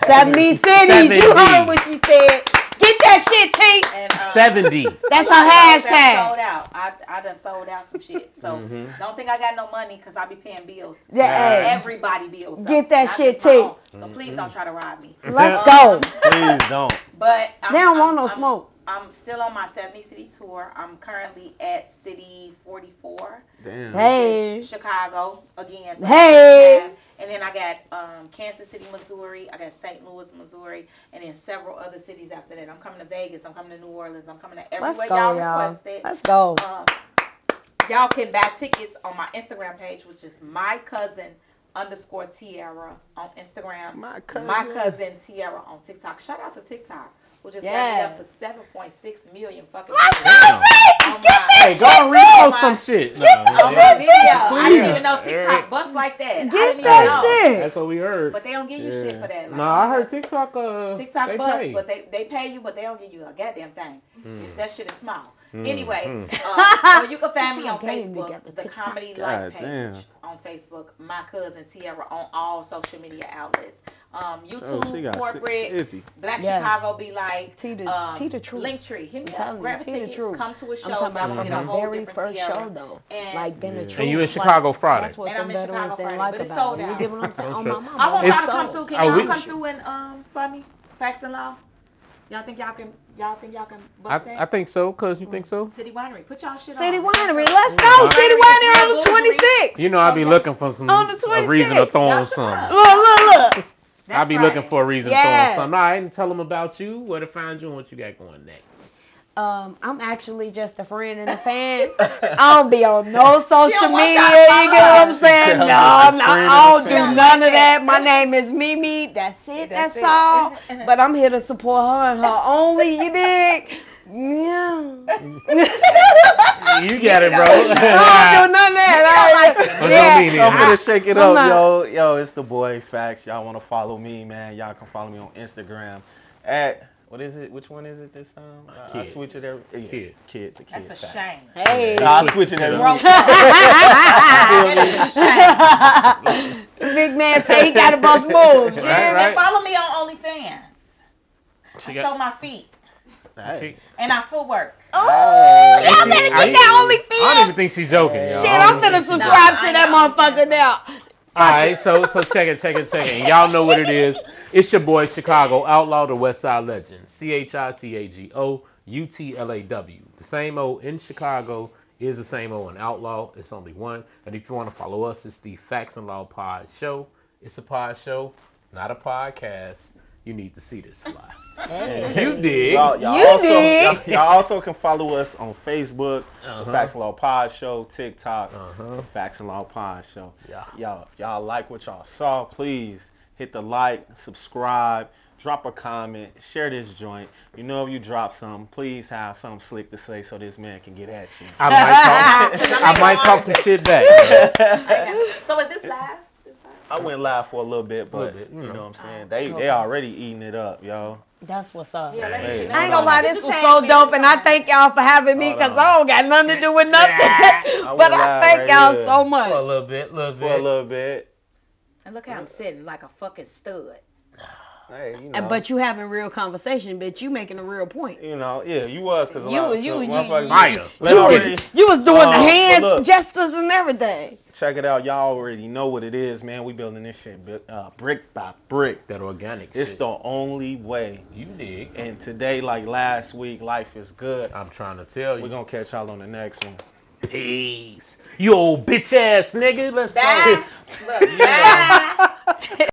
70 cities. You 70. heard what she said. Get that shit, T. And, 70. That's a lot a of those that hashtag. Sold out. I done sold out some shit. So Mhm. don't think I got no money because I be paying bills. Yeah, hey, Everybody bills. though, Get that not shit, just my T. own. So please don't try to rob me. let's go. Please don't. But They don't want no smoke. I'm still on my 70 city tour. I'm currently at city 44. Damn. Hey. Chicago again. Hey. And then I got Kansas City, Missouri. I got St. Louis, Missouri, and then several other cities after that. I'm coming to Vegas. I'm coming to New Orleans. I'm coming to everywhere Let's go, y'all y'all. requested. Let's go. Y'all can buy tickets on my Instagram page, which is _TIERA on Instagram. My cousin TIERA on TikTok. Shout out to TikTok, which is getting up to 7.6 million fucking. Let's go, Hey, go and repost some shit. On my video. I didn't even know TikTok busts like that. Get that shit. That's what we heard. But they don't give you shit for that. Like, No, I heard TikTok. TikTok they busts, pay. but they pay you, but they don't give you a goddamn thing. That shit is small. Anyway, you can find me on Facebook, the Comedy Life page on Facebook, my cousin TIERA on all social media outlets. YouTube, corporate, Black Chicago be like, T the truth. Linktree, hit me I'm up, grab a telling you, ticket, T the truth. come to a show. I'm talking about get a from the whole very different first TIERA. show though. And Like been the truth. And you in Chicago Friday. That's what And the I'm in veterans Chicago didn't Friday, like but it's about sold it. You out. get what I'm saying? On my mama. I want it's y'all to come sold. through. Can y'all come through and for me? Facts and Law? Y'all think y'all can bust that? I think so, cuz you think so? City Winery. Put y'all shit City on. Winery, let's go. City Winery on the 26th. You know I be looking for some On the a reason to 26th. throw on something. Look. I be looking for a reason to throw Yeah. on something. All right, and tell them about you, where to find you, and what you got going next. I'm actually just a friend and a fan. I don't be on no social don't want media. y'all to You get what I'm saying? Tell me No, a no, friend I and don't a do fan. none of that. My name is MiMi. That's it. That's all. But I'm here to support her and her only. You dig? Yeah. You got it, bro. I don't do none of that. I'm I'm gonna shake it I'm up, not- yo. It's the boy Facts. Y'all wanna follow me, man? Y'all can follow me on Instagram at what is it? Which one is it this time? I Kid. switch it every Kid to Kid. That's a Facts. shame. Hey. Nah, I switch it every Broke week. Big man say he got to bust moves. Right, And follow me on OnlyFans. I show my feet Hey. and our footwork. Oh, y'all better get that I don't OnlyFans. even think she's joking, y'all. Shit, I'm finna subscribe to that motherfucker now. Alright, so check it. And y'all know what it is. It's your boy Chicago Outlaw, the West Side Legend. ChicagoUTLAW. The same O in Chicago is the same O in Outlaw. It's only one. And if you want to follow us, it's the Facts and Law Pod Show. It's a pod show, not a podcast. You need to see this fly. You dig. Y'all also can follow us on Facebook, the Facts and Law Pod Show, TikTok, the Facts and Law Pod Show. Y'all like what y'all saw, please hit the like, subscribe, drop a comment, share this joint. You know if you drop something, please have something slick to say so this man can get at you. I might talk some shit back. So is this live? I went live for a little bit, but you know what I'm saying? They already eating it up, yo. That's what's up. Yeah, Hey, I ain't gonna lie, this was so dope, and I thank y'all for having me because I don't got nothing to do with nothing. But I thank y'all so much. For a little bit. And look how I'm sitting like a fucking stud. Hey, you know. But you having real conversation, bitch. You making a real point. You know, yeah, you was because You was doing the But hands, look. gestures, and everything. Check it out. Y'all already know what it is, man. We building this shit brick by brick. That organic It's shit. the only way. You dig. And today, like last week, life is good. I'm trying to tell you. We're going to catch y'all on the next one. Peace. You old bitch ass nigga. Let's Bye. go. Look, bye.